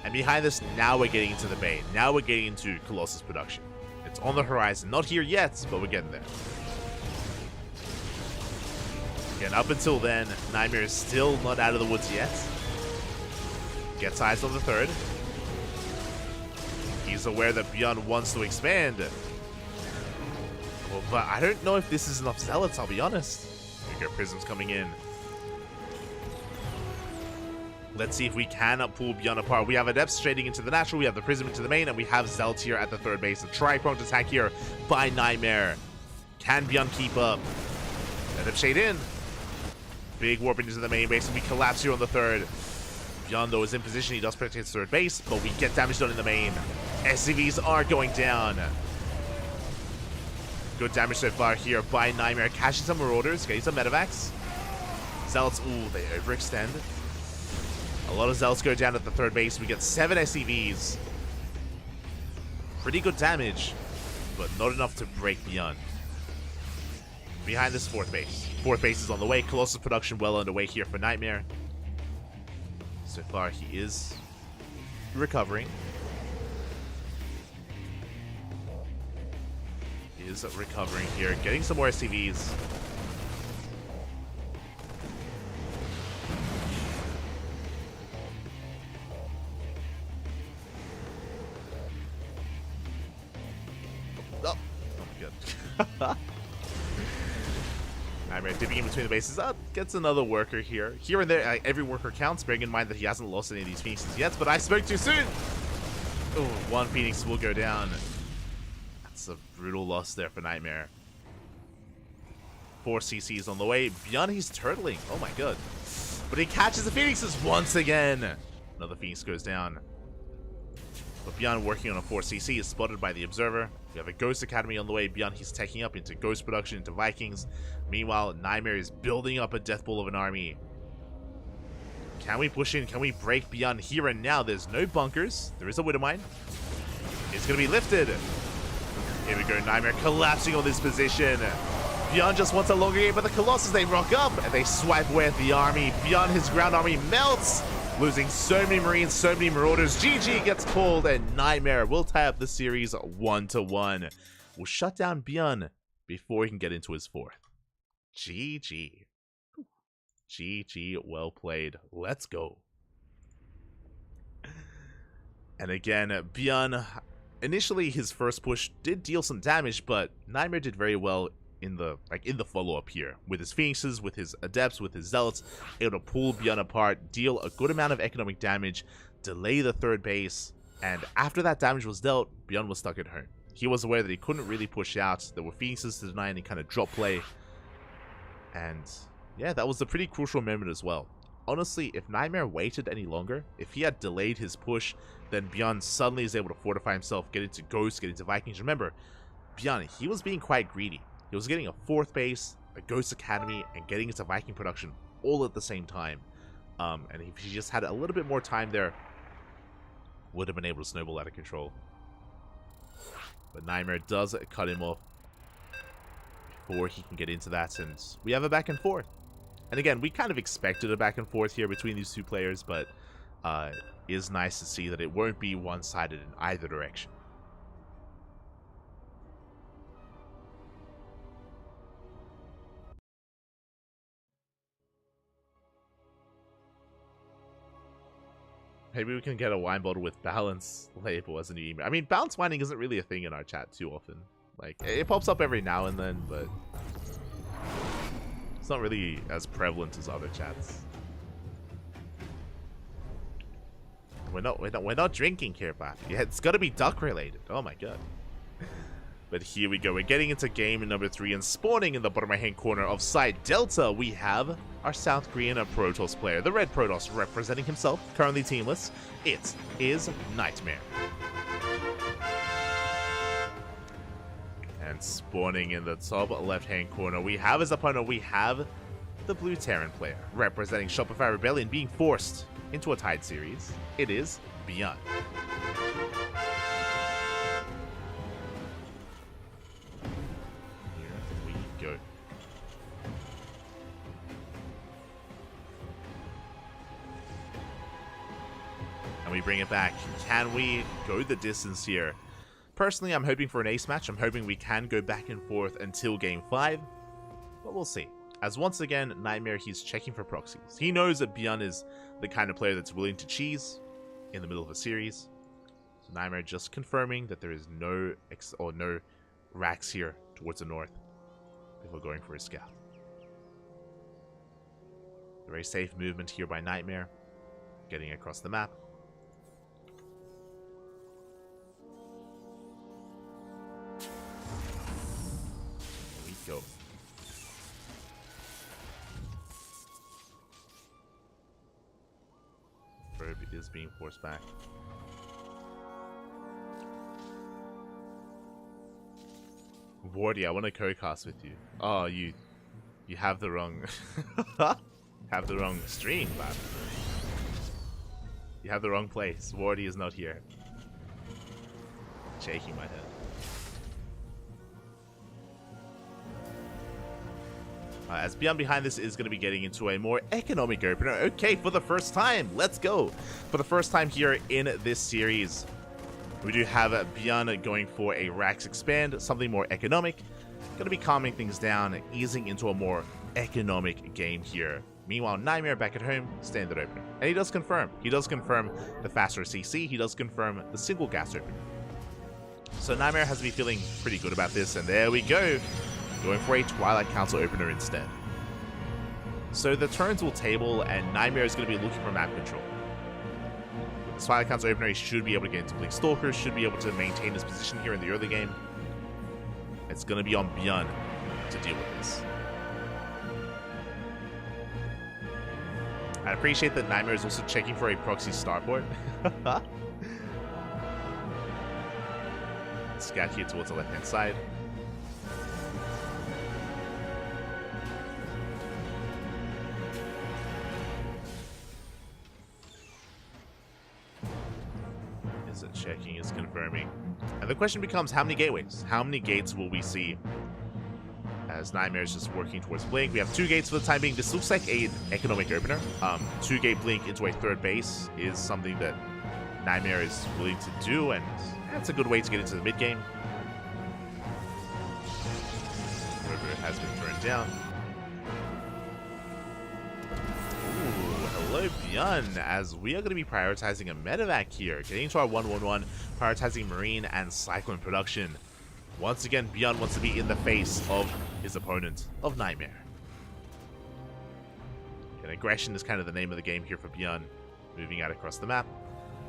And behind this, now we're getting into the Bay. Now we're getting into Colossus production. It's on the horizon. Not here yet, but we're getting there. Again, up until then, Nightmare is still not out of the woods yet. Gets eyes on the third. He's aware that Beyond wants to expand. Well, but I don't know if this is enough Zealots, I'll be honest. We got Prisms coming in. Let's see if we can pull Beyond apart. We have Adepts trading into the natural, we have the Prism into the main, and we have Zealots here at the third base. A tri-pronged attack here by Nightmare. Can Beyond keep up? Adept shade in. Big warp into the main base, and we collapse here on the third. Beyond, though, is in position. He does protect his third base, but we get damage done in the main. SCVs are going down. Good damage so far here by Nightmare. Catching some Marauders, getting some Medivacs. Zealots, ooh, they overextend. A lot of Zealots go down at the third base. We get 7 SCVs. Pretty good damage, but not enough to break Beyond. Behind this fourth base. Fourth base is on the way. Colossus production well underway here for Nightmare. So far, he is recovering. He is recovering here. Getting some more SCVs. Oh, good. Nightmare dipping in between the bases. Gets another worker here. Here and there, every worker counts, bearing in mind that he hasn't lost any of these Phoenixes yet, but I spoke too soon! Oh, 1 Phoenix will go down. That's a brutal loss there for Nightmare. 4 CCs on the way. Beyond, he's turtling. Oh my god. But he catches the Phoenixes once again. Another Phoenix goes down. But Beyond, working on a 4 CC, is spotted by the Observer. We have a Ghost Academy on the way. Beyond, he's taking up into Ghost production, into Vikings. Meanwhile, Nightmare is building up a death ball of an army. Can we push in? Can we break Beyond here and now? There's no bunkers. There is a Widow Mine. It's going to be lifted. Here we go. Nightmare collapsing on this position. Beyond just wants a longer game, but the Colossus, they rock up and they swipe away at the army. Beyond, his ground army melts, losing so many Marines, so many Marauders. GG gets called, and Nightmare will tie up the series 1-1. We'll shut down Beyond before he can get into his 4th. GG. GG, well played. Let's go. And again, Beyond, initially his first push did deal some damage, but Nightmare did very well in the follow-up here. With his Phoenixes, with his Adepts, with his Zealots, able to pull Beyond apart, deal a good amount of economic damage, delay the third base, and after that damage was dealt, Beyond was stuck at home. He was aware that he couldn't really push out. There were Phoenixes to deny any kind of drop play. And yeah, that was a pretty crucial moment as well. Honestly, if Nightmare waited any longer, if he had delayed his push, then Bjorn suddenly is able to fortify himself, get into Ghost, get into Vikings. Remember, Bjorn, he was being quite greedy. He was getting a 4th base, a Ghost Academy, and getting into Viking production all at the same time. And if he just had a little bit more time there, would have been able to snowball out of control. But Nightmare does cut him off before he can get into that, and we have a back and forth. And again, we kind of expected a back and forth here between these two players, but it is nice to see that it won't be one-sided in either direction. Maybe we can get a wine bottle with balance label as a new email. I mean, balance whining isn't really a thing in our chat too often. Like, it pops up every now and then, but it's not really as prevalent as other chats. We're not drinking here, Bap. Yeah, it's got to be duck related. Oh my god. But here we go. We're getting into game number 3, and spawning in the bottom right hand corner of side Delta, we have our South Korean Protoss player, the Red Protoss, representing himself, currently teamless. It is Nightmare. And spawning in the top left hand corner, we have his opponent. We have the Blue Terran player, representing Shopify Rebellion, being forced into a tied series. It is Beyond. And we bring it back. Can we go the distance here? Personally, I'm hoping for an ace match. I'm hoping we can go back and forth until game 5. But we'll see. As once again, Nightmare, he's checking for proxies. He knows that Bjorn is the kind of player that's willing to cheese in the middle of a series. So Nightmare just confirming that there is no racks here towards the north before going for his scout. A very safe movement here by Nightmare, getting across the map. Go. Probe is being forced back. Wardy, I want to co-cast with you. Oh, you have the wrong have the wrong stream, man. You have the wrong place. Wardy is not here. Shaking my head. As Beyond behind this is going to be getting into a more economic opener. Okay, for the first time, let's go. For the first time here in this series, we do have Beyond going for a Rax Expand, something more economic. Going to be calming things down, easing into a more economic game here. Meanwhile, Nightmare back at home, standard opener. And he does confirm. He does confirm the faster CC. He does confirm the single gas opener. So Nightmare has to be feeling pretty good about this. And there we go. Going for a Twilight Council opener instead. So the turns will table, and Nightmare is going to be looking for map control. With the Twilight Council opener, he should be able to get into Blink Stalker, should be able to maintain his position here in the early game. It's going to be on Bjorn to deal with this. I appreciate that Nightmare is also checking for a proxy starport. Scout here towards the left-hand side. Is it checking? Is confirming. And the question becomes, how many gateways? How many gates will we see? As Nightmare is just working towards Blink. We have 2 gates for the time being. This looks like an economic opener. 2-gate Blink into a 3rd base is something that Nightmare is willing to do, and that's a good way to get into the mid-game. River has been turned down. Ooh, hello Bjorn, as we are going to be prioritizing a medevac here. Getting into our 1-1-1, prioritizing Marine and Cyclone production. Once again, Bjorn wants to be in the face of his opponent, of Nightmare. And aggression is kind of the name of the game here for Bjorn. Moving out across the map.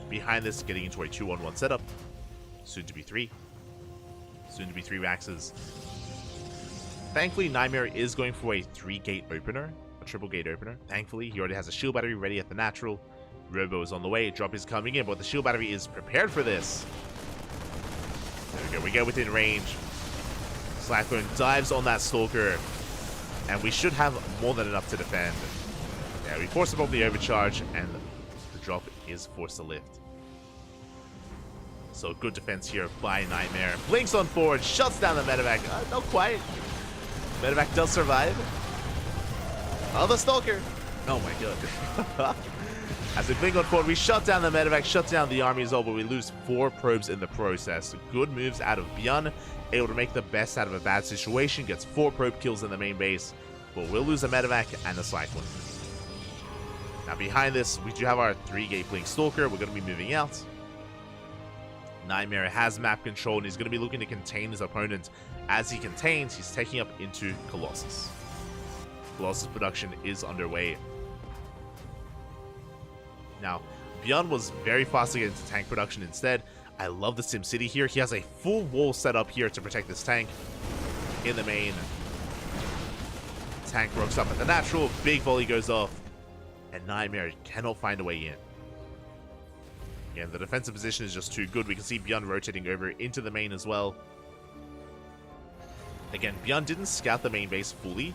Behind this, getting into a 2-1-1 setup. Soon to be 3. Soon to be 3 Waxes. Thankfully, Nightmare is going for a 3-gate opener. A triple gate opener. Thankfully, he already has a shield battery ready at the natural. Robo is on the way. Drop is coming in, but the shield battery is prepared for this. There we go. We get within range. Slackbone dives on that Stalker. And we should have more than enough to defend. Yeah, we force him over the overcharge, and the drop is forced to lift. So good defense here by Nightmare. Blinks on forward, shuts down the medevac. Not quite. Medevac does survive. Oh, the Stalker. Oh my god. As we blink on forward, we shut down the medevac, shut down the army as well, but we lose 4 probes in the process. Good moves out of Byun, able to make the best out of a bad situation, gets 4 probe kills in the main base, but we'll lose the medevac and the Cyclone. Now behind this, we do have our 3-gate blink Stalker. We're going to be moving out. Nightmare has map control, and he's going to be looking to contain his opponent. As he contains, he's taking up into Colossus. Colossus production is underway. Now, Byun was very fast to get into tank production instead. I love the SimCity here. He has a full wall set up here to protect this tank in the main. Tank rocks up at the natural. Big volley goes off. And Nightmare cannot find a way in. Again, the defensive position is just too good. We can see Byun rotating over into the main as well. Again, Byun didn't scout the main base fully,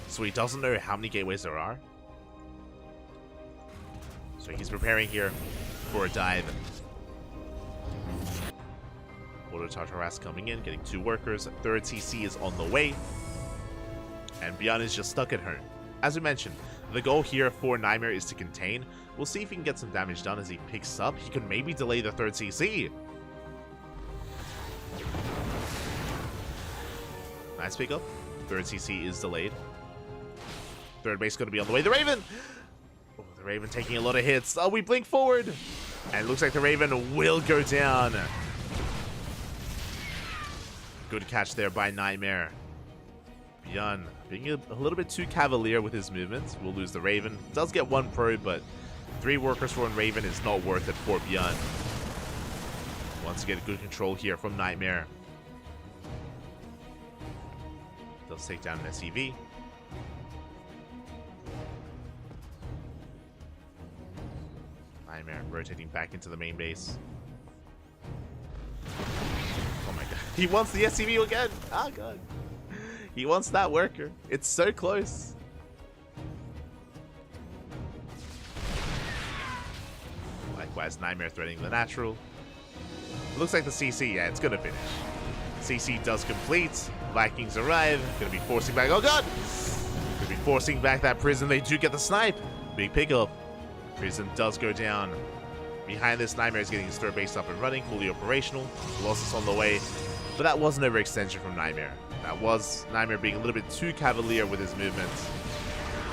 so he doesn't know how many gateways there are. So he's preparing here for a dive. Auto Tartaras coming in, getting 2 workers. 3rd CC is on the way. And Byun is just stuck at home. As we mentioned, the goal here for Nightmare is to contain. We'll see if he can get some damage done as he picks up. He could maybe delay the 3rd CC. Nice pickup. 3rd CC is delayed. 3rd base going to be on the way. The Raven! Oh, the Raven taking a lot of hits. Oh, we blink forward. And it looks like the Raven will go down. Good catch there by Nightmare. Byun being a little bit too cavalier with his movements. We'll lose the Raven. Does get 1 probe, but 3 workers for 1 Raven is not worth it for Byun. Wants to get good control here from Nightmare. Does take down an SCV. Nightmare rotating back into the main base. Oh my god. He wants the SCV again! Oh god. He wants that worker. It's so close. Likewise, Nightmare threatening the natural. Looks like the CC, yeah, it's gonna finish. CC does complete. Vikings arrive. Gonna be forcing back. Oh god! Gonna be forcing back that prison. They do get the snipe. Big pickup. Prison does go down. Behind this, Nightmare is getting his 3rd base up and running, fully operational. Colossus on the way. But that was an overextension from Nightmare. That was Nightmare being a little bit too cavalier with his movements.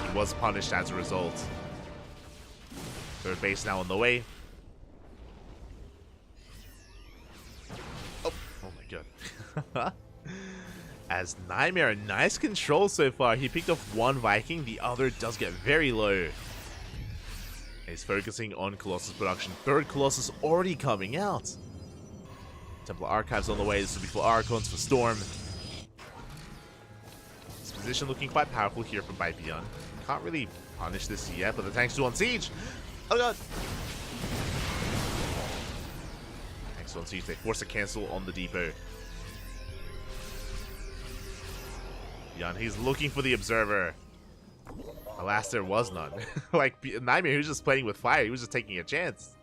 He was punished as a result. 3rd base now on the way. Oh my god. As Nightmare, nice control so far. He picked off 1 Viking, the other does get very low. He's focusing on Colossus production. 3rd Colossus already coming out. Templar Archives on the way. This will be for Archons, for Storm. This position looking quite powerful here from Byun. Can't really punish this yet, but the tank's still on siege. Oh god. Tanks on siege. They force a cancel on the depot. Byun, he's looking for the observer. Alas, there was none. Like, Nightmare, he was just playing with fire. He was just taking a chance.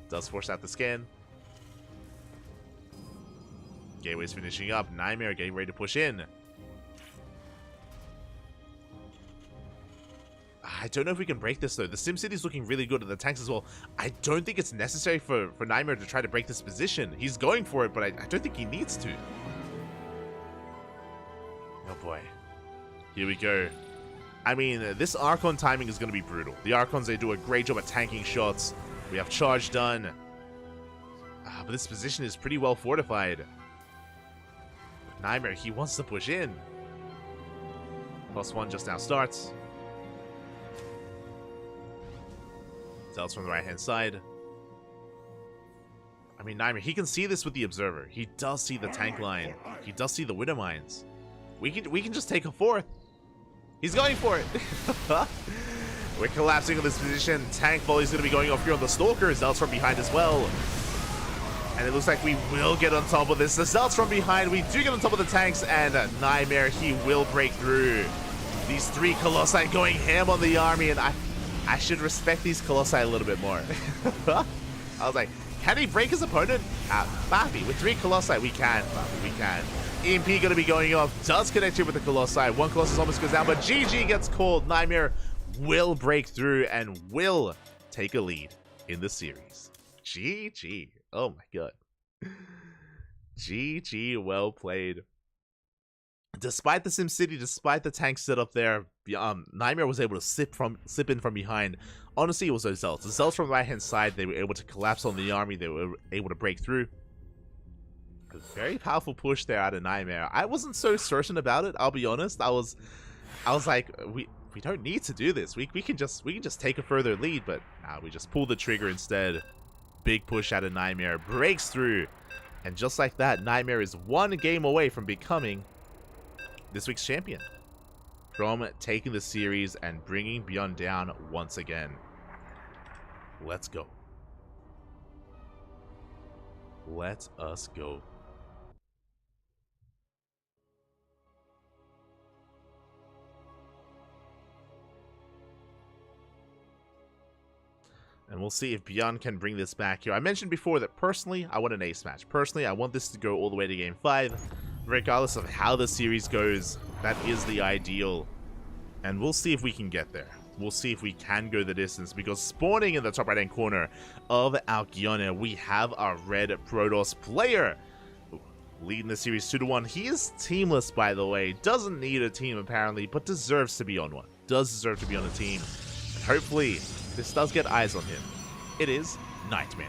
Does force out the scan. Gateway's finishing up. Nightmare getting ready to push in. I don't know if we can break this, though. The SimCity's looking really good, and the tanks as well. I don't think it's necessary for Nightmare to try to break this position. He's going for it, but I don't think he needs to. Oh, boy. Here we go. I mean, this Archon timing is going to be brutal. The Archons, they do a great job at tanking shots. We have charge done. But this position is pretty well fortified. Nightmare, he wants to push in. +1 just now starts. Zelts from the right-hand side. I mean, Nightmare, he can see this with the Observer. He does see the tank line. He does see the Widow Mines. We can just take a fourth. He's going for it. We're collapsing on this position. Tank volley's going to be going off here on the Stalker. Zealots from behind as well. And it looks like we will get on top of this. The Zealots from behind. We do get on top of the tanks. And Nightmare, he will break through. These 3 Colossi going ham on the army. And I should respect these Colossi a little bit more. I was like, can he break his opponent? Bappy, with 3 Colossi, we can. Bappy, we can. EMP going to be going off. Does connect here with the Colossi. 1 Colossus almost goes down, but GG gets called. Nightmare will break through and will take a lead in the series. GG. Oh my god. GG, well played. Despite the SimCity, despite the tank setup there, Nightmare was able to slip in from behind. Honestly, it was those Zealots. The Zealots from the right-hand side, they were able to collapse on the army. They were able to break through. A very powerful push there out of Nightmare. I wasn't so certain about it, I'll be honest. I was like, we don't need to do this. We can just take a further lead, but nah, we just pull the trigger instead. Big push out of Nightmare, breaks through, and just like that, Nightmare is 1 game away from becoming this week's champion, from taking the series and bringing Beyond down once again. Let's go. Let us go. And we'll see if Beyond can bring this back here. I mentioned before that personally, I want an ace match. Personally, I want this to go all the way to Game 5. Regardless of how the series goes, that is the ideal. And we'll see if we can get there. We'll see if we can go the distance, because spawning in the top right-hand corner of Alcyone, we have our red Protoss player leading the series 2-1. He is teamless, by the way. Doesn't need a team, apparently, but deserves to be on one. Does deserve to be on a team. And hopefully, this does get eyes on him. It is Nightmare.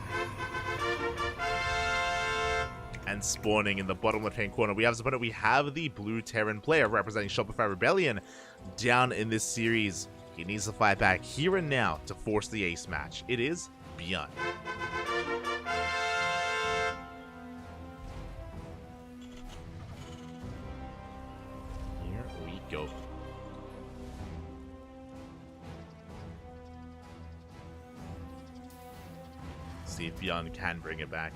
And spawning in the bottom left-hand corner, we have as opponent, we have the blue Terran player representing Shopify Rebellion down in this series. He needs to fight back here and now to force the ace match. It is Beyond. Here we go. See if Beyond can bring it back.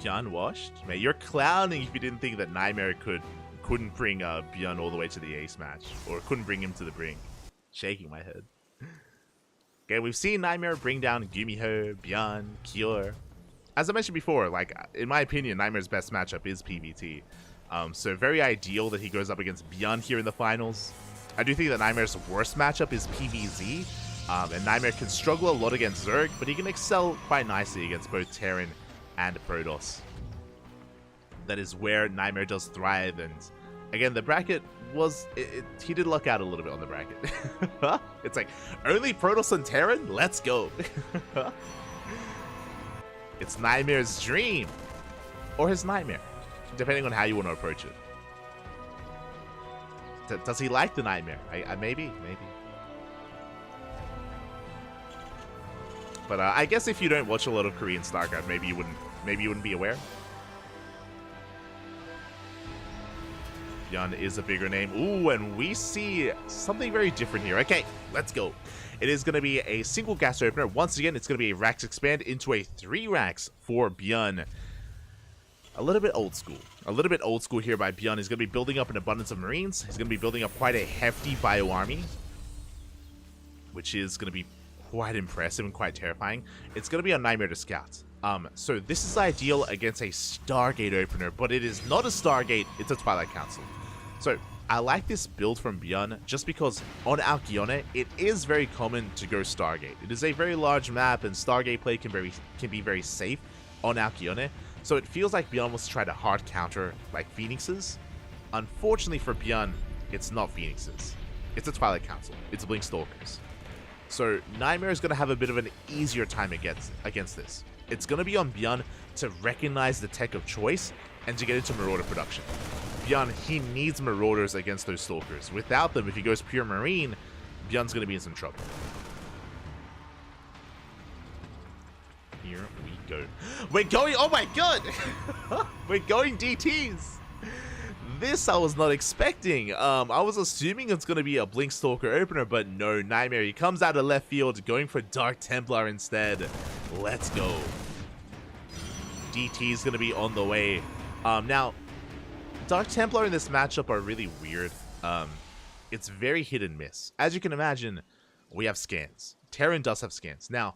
Unwashed? Man, you're clowning if you didn't think that Nightmare couldn't bring Beyond all the way to the ace match, or couldn't bring him to the brink. Shaking my head. Okay, we've seen Nightmare bring down Gumiho, Beyond, Kior. As I mentioned before, like, in my opinion, Nightmare's best matchup is PvT. So very ideal that he goes up against Beyond here in the finals. I do think that Nightmare's worst matchup is PvZ, and Nightmare can struggle a lot against Zerg, but he can excel quite nicely against both Terran and Protoss. That is where Nightmare does thrive, and again, the bracket was... he did luck out a little bit on the bracket. It's like, only Protoss and Terran? Let's go. It's Nightmare's dream. Or his nightmare, depending on how you want to approach it. Does he like the nightmare? Maybe. But I guess if you don't watch a lot of Korean StarCraft, maybe you wouldn't be aware. Beyond is a bigger name. Ooh, and we see something very different here. Okay, let's go. It is going to be a single gas opener. Once again, it's going to be a Rax expand into a 3 Rax for Beyond. A little bit old school. A little bit old school here by Beyond. He's going to be building up an abundance of Marines. He's going to be building up quite a hefty bio army, which is going to be quite impressive and quite terrifying. It's going to be a Nightmare to scout. So this is ideal against a Stargate opener, but it is not a Stargate, it's a Twilight Council. So I like this build from Beyond just because on Alcyone, it is very common to go Stargate. It is a very large map, and Stargate play can be very safe on Alcyone. So it feels like Beyond wants to try to hard counter like Phoenixes. Unfortunately for Beyond, it's not Phoenixes. It's a Twilight Council. It's Blink Stalkers. So Nightmare is going to have a bit of an easier time against this. It's going to be on Beyond to recognize the tech of choice and to get into Marauder production. Beyond, he needs Marauders against those Stalkers. Without them, if he goes pure Marine, Beyond's going to be in some trouble. go. We're going, oh my god! We're going DTs! This I was not expecting. I was assuming it's going to be a Blink Stalker opener, but no, Nightmare. He comes out of left field, going for Dark Templar instead. Let's go. DT is going to be on the way. Now, Dark Templar in this matchup are really weird. It's very hit and miss. As you can imagine, we have scans. Terran does have scans. Now,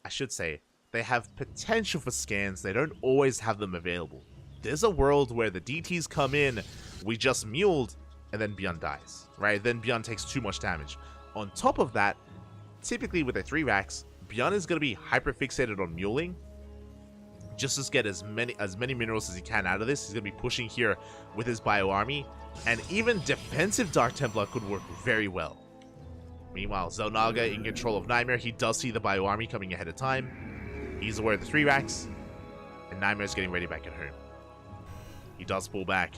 I should say, they have potential for scans. They don't always have them available. There's a world where the DTs come in, we just muled, and then Beyond dies, right? Then Beyond takes too much damage. On top of that, typically with the 3 racks, Beyond is going to be hyper fixated on muling, just to get as many minerals as he can out of this. He's going to be pushing here with his bio army, and even defensive Dark Templar could work very well. Meanwhile, Zelnaga in control of Nightmare. He does see the bio army coming ahead of time. He's aware of the 3 racks, and Nightmare's getting ready back at home. He does pull back.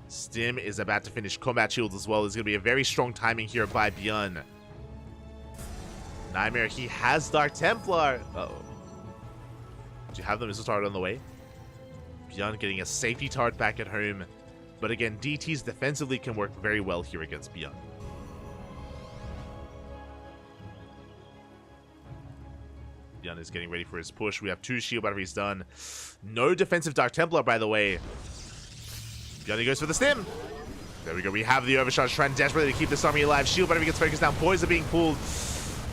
Stim is about to finish combat shields as well. There's going to be a very strong timing here by Bjorn. Nightmare, he has Dark Templar. Uh-oh. Do you have the missile turret on the way? Bjorn getting a safety turret back at home. But again, DTs defensively can work very well here against Bjorn. Bjorn is getting ready for his push. We have 2 shield batteries done. No defensive Dark Templar, by the way. Bjorn goes for the stim. There we go. We have the overcharge, trying desperately to keep this army alive. Shield battery gets focused down. Boys are being pulled.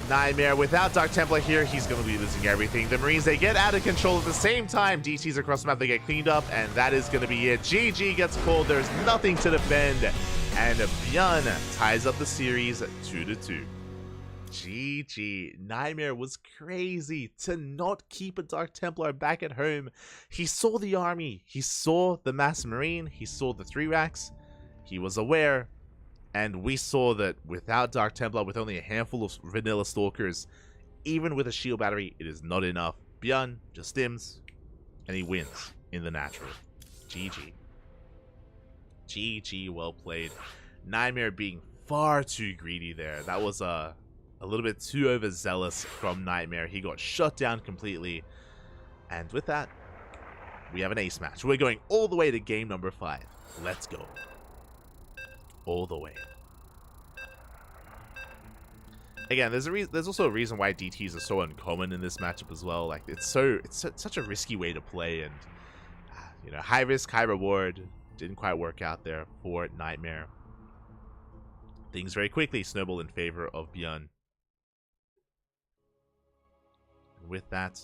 Nightmare without Dark Templar here. He's going to be losing everything. The Marines, they get out of control at the same time. DTs across the map, they get cleaned up. And that is going to be it. GG gets pulled. There's nothing to defend. And Bjorn ties up the series 2-2. GG. Nightmare was crazy to not keep a Dark Templar back at home. He saw the army. He saw the Mass Marine. He saw the 3 racks. He was aware. And we saw that without Dark Templar, with only a handful of vanilla Stalkers, even with a shield battery, it is not enough. Bjorn just stims, and he wins in the natural. GG. GG, well played. Nightmare being far too greedy there. That was a little bit too overzealous from Nightmare. He got shut down completely. And with that, we have an ace match. We're going all the way to game number 5. Let's go. All the way. Again, there's also a reason why DTs are so uncommon in this matchup as well. Like it's such a risky way to play, and you know, high risk, high reward. Didn't quite work out there for Nightmare. Things very quickly snowball in favor of Bjorn. And with that,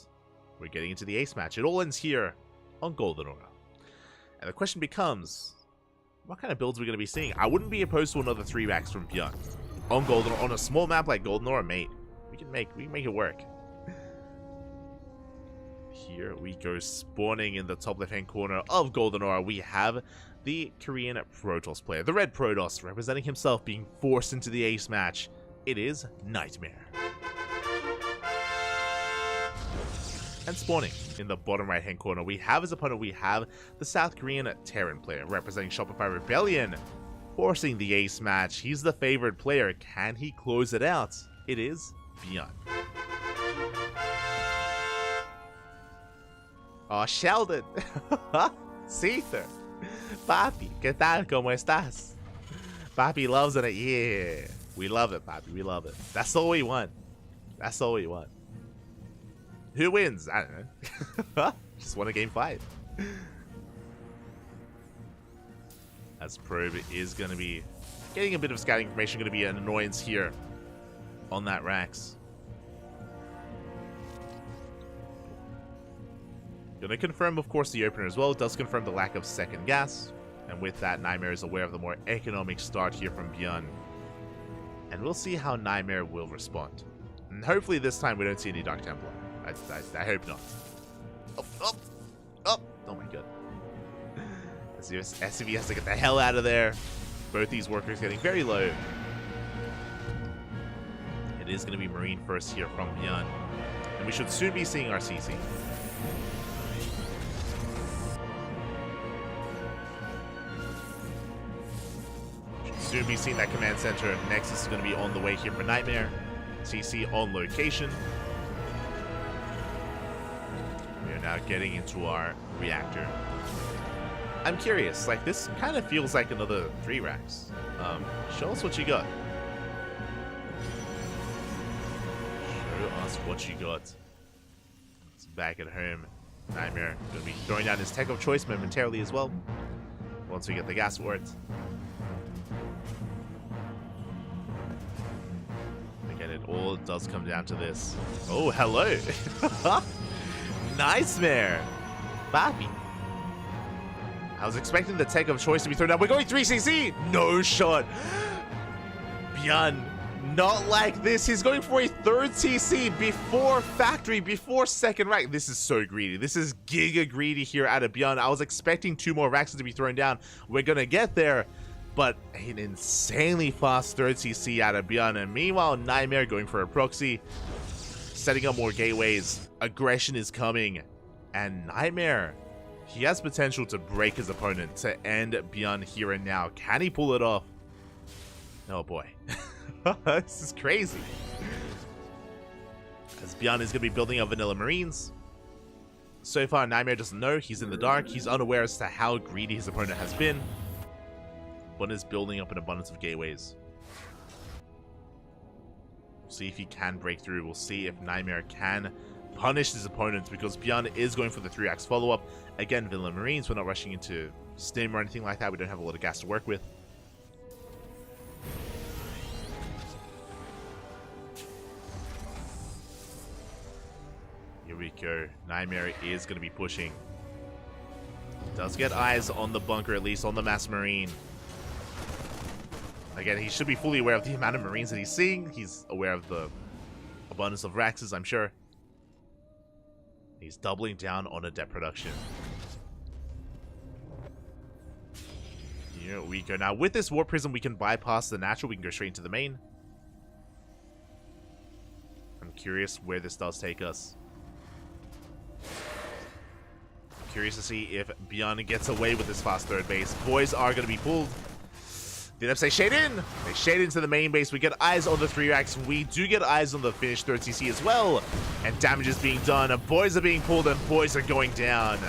we're getting into the ace match. It all ends here on Golden Aura. And the question becomes, what kind of builds are we going to be seeing? I wouldn't be opposed to another 3 racks from Bjorn. On Golden Aura, on a small map like Golden Aura, mate. We can make it work. Here we go, spawning in the top left-hand corner of Golden Aura. We have the Korean Protoss player, the Red Protoss, representing himself, being forced into the ace match. It is Nightmare. And spawning in the bottom right-hand corner, we have as opponent, we have the South Korean Terran player, representing Shopify Rebellion, forcing the ace match. He's the favored player. Can he close it out? It is Bjorn. Oh, Sheldon. Caesar. Papi, ¿qué tal? ¿Cómo estás? Papi loves it. Yeah. We love it, Papi. We love it. That's all we want. That's all we want. Who wins? I don't know. Just won a game 5. As Probe is going to be getting a bit of scouting information, going to be an annoyance here on that Rax. Going to confirm, of course, the opener as well. It does confirm the lack of second gas. And with that, Nightmare is aware of the more economic start here from Bjorn. And we'll see how Nightmare will respond. And hopefully this time we don't see any Dark Templar. I hope not. Oh my god. SCV has to get the hell out of there. Both these workers getting very low. It is going to be Marine first here from Bjorn. And we should soon be seeing our CC. Soon be seeing that command center. Nexus is going to be on the way here for Nightmare. CC on location. We're now getting into our reactor. I'm curious, like, this kind of feels like another 3 racks. Show us what you got. Show us what you got. It's back at home. Nightmare gonna be throwing down his tech of choice momentarily as well. Once we get the gas for it. Again, it all does come down to this. Oh, hello. Nightmare. Bobby. I was expecting the tech of choice to be thrown down. We're going 3cc. No shot. Bjorn, not like this. He's going for a 3rd CC before factory, before 2nd rack. This is so greedy. This is giga greedy here out of Bjorn. I was expecting 2 more racks to be thrown down. We're going to get there. But an insanely fast 3rd CC out of Bjorn. And meanwhile, Nightmare going for a proxy. Setting up more gateways. Aggression is coming. And Nightmare, he has potential to break his opponent, to end Bjorn here and now. Can he pull it off? Oh boy. This is crazy. As Bjorn is going to be building up Vanilla Marines. So far, Nightmare doesn't know. He's in the dark. He's unaware as to how greedy his opponent has been. One is building up an abundance of gateways. We'll see if he can break through. We'll see if Nightmare can punish his opponents, because Bjorn is going for the 3-axe follow-up. Again, Vanilla Marines, we're not rushing into Stim or anything like that. We don't have a lot of gas to work with. Here we go. Nightmare is going to be pushing. Does get eyes on the bunker, at least on the mass marine. Again, he should be fully aware of the amount of marines that he's seeing. He's aware of the abundance of raxes, I'm sure. He's doubling down on a depth production. Here we go. Now, with this Warp Prism, we can bypass the natural. We can go straight into the main. I'm curious where this does take us. I'm curious to see if Bjorn gets away with this fast 3rd base. Boys are going to be pulled. The Adepts, they shade in. They shade into the main base. We get eyes on the 3 racks. We do get eyes on the finished 3rd CC as well. And damage is being done. Boys are being pulled and boys are going down.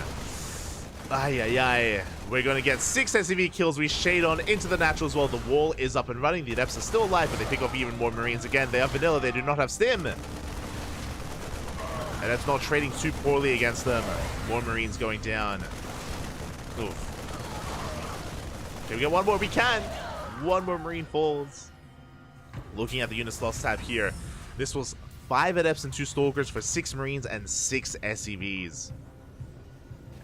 Ay, ay, ay. We're going to get 6 SCV kills. We shade on into the natural as well. The wall is up and running. The Adepts are still alive, but they pick up even more Marines. Again, they are vanilla. They do not have Stim. And that's not trading too poorly against them. More Marines going down. Oof. Okay, we get one more. We can. One more Marine falls. Looking at the units lost tab here, this was 5 Adepts and 2 Stalkers for 6 Marines and 6 SCVs.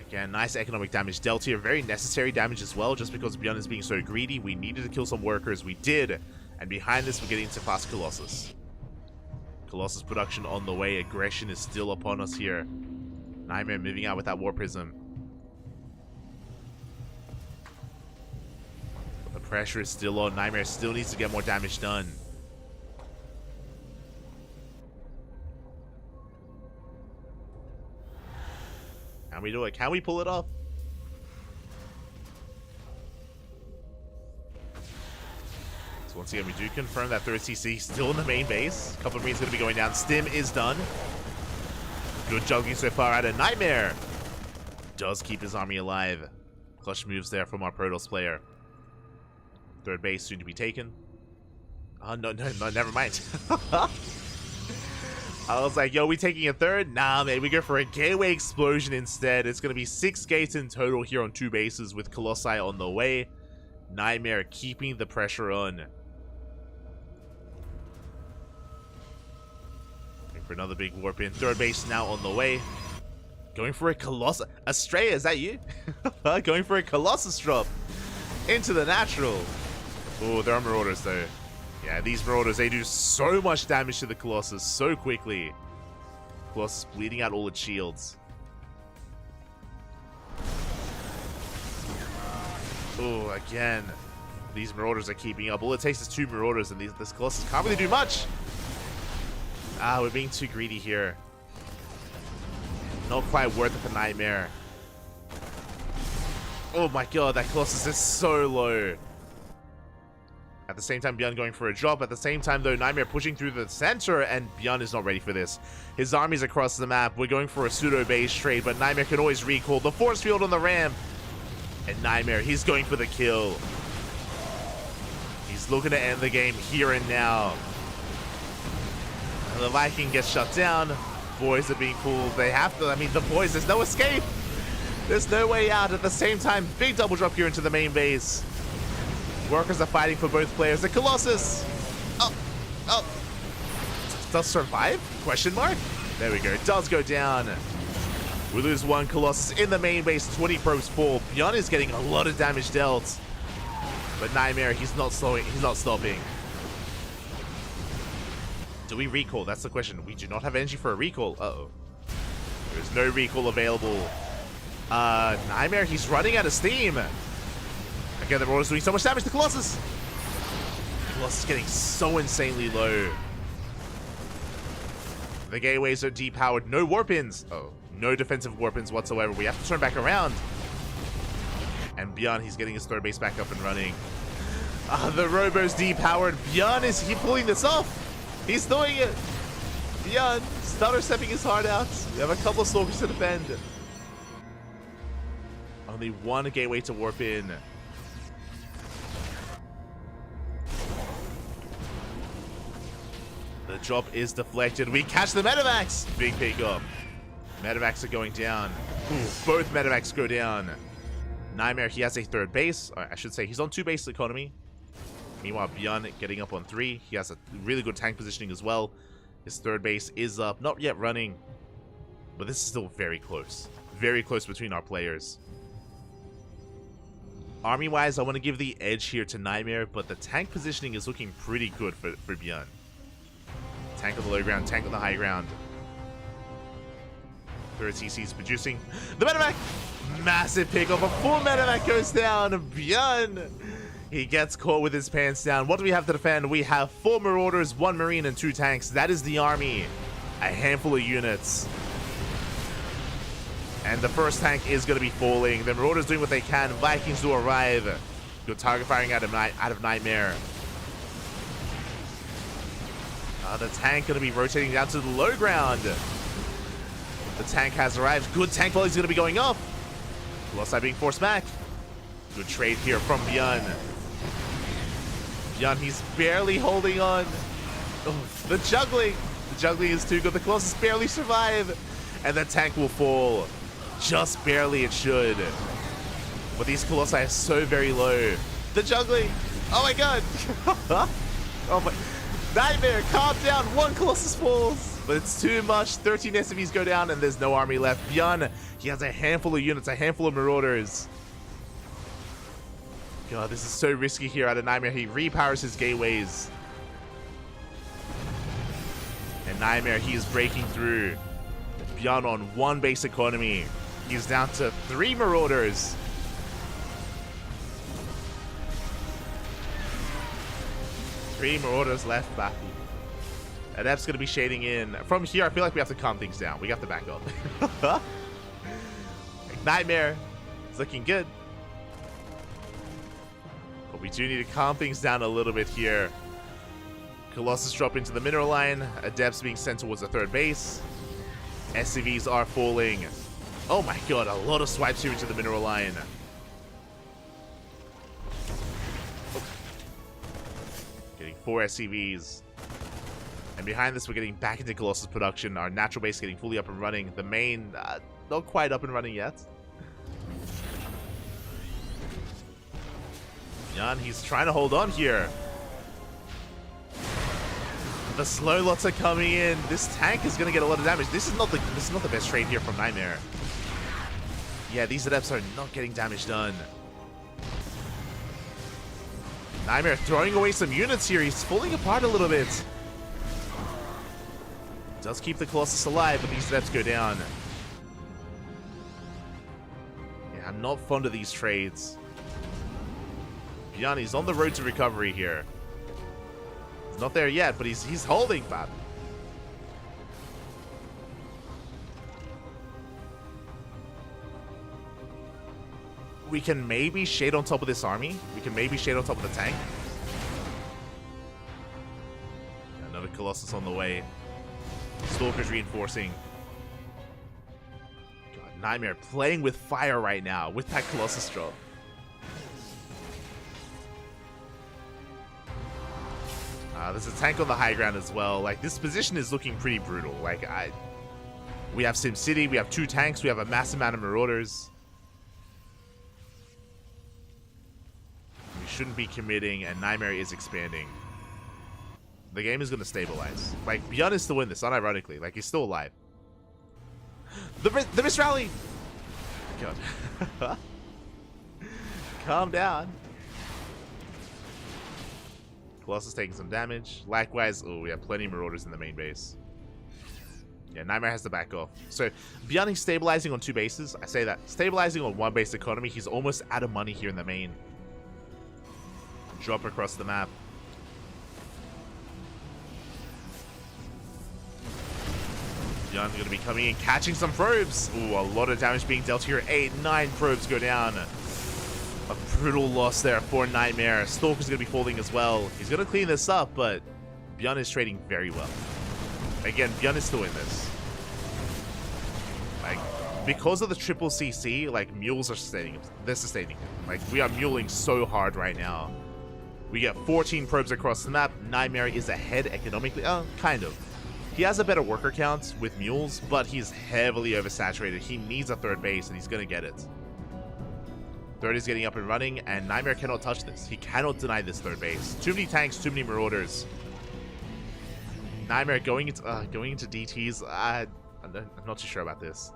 Again, nice economic damage dealt here. Very necessary damage as well, just because Bjorn is being so greedy. We needed to kill some workers. We did. And behind this, we're getting into fast Colossus. Colossus production on the way. Aggression is still upon us here. Nightmare moving out with that War Prism. The pressure is still on. Nightmare still needs to get more damage done. Can we do it? Can we pull it off? So once again, we do confirm that 3rd CC still in the main base. A couple of Marines going to be going down. Stim is done. Good juggling so far out of Nightmare. Does keep his army alive. Clutch moves there from our Protoss player. 3rd base soon to be taken. Oh, no, never mind. I was like, yo, we taking a 3rd? Nah, man, we go for a gateway explosion instead. It's going to be 6 gates in total here on 2 bases with Colossi on the way. Nightmare keeping the pressure on. Going for another big warp in. 3rd base now on the way. Going for a Colossus. Estrella, is that you? Going for a Colossus drop into the natural. Oh, there are Marauders though. Yeah, these Marauders, they do so much damage to the Colossus so quickly. Colossus bleeding out all its shields. Oh, again. These Marauders are keeping up. All it takes is 2 Marauders and this Colossus can't really do much. Ah, we're being too greedy here. Not quite worth it for Nightmare. Oh my god, that Colossus is so low. At the same time, Bjorn going for a drop. At the same time, though, Nightmare pushing through the center, and Bjorn is not ready for this. His army's across the map. We're going for a pseudo-base trade, but Nightmare can always recall. The force field on the ramp. And Nightmare, he's going for the kill. He's looking to end the game here and now. And the Viking gets shut down. Boys are being pulled. They have to. I mean, the boys, there's no escape. There's no way out. At the same time, big double drop here into the main base. Workers are fighting for both players. The Colossus. Oh. Does survive? Question mark? There we go. It does go down. We lose one Colossus in the main base. 20 probes fall. Bjorn is getting a lot of damage dealt. But Nightmare, he's not slowing. He's not stopping. Do we recall? That's the question. We do not have energy for a recall. Uh-oh. There's no recall available. Nightmare, he's running out of steam. Again, the Marauders doing so much damage to Colossus. Colossus getting so insanely low. The gateways are depowered. No warp-ins. Oh, no defensive warp-ins whatsoever. We have to turn back around. And Bjorn, he's getting his third base back up and running. The Robo's depowered. Bjorn, is he pulling this off? He's doing it. Bjorn, stutter stepping his heart out. We have a couple of Stalkers to defend. Only one gateway to warp in. The drop is deflected. We catch the Medivacs. Big pickup. Medivacs are going down. Ooh, both Medivacs go down. Nightmare, he has a third base. I should say he's on 2 base economy. Meanwhile, Bjorn getting up on 3. He has a really good tank positioning as well. His third base is up. Not yet running. But this is still very close. Very close between our players. Army-wise, I want to give the edge here to Nightmare, but the tank positioning is looking pretty good for Bjorn. Tank on the low ground, tank on the high ground. Third CC's producing. The Medivac! Massive pickup. A full Medivac goes down. Bjorn! He gets caught with his pants down. What do we have to defend? We have 4 Marauders, 1 Marine, and 2 tanks. That is the army. A handful of units. And the first tank is going to be falling. The Marauders doing what they can. Vikings do arrive. Good target firing out of Nightmare. The tank going to be rotating down to the low ground. The tank has arrived. Good tank volley is going to be going up. Colossi being forced back. Good trade here from Bjorn. Bjorn, he's barely holding on. Oh, the juggling. The juggling is too good. The Colossus barely survive. And the tank will fall. Just barely it should. But these Colossi are so very low. The juggling. Oh my god. Oh my. Nightmare, calm down. 1 Colossus falls. But it's too much. 13 SCVs go down and there's no army left. Bjorn, he has a handful of units, a handful of Marauders. God, this is so risky here out of Nightmare. He repowers his gateways. And Nightmare, he is breaking through. Bjorn on 1 base economy. He's down to 3 Marauders. Three Marauders left, Bappy. Adept's going to be shading in. From here, I feel like we have to calm things down. We have to back up. Nightmare. It's looking good. But we do need to calm things down a little bit here. Colossus drop into the mineral line. Adept's being sent towards the third base. SCVs are falling. Oh my god, a lot of swipes here into the mineral line. Oh. Getting 4 SCVs. And behind this, we're getting back into Colossus production. Our natural base getting fully up and running. The main, not quite up and running yet. Jan, he's trying to hold on here. The slow lots are coming in. This tank is going to get a lot of damage. This is not the best trade here from Nightmare. Yeah, these adepts are not getting damage done. Nightmare throwing away some units here. He's falling apart a little bit. Does keep the Colossus alive, but these adepts go down. Yeah, I'm not fond of these trades. Bjorn, he's on the road to recovery here. He's not there yet, but he's holding, Fab. We can maybe shade on top of this army. We can maybe shade on top of the tank. Colossus on the way. Stalker's reinforcing. God, Nightmare playing with fire right now with that Colossus drop. There's a tank on the high ground as well. Like, this position is looking pretty brutal. Like, we have SimCity, we have 2 tanks, we have a massive amount of Marauders. We shouldn't be committing, and Nightmare is expanding. The game is going to stabilize. Like, Beyond is to win this, unironically. Like, he's still alive. The Mist Rally! God. Calm down. Colossus taking some damage. Likewise, oh, we have plenty of Marauders in the main base. Yeah, Nightmare has to back off. So, Beyond is stabilizing on 2 bases. I say that. Stabilizing on 1 base economy. He's almost out of money here in the main. Drop across the map. Beyond's going to be coming in, catching some probes. Ooh, a lot of damage being dealt here. 8, 9 probes go down. A brutal loss there for Nightmare. Stalker's going to be falling as well. He's going to clean this up, but Beyond is trading very well. Again, Beyond is still in this. Like, because of the triple CC, like, mules are sustaining him. They're sustaining him. Like, we are muling so hard right now. We get 14 probes across the map. Nightmare is ahead economically. Kind of. He has a better worker count with mules, but he's heavily oversaturated. He needs a 3rd base, and he's going to get it. 3rd is getting up and running, and Nightmare cannot touch this. He cannot deny this 3rd base. Too many tanks, too many Marauders. Nightmare going into DTs. I'm not too sure about this.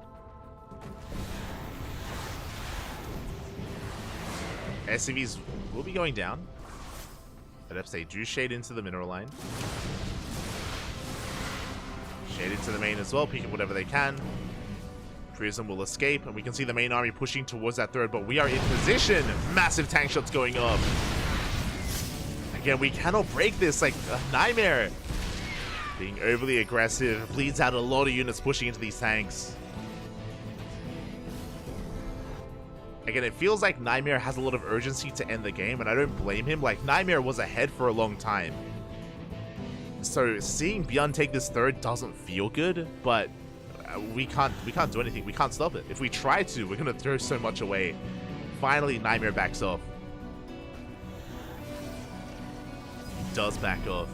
SCVs will be going down. But if they do shade into the mineral line. Shade into the main as well, picking whatever they can. Prism will escape, and we can see the main army pushing towards that 3rd, but we are in position. Massive tank shots going up. Again, we cannot break this. Like, Nightmare being overly aggressive, bleeds out a lot of units pushing into these tanks. Again, it feels like Nightmare has a lot of urgency to end the game, and I don't blame him. Like, Nightmare was ahead for a long time. So seeing Beyond take this 3rd doesn't feel good, but we can't do anything. We can't stop it. If we try to, we're gonna throw so much away. Finally, Nightmare backs off. He does back off.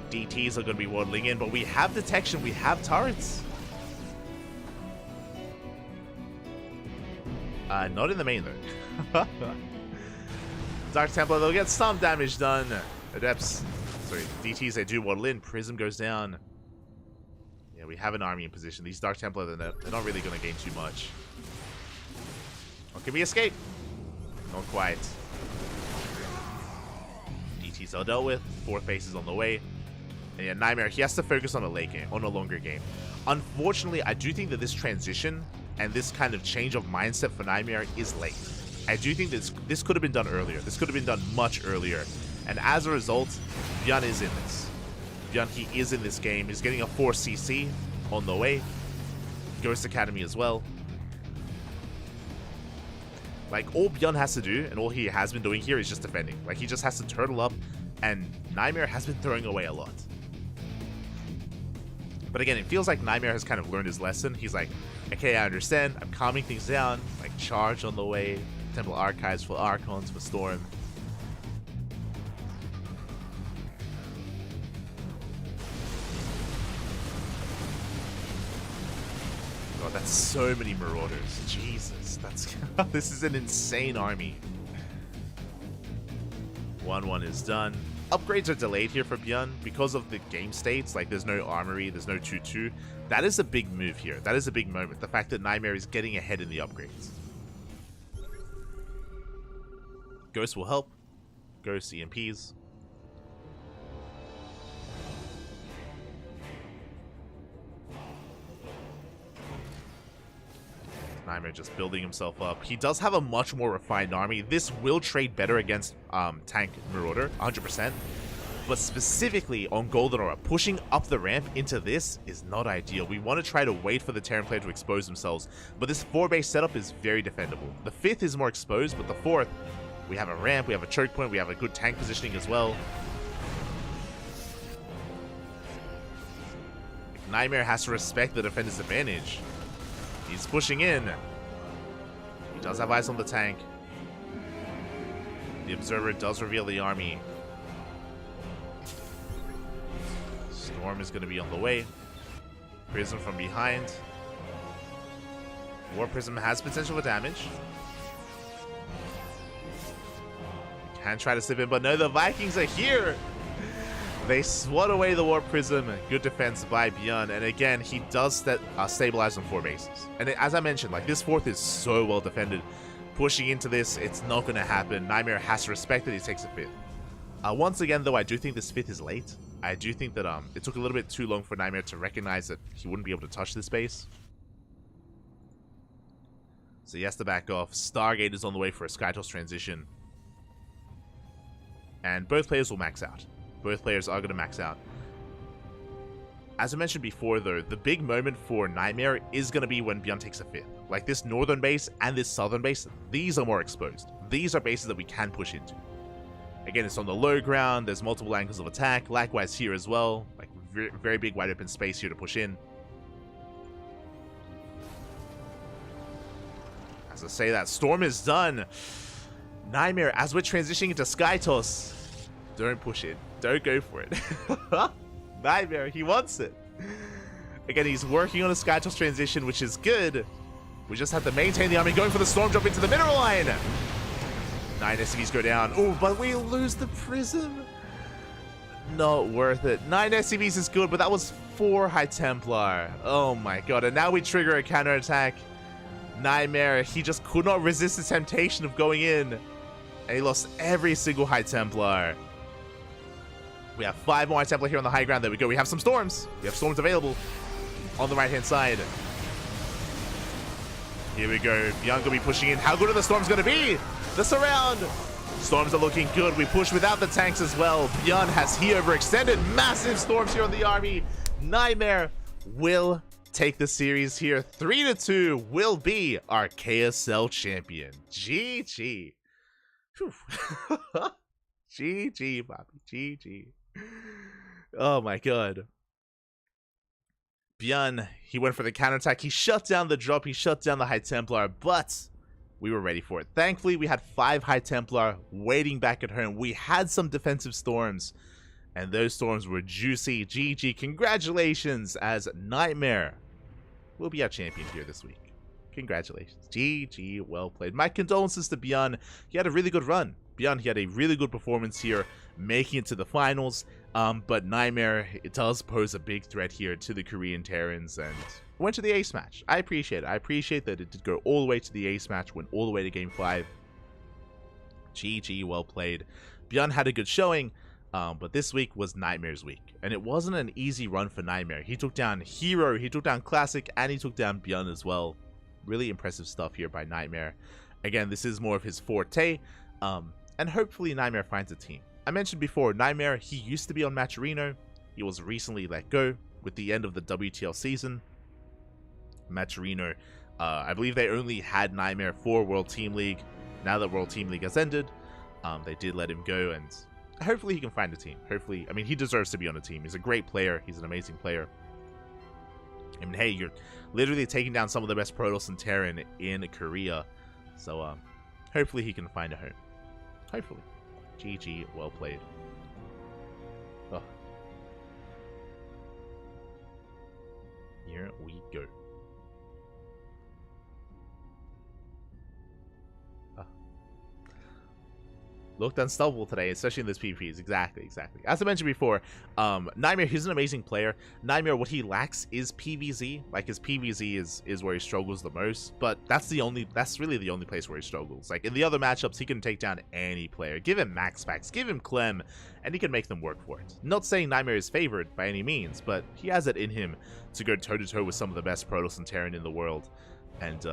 DTs are gonna be waddling in, but we have detection. We have turrets. Not in the main though. Dark Templar, they'll get some damage done. Adepts. Sorry, DTs, they do waddle in. Prism goes down. Yeah, we have an army in position. These Dark Templar, they're not really going to gain too much. Oh, can we escape? Not quite. DTs are dealt with. 4th base is on the way. And yeah, Nightmare, he has to focus on a late game, on a longer game. Unfortunately, I do think that this transition and this kind of change of mindset for Nightmare is late. I do think this could have been done earlier. This could have been done much earlier. And as a result, Beyond is in this. Beyond, he is in this game. He's getting a 4 CC on the way. Ghost Academy as well. Like, all Beyond has to do, and all he has been doing here, is just defending. Like, he just has to turtle up, and Nightmare has been throwing away a lot. But again, it feels like Nightmare has kind of learned his lesson. He's like, okay, I understand. I'm calming things down. Like, charge on the way. Temple Archives for Archons, for Storm. God, that's so many Marauders. Jesus, that's this is an insane army. 1-1 is done. Upgrades are delayed here for Beyond because of the game states. Like, there's no armory, there's no 2-2. That is a big move here. That is a big moment. The fact that Nightmare is getting ahead in the upgrades. Ghost will help. Ghost EMPs. Nightmare just building himself up. He does have a much more refined army. This will trade better against Tank Marauder, 100%. But specifically on Golden Aura, pushing up the ramp into this is not ideal. We want to try to wait for the Terran player to expose themselves. But this 4-base setup is very defendable. The 5th is more exposed, but the 4th, we have a ramp, we have a choke point, we have a good tank positioning as well. Nightmare has to respect the defender's advantage. He's pushing in. He does have eyes on the tank. The Observer does reveal the army. Storm is going to be on the way. Prism from behind. War Prism has potential for damage. Can try to slip in, but no, the Vikings are here. They swat away the War Prism. Good defense by Bjorn. And again, he does stabilize on 4 bases. And as I mentioned, like, this 4th is so well defended. Pushing into this, it's not going to happen. Nightmare has to respect it. He takes a 5th. Once again, though, I do think this 5th is late. I do think that it took a little bit too long for Nightmare to recognize that he wouldn't be able to touch this base. So he has to back off. Stargate is on the way for a Skytoss transition. And both players will max out. Both players are going to max out. As I mentioned before, though, the big moment for Nightmare is going to be when Bjorn takes a 5th. Like, this northern base and this southern base, these are more exposed. These are bases that we can push into. Again, it's on the low ground. There's multiple angles of attack. Likewise here as well. Like, very big wide open space here to push in. As I say that, Storm is done. Nightmare, as we're transitioning into Skytoss, don't push it. Don't go for it. Nightmare, he wants it. Again, he's working on a Skytoss transition, which is good. We just have to maintain the army, going for the Storm jump into the mineral line. 9 SCVs go down. Oh, but we lose the Prism. Not worth it. 9 SCVs is good, but that was 4 High Templar. Oh my god, and now we trigger a counterattack. Nightmare, he just could not resist the temptation of going in. And he lost every single High Templar. We have 5 more High Templar here on the high ground. There we go. We have some Storms. We have Storms available on the right-hand side. Here we go. Bjorn gonna be pushing in. How good are the Storms gonna be? The surround. Storms are looking good. We push without the tanks as well. Bjorn has he overextended. Massive Storms here on the army. Nightmare will take the series here. 3-2 will be our KSL champion. GG. GG, Bobby. GG. Oh my god. Bjorn, he went for the counterattack. He shut down the drop. He shut down the High Templar, but we were ready for it. Thankfully, we had 5 High Templar waiting back at home. We had some defensive Storms, and those Storms were juicy. GG. Congratulations, as Nightmare will be our champion here this week. Congratulations. GG. Well played. My condolences to Bjorn. He had a really good run. Bjorn, he had a really good performance here, making it to the finals. But Nightmare, it does pose a big threat here to the Korean Terrans, and went to the ace match. I appreciate it. I appreciate that it did go all the way to the ace match, went all the way to game 5. GG, well played. Bjorn had a good showing, but this week was Nightmare's week, and it wasn't an easy run for Nightmare. He took down Hero, he took down Classic, and he took down Bjorn as well. Really impressive stuff here by Nightmare. Again, this is more of his forte, and hopefully Nightmare finds a team. I mentioned before, Nightmare, he used to be on Matcherino. He was recently let go with the end of the WTL season. Matcherino, I believe they only had Nightmare for World Team League. Now that World Team League has ended, they did let him go, and hopefully he can find a team. Hopefully, I mean, he deserves to be on a team. He's a great player. He's an amazing player. I mean, hey, you're literally taking down some of the best Protoss and Terran in Korea. So, hopefully he can find a home. Hopefully. GG, well played. Oh. Here we go. Looked unstoppable today, especially in this PvPs. Exactly. As I mentioned before, Nightmare, he's an amazing player. Nightmare, what he lacks is PvZ. Like, his PvZ is where he struggles the most, but that's really the only place where he struggles. Like, in the other matchups, he can take down any player. Give him max packs, give him Clem, and he can make them work for it. Not saying Nightmare is favored by any means, but he has it in him to go toe-to-toe with some of the best Protoss and Terran in the world. And,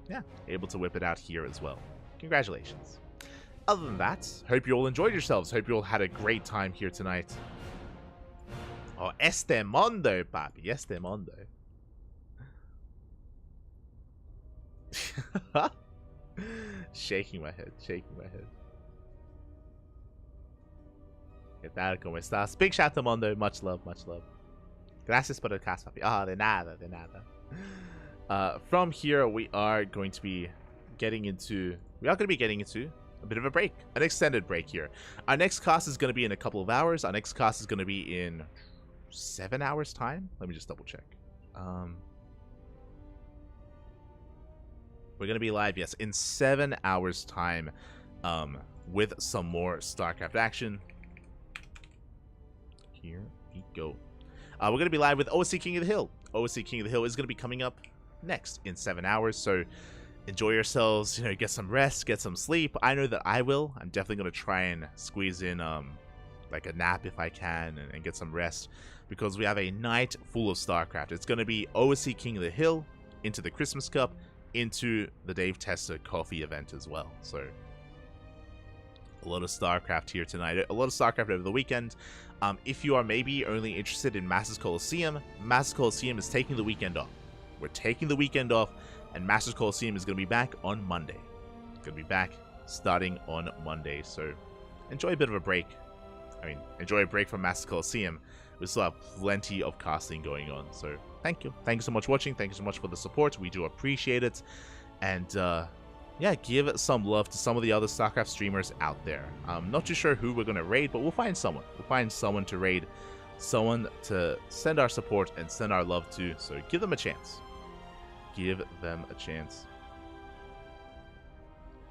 yeah, able to whip it out here as well. Congratulations. Other than that, hope you all enjoyed yourselves. Hope you all had a great time here tonight. Oh, este mundo, papi. Este mundo. Shaking my head. ¿Qué tal? ¿Cómo estás? Big shout to Mondo. Much love. Gracias por el caso, papi. Ah, de nada, de nada. From here, we are going to be getting into a bit of a break, an extended break here. Our next cast is going to be in a couple of hours. Our next cast is going to be in 7 hours time. Let me just double check. We're going to be live, yes, in 7 hours time, with some more StarCraft action. Here we go. We're going to be live with OSC King of the Hill. OSC King of the Hill is going to be coming up next in 7 hours, so enjoy yourselves, get some rest, get some sleep. I know that I will. I'm definitely going to try and squeeze in like a nap if I can and get some rest, because we have a night full of StarCraft. It's going to be OSC King of the Hill, into the Christmas Cup, into the Dave Testa coffee event as well. So a lot of StarCraft here tonight, a lot of StarCraft over the weekend. If you are maybe only interested in Masters Coliseum is taking the weekend off. We're taking the weekend off, and Masters Coliseum is going to be back on Monday. It's going to be back starting on Monday, so enjoy a bit of a break. I mean, enjoy a break from Masters Coliseum. We still have plenty of casting going on, so thank you. Thank you so much for watching. Thank you so much for the support. We do appreciate it. And, yeah, give some love to some of the other StarCraft streamers out there. I'm not too sure who we're going to raid, but we'll find someone. We'll find someone to raid, someone to send our support and send our love to, so give them a chance. Give them a chance,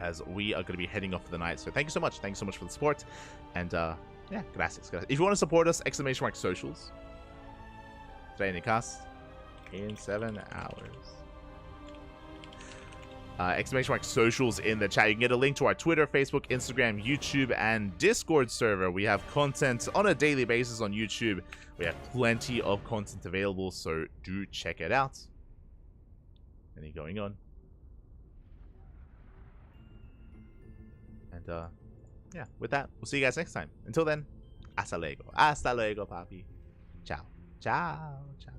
as we are going to be heading off for the night. So thank you so much. Thank you so much for the support. And, yeah, gracias. If you want to support us, ! Socials. Training cast in 7 hours. ! Socials in the chat. You can get a link to our Twitter, Facebook, Instagram, YouTube, and Discord server. We have content on a daily basis on YouTube. We have plenty of content available, so do check it out. Anything going on? And, yeah, with that, we'll see you guys next time. Until then, hasta luego. Hasta luego, papi. Ciao. Ciao. Ciao.